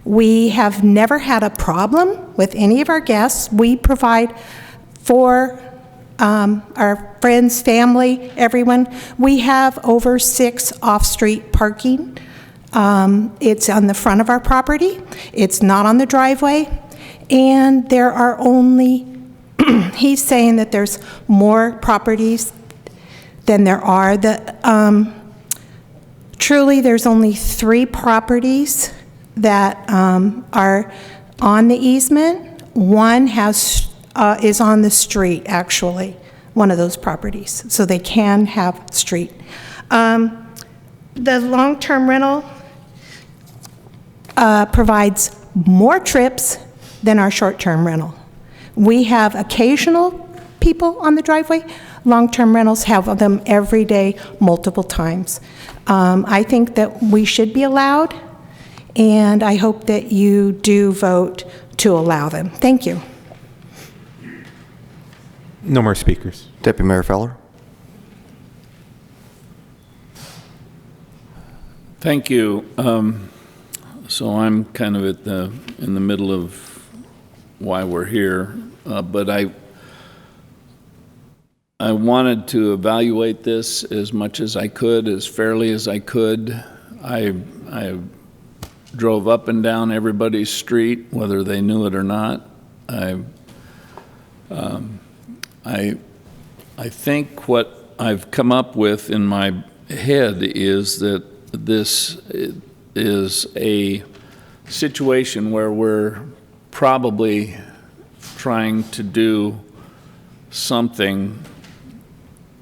We have never had a problem with any of our guests. We provide for our friends, family, everyone. We have over 6 off-street parking. It's on the front of our property. It's not on the driveway. And there are only, he's saying that there's more properties than there are. Truly, there's only 3 properties that are on the easement. One is on the street, actually. one of those properties, so they can have street. The long-term rental provides more trips than our short-term rental. We have occasional people on the driveway. Long-term rentals have them every day, multiple times. I think that we should be allowed, and I hope that you do vote to allow them. Thank you. No more speakers. Deputy Mayor Feller. Thank you. So I'm kind of in the middle of why we're here, but I wanted to evaluate this as much as I could, as fairly as I could. I drove up and down everybody's street, whether they knew it or not. I think what I've come up with in my head is that this is a situation where we're probably trying to do something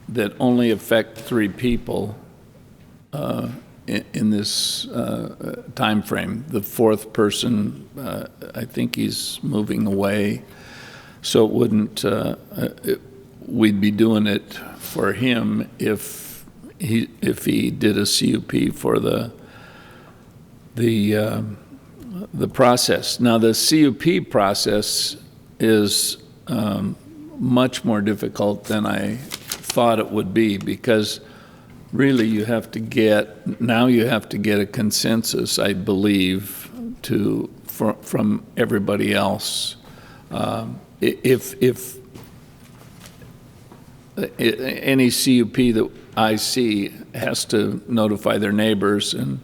that only affect 3 people in this time frame. The 4th person, I think he's moving away, so it wouldn't. We'd be doing it for him if he did a CUP for the process. Now the CUP process is much more difficult than I thought it would be, because really you have to get a consensus, I believe, from everybody else. If any CUP that I see has to notify their neighbors, and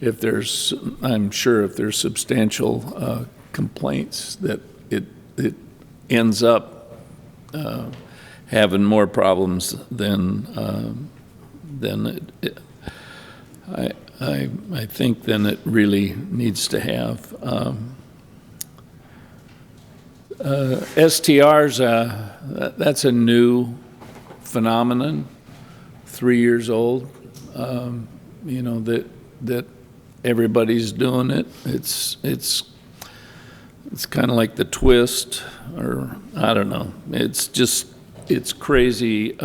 I'm sure if there's substantial complaints, that it ends up having more problems than I think than it really needs to have. STRs, that's a new phenomenon, 3 years old. That everybody's doing it. It's kind of like the twist, or I don't know. It's crazy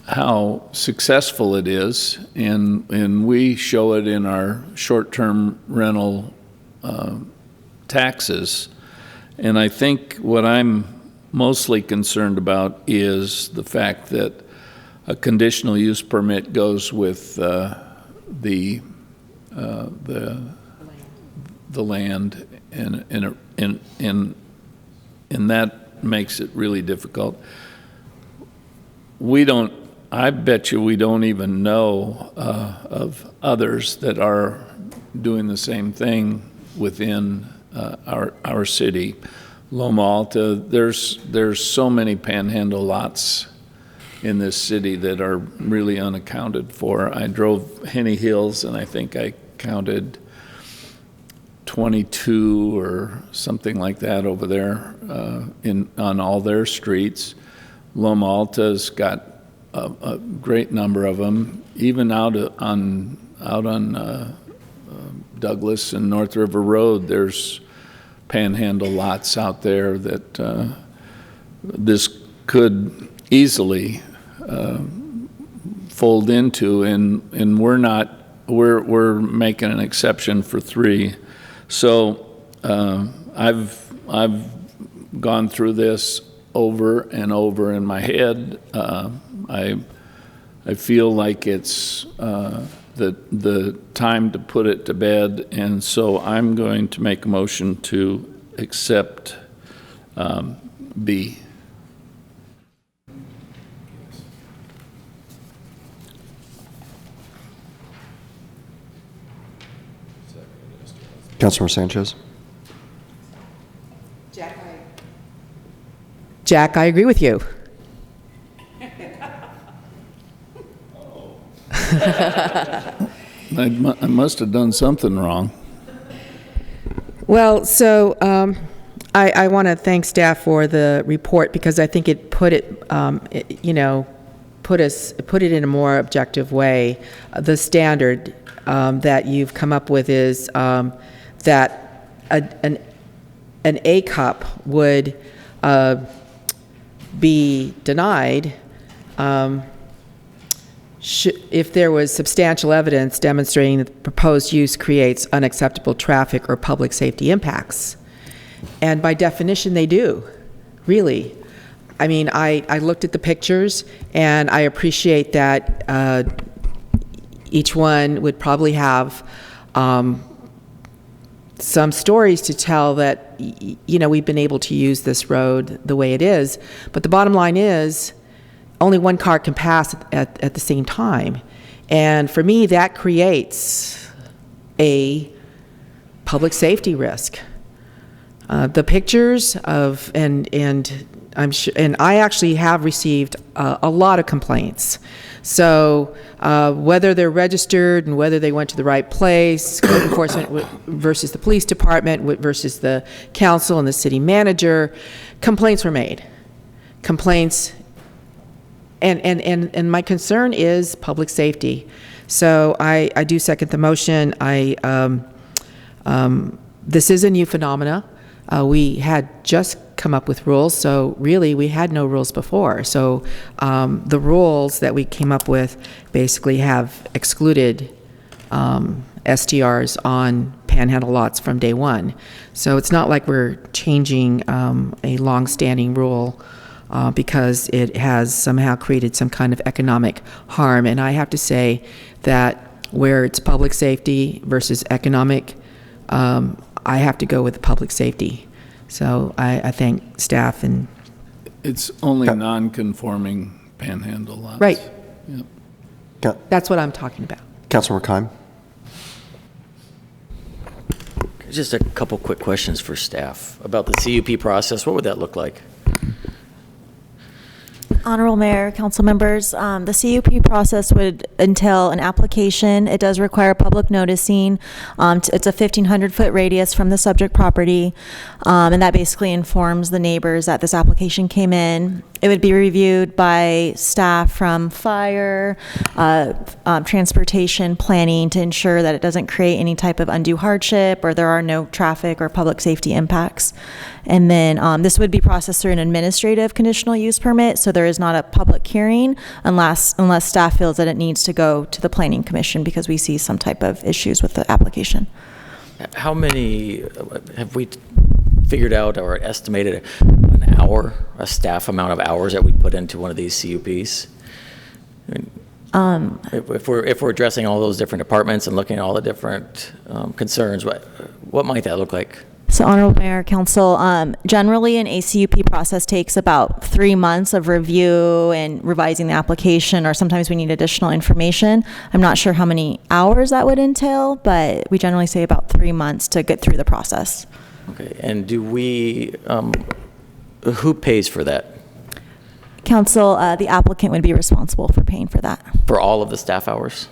how successful it is, and we show it in our short-term rental taxes. And I think what I'm mostly concerned about is the fact that a conditional use permit goes with the land, and that makes it really difficult. I bet you we don't even know of others that are doing the same thing within our city. Loma Alta, there's so many panhandle lots in this city that are really unaccounted for. I drove Henny Hills, and I think I counted 22 or something like that over there on all their streets. Loma Alta's got a great number of them, even out on Douglas and North River Road. There's panhandle lots out there that this could easily fold into, and we're making an exception for 3. So I've gone through this over and over in my head. I feel like it's the time to put it to bed, and so I'm going to make a motion to accept B. Councilman Sanchez. Jack, I agree with you. I must have done something wrong. Well, so I want to thank staff for the report because I think it put it, put it in a more objective way. The standard that you've come up with is that an A cup would be denied if there was substantial evidence demonstrating that the proposed use creates unacceptable traffic or public safety impacts. And by definition, they do, really. I mean, I looked at the pictures, and I appreciate that each one would probably have some stories to tell that, we've been able to use this road the way it is. But the bottom line is, only one car can pass at the same time. And for me, that creates a public safety risk. The pictures of, and I'm sure, and I actually have received a lot of complaints. So whether they're registered and whether they went to the right place, code enforcement versus the police department versus the council and the city manager, complaints were made. Complaints, and my concern is public safety. So I do second the motion. This is a new phenomena. We had just come up with rules, so really we had no rules before. So the rules that we came up with basically have excluded STRs on panhandle lots from day one. So it's not like we're changing a long-standing rule because it has somehow created some kind of economic harm. And I have to say that where it's public safety versus economic, I have to go with the public safety. So I thank staff and... It's only non-conforming panhandle lots. Right. Yep. That's what I'm talking about. Councilmember Keim. Just a couple quick questions for staff about the CUP process. What would that look like? Honorable Mayor, council members, the CUP process would entail an application. It does require public noticing. It's a 1,500-foot radius from the subject property, and that basically informs the neighbors that this application came in. It would be reviewed by staff from fire, transportation, planning to ensure that it doesn't create any type of undue hardship or there are no traffic or public safety impacts. And then this would be processed through an administrative conditional use permit, so there is not a public hearing unless staff feels that it needs to go to the Planning Commission because we see some type of issues with the application. How many have we figured out or estimated an hour, a staff amount of hours that we put into one of these CUPs? If we're addressing all those different departments and looking at all the different concerns, what might that look like? So, Honorable Mayor, Council, generally an ACUP process takes about 3 months of review and revising the application, or sometimes we need additional information. I'm not sure how many hours that would entail, but we generally say about 3 months to get through the process. Okay, and do we, who pays for that? Council, the applicant would be responsible for paying for that. For all of the staff hours?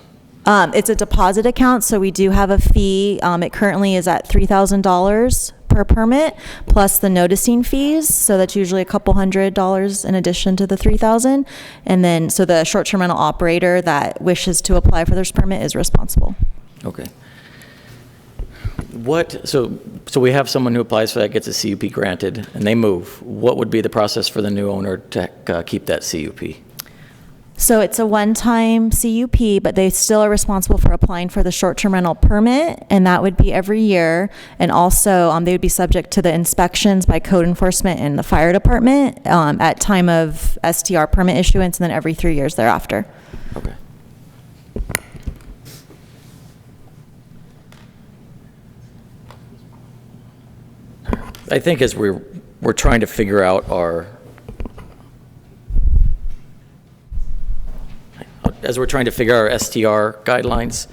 It's a deposit account, so we do have a fee. It currently is at $3,000 per permit, plus the noticing fees. So that's usually a couple $100 in addition to the $3,000. And then, so the short-term rental operator that wishes to apply for this permit is responsible. Okay. So we have someone who applies for that, gets a CUP granted, and they move. What would be the process for the new owner to keep that CUP? So it's a one-time CUP, but they still are responsible for applying for the short-term rental permit, and that would be every year. And also, they would be subject to the inspections by code enforcement and the fire department at time of STR permit issuance, and then every 3 years thereafter. Okay. I think as we're trying to figure out our STR guidelines,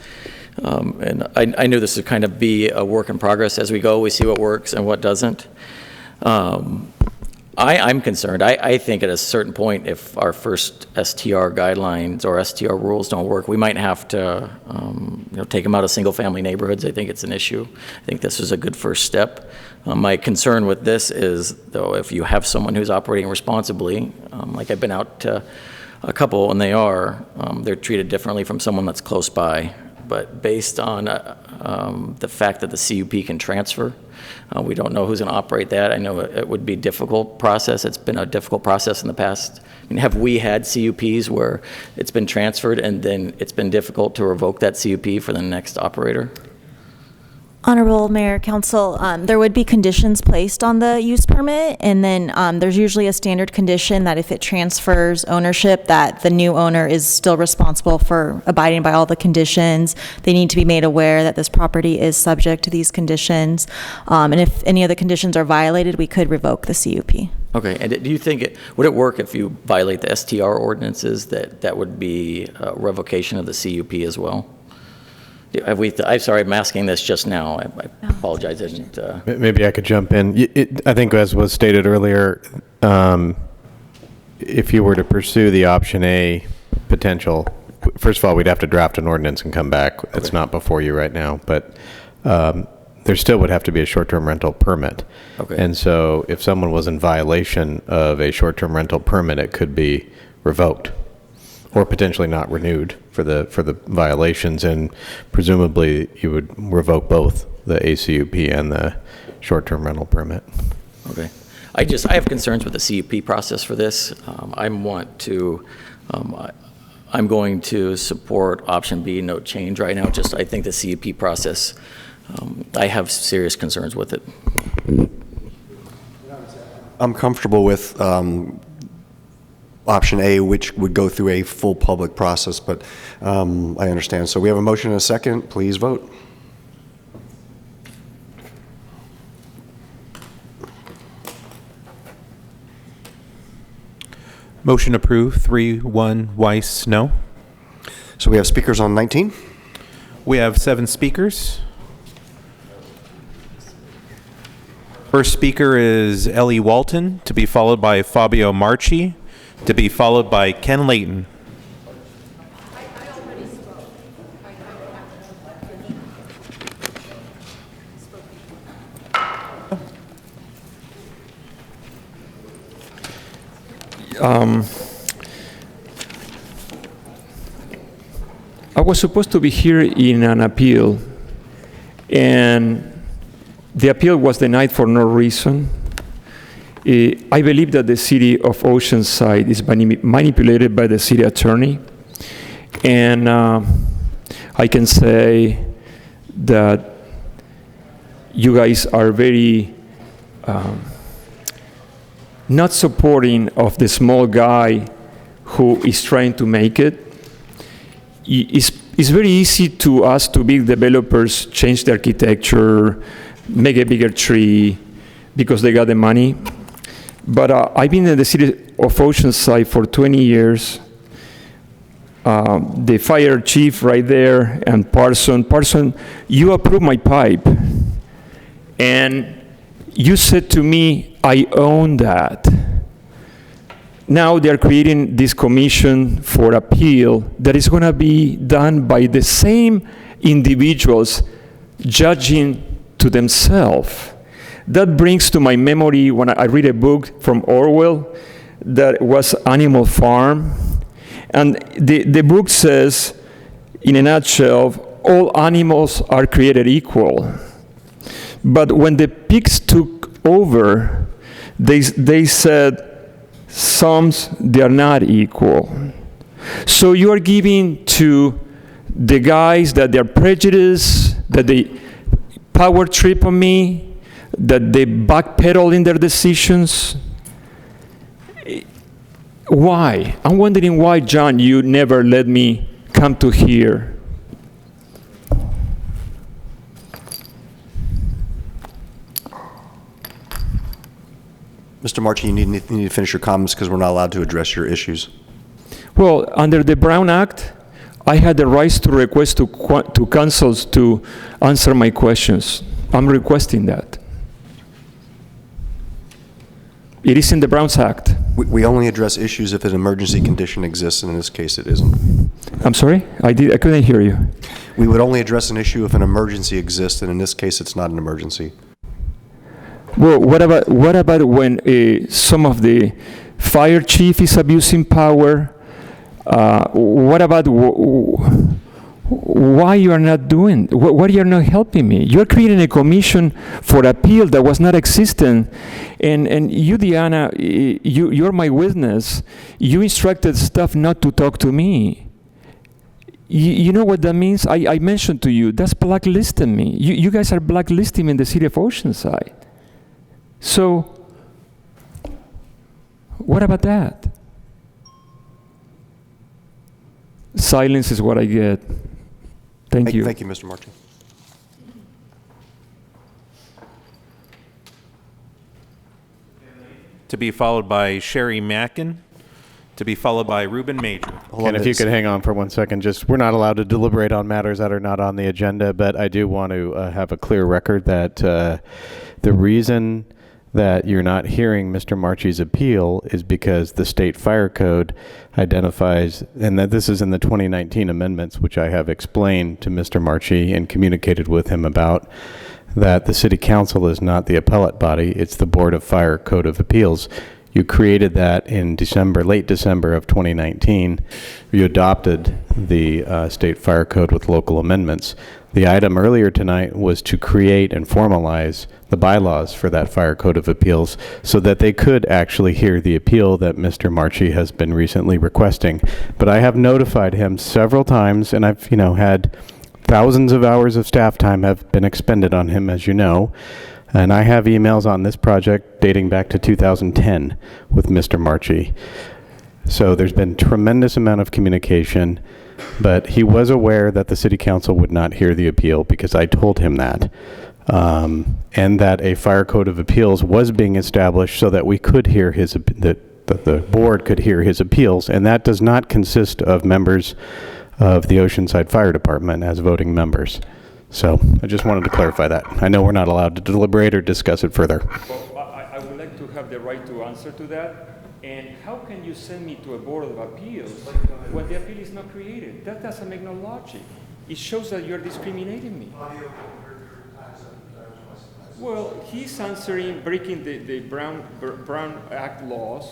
and I knew this would kind of be a work in progress as we go. We see what works and what doesn't. I'm concerned. I think at a certain point, if our first STR guidelines or STR rules don't work, we might have to take them out of single-family neighborhoods. I think it's an issue. I think this is a good first step. My concern with this is, though, if you have someone who's operating responsibly, like I've been out to a couple, and they're treated differently from someone that's close by. But based on the fact that the CUP can transfer, we don't know who's going to operate that. I know it would be a difficult process. It's been a difficult process in the past. I mean, have we had CUPs where it's been transferred and then it's been difficult to revoke that CUP for the next operator? Honorable Mayor, Council, there would be conditions placed on the use permit, and then there's usually a standard condition that if it transfers ownership, that the new owner is still responsible for abiding by all the conditions. They need to be made aware that this property is subject to these conditions, and if any of the conditions are violated, we could revoke the CUP. Okay, and do you think, would it work if you violate the STR ordinances, that would be a revocation of the CUP as well? I'm sorry, I'm asking this just now. I apologize. I didn't. Maybe I could jump in. I think, as was stated earlier, if you were to pursue the option A potential, first of all, we'd have to draft an ordinance and come back. Okay. It's not before you right now, but there still would have to be a short-term rental permit. Okay. And so if someone was in violation of a short-term rental permit, it could be revoked or potentially not renewed for the violations, and presumably you would revoke both the ACUP and the short-term rental permit. Okay. I have concerns with the CUP process for this. I'm going to support option B, no change right now. I think the CUP process, I have serious concerns with it. I'm comfortable with option A, which would go through a full public process, but I understand. So we have a motion and a second. Please vote. Motion approved, 3-1 Weiss, no. So we have speakers on 19. We have 7 speakers. First speaker is Ellie Walton, to be followed by Fabio Marchi, to be followed by Ken Layton. I was supposed to be here in an appeal, and the appeal was denied for no reason. I believe that the city of Oceanside is manipulated by the city attorney, and I can say that you guys are very not supporting of the small guy who is trying to make it. It's very easy to ask to big developers change the architecture, make a bigger tree because they got the money. But I've been in the city of Oceanside for 20 years. The fire chief right there and Parson, you approved my pipe. And you said to me, I own that. Now they're creating this commission for appeal that is going to be done by the same individuals judging to themselves. That brings to my memory when I read a book from Orwell that was Animal Farm. And the book says, in a nutshell, all animals are created equal. But when the pigs took over, they said, some, they are not equal. So you are giving to the guys that they're prejudiced, that they power trip on me, that they backpedal in their decisions. Why? I'm wondering why, John, you never let me come to here. Mr. Marchi, you need to finish your comments because we're not allowed to address your issues. Well, under the Brown Act, I had the right to request to councils to answer my questions. I'm requesting that. It is in the Browns Act. We only address issues if an emergency condition exists, and in this case, it isn't. I'm sorry? I couldn't hear you. We would only address an issue if an emergency exists, and in this case, it's not an emergency. Well, what about when some of the fire chief is abusing power? What about why you are not doing? Why you are not helping me? You're creating a commission for appeal that was not existent, and you, Diana, you're my witness. You instructed staff not to talk to me. You know what that means? I mentioned to you, that's blacklisting me. You guys are blacklisting me in the city of Oceanside. So, what about that? Silence is what I get. Thank you. Thank you, Mr. Marchi. To be followed by Sherry Mackin, to be followed by Ruben Major. And if you could hang on for 1 second, we're not allowed to deliberate on matters that are not on the agenda, but I do want to have a clear record that the reason that you're not hearing Mr. Marchi's appeal is because the state fire code identifies, and that this is in the 2019 amendments, which I have explained to Mr. Marchi and communicated with him about, that the city council is not the appellate body, it's the Board of Fire Code of Appeals. You created that in late December of 2019. You adopted the state fire code with local amendments. The item earlier tonight was to create and formalize the bylaws for that fire code of appeals so that they could actually hear the appeal that Mr. Marchi has been recently requesting. But I have notified him several times, and I've had thousands of hours of staff time have been expended on him, as you know. And I have emails on this project dating back to 2010 with Mr. Marchi. So there's been tremendous amount of communication, but he was aware that the city council would not hear the appeal because I told him that. And that a fire code of appeals was being established so that we could hear the board could hear his appeals, and that does not consist of members of the Oceanside Fire Department as voting members. So I just wanted to clarify that. I know we're not allowed to deliberate or discuss it further. Well, I would like to have the right to answer to that. And how can you send me to a Board of Appeals when the appeal is not created? That doesn't make no logic. It shows that you're discriminating me. Well, he's answering, breaking the Brown Act laws.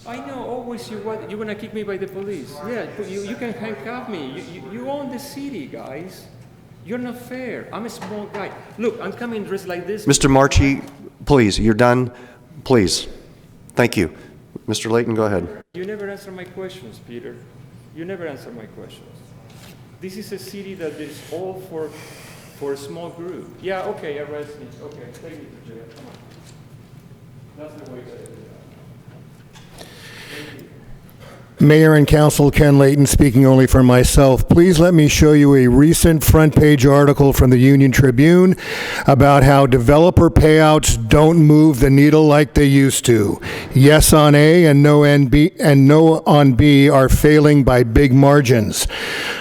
I know, always you're going to kick me by the police. Yeah, you can handcuff me. You own the city, guys. You're not fair. I'm a small guy. Look, I'm coming dressed like this. Mr. Marchi, please, you're done. Please. Thank you. Mr. Layton, go ahead. You never answer my questions, Peter. You never answer my questions. This is a city that is all for a small group. Yeah, okay, arrest me. Okay, take me to jail. Come on. That's the way that it is. Mayor and Council, Ken Layton speaking only for myself. Please let me show you a recent front page article from the Union Tribune about how developer payouts don't move the needle like they used to. Yes on A and no on B are failing by big margins.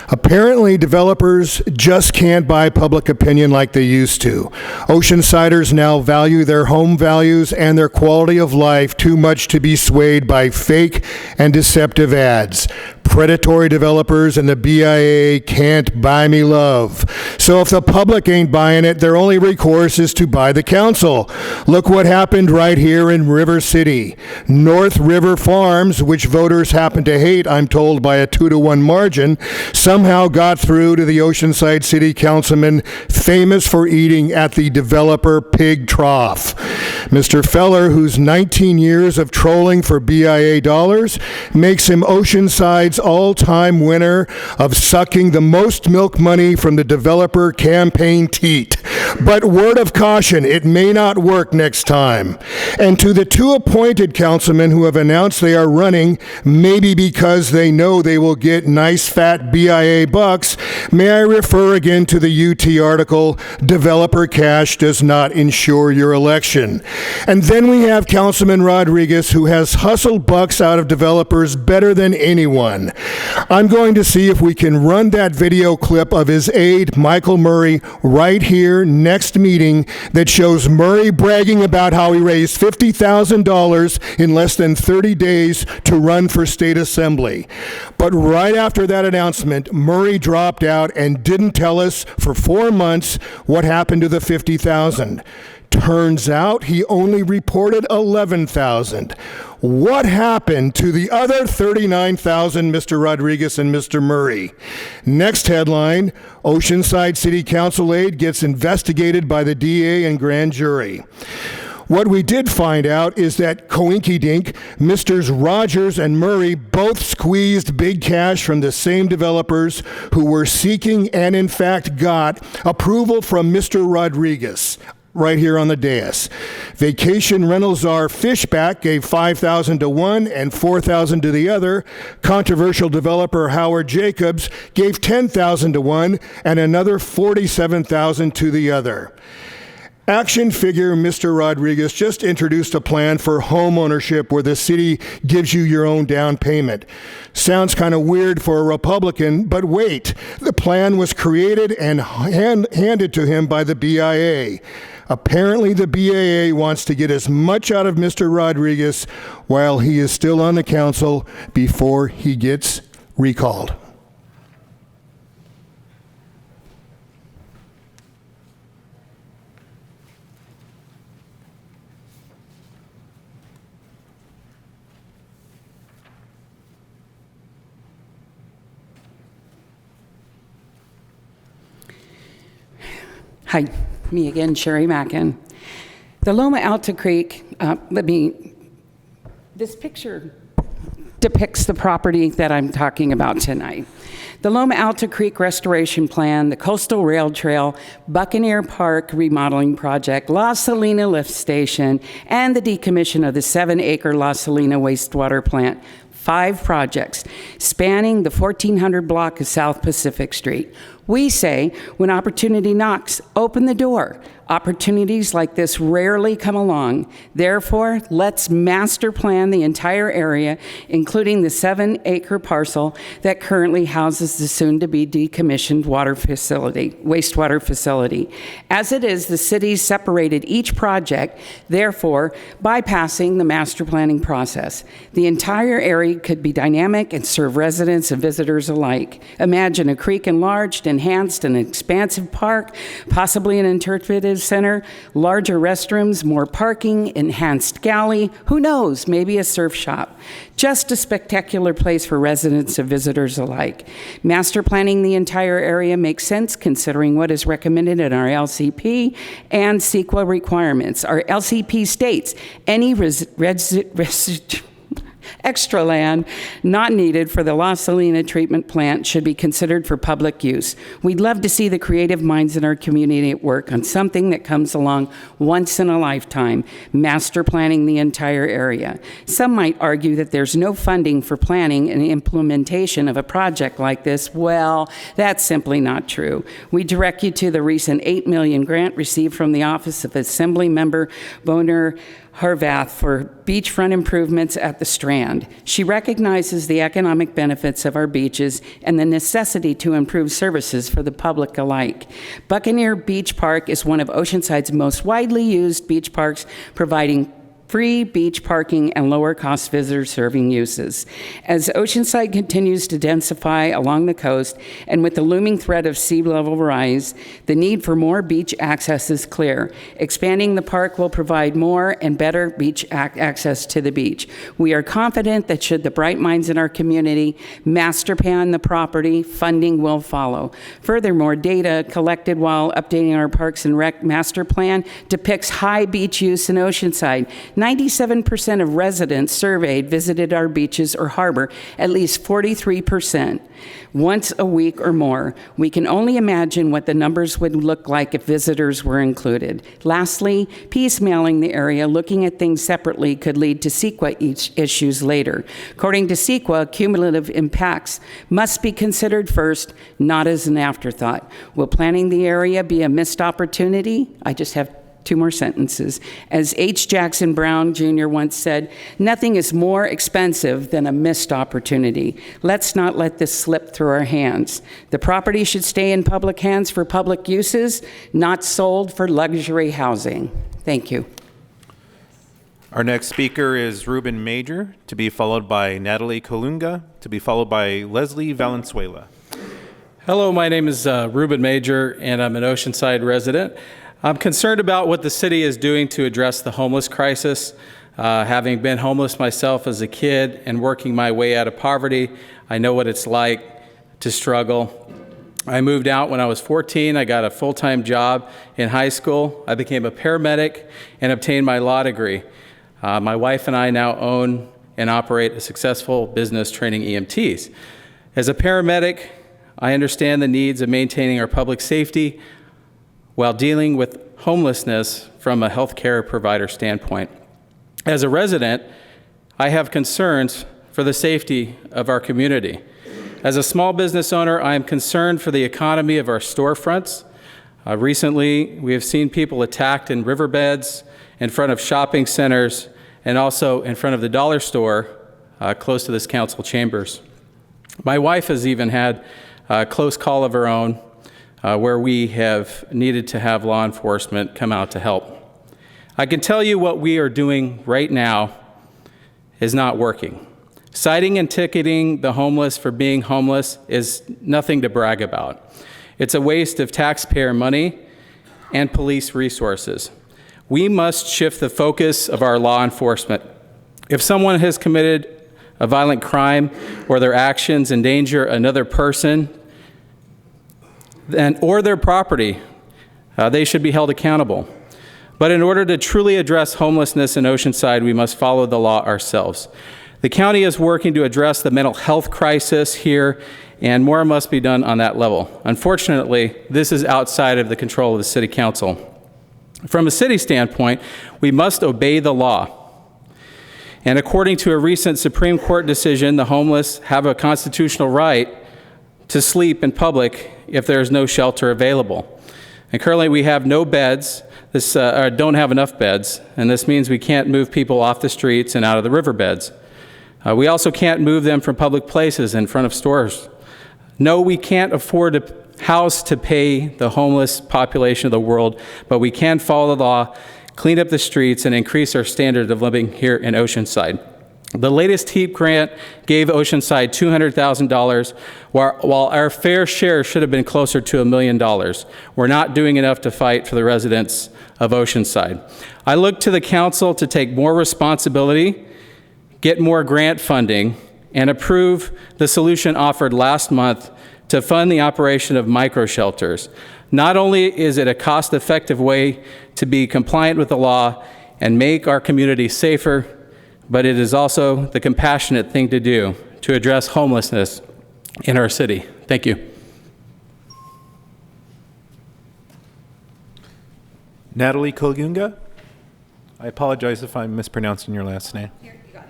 Apparently, developers just can't buy public opinion like they used to. Oceansiders now value their home values and their quality of life too much to be swayed by fake and deceptive ads. Predatory developers and the BIA can't buy me love. So if the public ain't buying it, their only recourse is to buy the council. Look what happened right here in River City. North River Farms, which voters happen to hate, I'm told by a 2-to-1 margin, somehow got through to the Oceanside City Councilman famous for eating at the developer pig trough. Mr. Feller, whose 19 years of trolling for BIA dollars makes him Oceanside's all-time winner of sucking the most milk money from the developer campaign teat. But word of caution, it may not work next time. And to the 2 appointed councilmen who have announced they are running, maybe because they know they will get nice fat BIA bucks, may I refer again to the UT article, Developer Cash Does Not Ensure Your Election. And then we have Councilman Rodriguez, who has hustled bucks out of developers better than anyone. on. I'm going to see if we can run that video clip of his aide, Michael Murray, right here next meeting that shows Murray bragging about how he raised $50,000 in less than 30 days to run for state assembly. But right after that announcement, Murray dropped out and didn't tell us for 4 months what happened to the $50,000. Turns out he only reported $11,000. What happened to the other $39,000, Mr. Rodriguez and Mr. Murray? Next headline, Oceanside City Council aide gets investigated by the DA and grand jury. What we did find out is that coinky-dink, Misters Rogers and Murray both squeezed big cash from the same developers who were seeking and in fact got approval from Mr. Rodriguez. Right here on the dais. Vacation rental czar Fishback gave $5,000 to one and $4,000 to the other. Controversial developer Howard Jacobs gave $10,000 to one and another $47,000 to the other. Action figure Mr. Rodriguez just introduced a plan for home ownership where the city gives you your own down payment. Sounds kind of weird for a Republican, but wait, the plan was created and handed to him by the BIA. Apparently the BIA wants to get as much out of Mr. Rodriguez while he is still on the council before he gets recalled. Hi, me again, Sherry Mackin. The Loma Alta Creek, this picture depicts the property that I'm talking about tonight. The Loma Alta Creek Restoration Plan, the Coastal Rail Trail, Buccaneer Park Remodeling Project, La Salina Lift Station, and the decommission of the 7-acre La Salina wastewater plant. 5 projects spanning the 1400 block of South Pacific Street. We say, when opportunity knocks, open the door. Opportunities like this rarely come along. Therefore, let's master plan the entire area, including the 7-acre parcel that currently houses the soon-to-be decommissioned wastewater facility. As it is, the city separated each project, therefore bypassing the master planning process. The entire area could be dynamic and serve residents and visitors alike. Imagine a creek enlarged, enhanced, an expansive park, possibly an interpretive center, larger restrooms, more parking, enhanced galley, who knows, maybe a surf shop. Just a spectacular place for residents and visitors alike. Master planning the entire area makes sense considering what is recommended in our LCP and CEQA requirements. Our LCP states any extra land not needed for the La Salina treatment plant should be considered for public use. We'd love to see the creative minds in our community at work on something that comes along once in a lifetime, master planning the entire area. Some might argue that there's no funding for planning and implementation of a project like this. Well, that's simply not true. We direct you to the recent $8 million grant received from the Office of Assembly Member Boner Harvath for beachfront improvements at the Strand. She recognizes the economic benefits of our beaches and the necessity to improve services for the public alike. Buccaneer Beach Park is one of Oceanside's most widely used beach parks, providing free beach parking and lower cost visitor serving uses. As Oceanside continues to densify along the coast and with the looming threat of sea level rise, the need for more beach access is clear. Expanding the park will provide more and better beach access to the beach. We are confident that should the bright minds in our community master plan the property, funding will follow. Furthermore, data collected while updating our Parks and Rec master plan depicts high beach use in Oceanside. 97% of residents surveyed visited our beaches or harbor, at least 43%, once a week or more. We can only imagine what the numbers would look like if visitors were included. Lastly, piecemealing the area, looking at things separately, could lead to CEQA issues later. According to CEQA, cumulative impacts must be considered first, not as an afterthought. Will planning the area be a missed opportunity? I just have 2 more sentences. As H. Jackson Brown Jr. once said, nothing is more expensive than a missed opportunity. Let's not let this slip through our hands. The property should stay in public hands for public uses, not sold for luxury housing. Thank you. Our next speaker is Ruben Major, to be followed by Natalie Colunga, to be followed by Leslie Valenzuela. Hello, my name is Ruben Major, and I'm an Oceanside resident. I'm concerned about what the city is doing to address the homeless crisis. Having been homeless myself as a kid and working my way out of poverty, I know what it's like to struggle. I moved out when I was 14. I got a full-time job in high school. I became a paramedic and obtained my law degree. My wife and I now own and operate a successful business training EMTs. As a paramedic, I understand the needs of maintaining our public safety while dealing with homelessness from a healthcare provider standpoint. As a resident, I have concerns for the safety of our community. As a small business owner, I am concerned for the economy of our storefronts. Recently, we have seen people attacked in riverbeds, in front of shopping centers, and also in front of the dollar store close to this council chambers. My wife has even had a close call of her own where we have needed to have law enforcement come out to help. I can tell you what we are doing right now is not working. Citing and ticketing the homeless for being homeless is nothing to brag about. It's a waste of taxpayer money and police resources. We must shift the focus of our law enforcement. If someone has committed a violent crime or their actions endanger another person or their property, they should be held accountable. But in order to truly address homelessness in Oceanside, we must follow the law ourselves. The county is working to address the mental health crisis here, and more must be done on that level. Unfortunately, this is outside of the control of the City Council. From a city standpoint, we must obey the law. And according to a recent Supreme Court decision, the homeless have a constitutional right to sleep in public if there is no shelter available. And currently we have no beds, or don't have enough beds, and this means we can't move people off the streets and out of the riverbeds. We also can't move them from public places in front of stores. No, we can't afford a house to pay the homeless population of the world, but we can follow the law, clean up the streets, and increase our standard of living here in Oceanside. The latest HEAP grant gave Oceanside $200,000, while our fair share should have been closer to $1 million. We're not doing enough to fight for the residents of Oceanside. I look to the council to take more responsibility, get more grant funding, and approve the solution offered last month to fund the operation of micro-shelters. Not only is it a cost-effective way to be compliant with the law and make our community safer, but it is also the compassionate thing to do to address homelessness in our city. Thank you. Natalie Colunga. I apologize if I'm mispronouncing your last name. Here, you got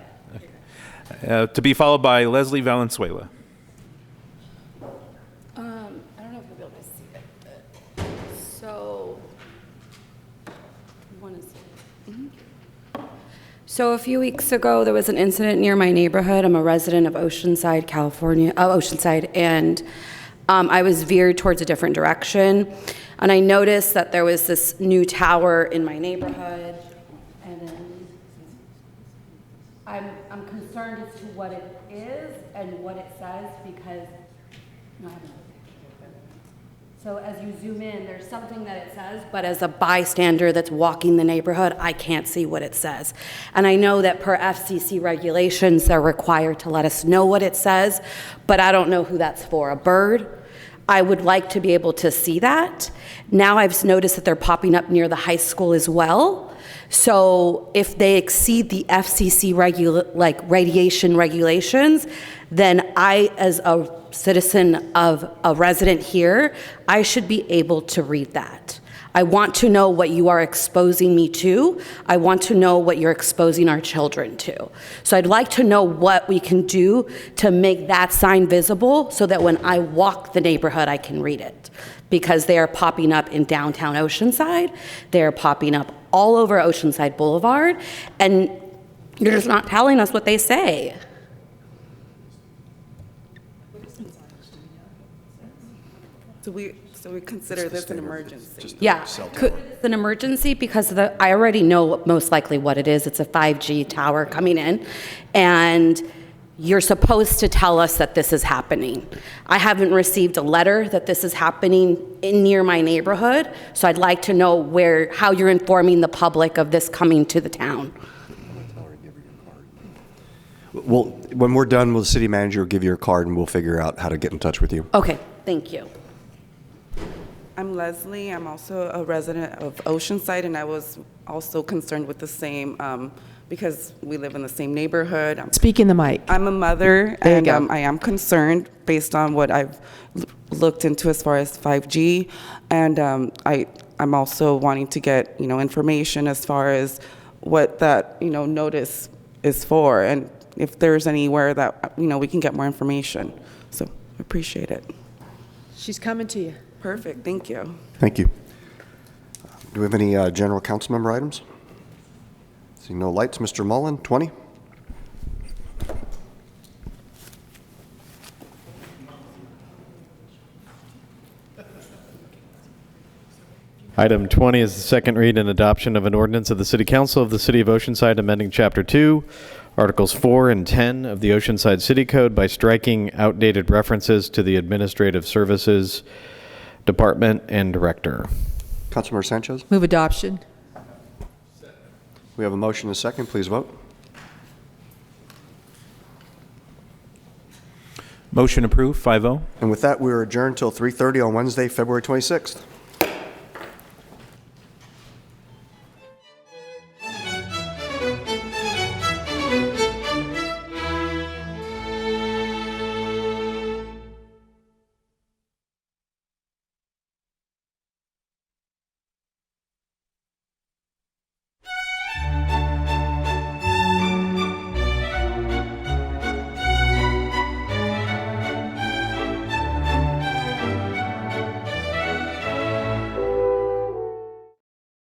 it. To be followed by Leslie Valenzuela. I don't know if you'll be able to see it, but so you want to see it? So a few weeks ago, there was an incident near my neighborhood. I'm a resident of Oceanside, California, Oceanside, and I was veered towards a different direction, and I noticed that there was this new tower in my neighborhood, and then I'm concerned as to what it is and what it says because no, I have another picture open. So as you zoom in, there's something that it says, but as a bystander that's walking the neighborhood, I can't see what it says. And I know that per FCC regulations, they're required to let us know what it says, but I don't know who that's for. A bird? I would like to be able to see that. Now I've noticed that they're popping up near the high school as well. So if they exceed the FCC radiation regulations, then I, as a citizen of a resident here, I should be able to read that. I want to know what you are exposing me to. I want to know what you're exposing our children to. So I'd like to know what we can do to make that sign visible so that when I walk the neighborhood, I can read it. because they are popping up in downtown Oceanside. They're popping up all over Oceanside Boulevard, and you're just not telling us what they say. So we consider this an emergency? Yeah, it's an emergency because I already know most likely what it is. It's a 5G tower coming in, and you're supposed to tell us that this is happening. I haven't received a letter that this is happening near my neighborhood, so I'd like to know how you're informing the public of this coming to the town. Well, when we're done, will the city manager give you a card and we'll figure out how to get in touch with you? Okay, thank you. I'm Leslie. I'm also a resident of Oceanside, and I was also concerned with the same, because we live in the same neighborhood. Speak in the mic. I'm a mother, There you and go. I am concerned based on what I've looked into as far as 5G, and I'm also wanting to get information as far as what that notice is for, and if there's anywhere that we can get more information. So I appreciate it. She's coming to you. Perfect. Thank you. Thank you. Do we have any general council member items? See no lights. Mr. Mullen, 20. Item 20 is the second read and adoption of an ordinance of the City Council of the City of Oceanside amending Chapter 2, Articles 4 and 10 of the Oceanside City Code by striking outdated references to the Administrative Services Department and Director. Councilmember Sanchez? Move adoption. We have a motion and a second. Please vote. Motion approved, 5-0. And with that, we are adjourned till 3:30 on Wednesday, February 26th.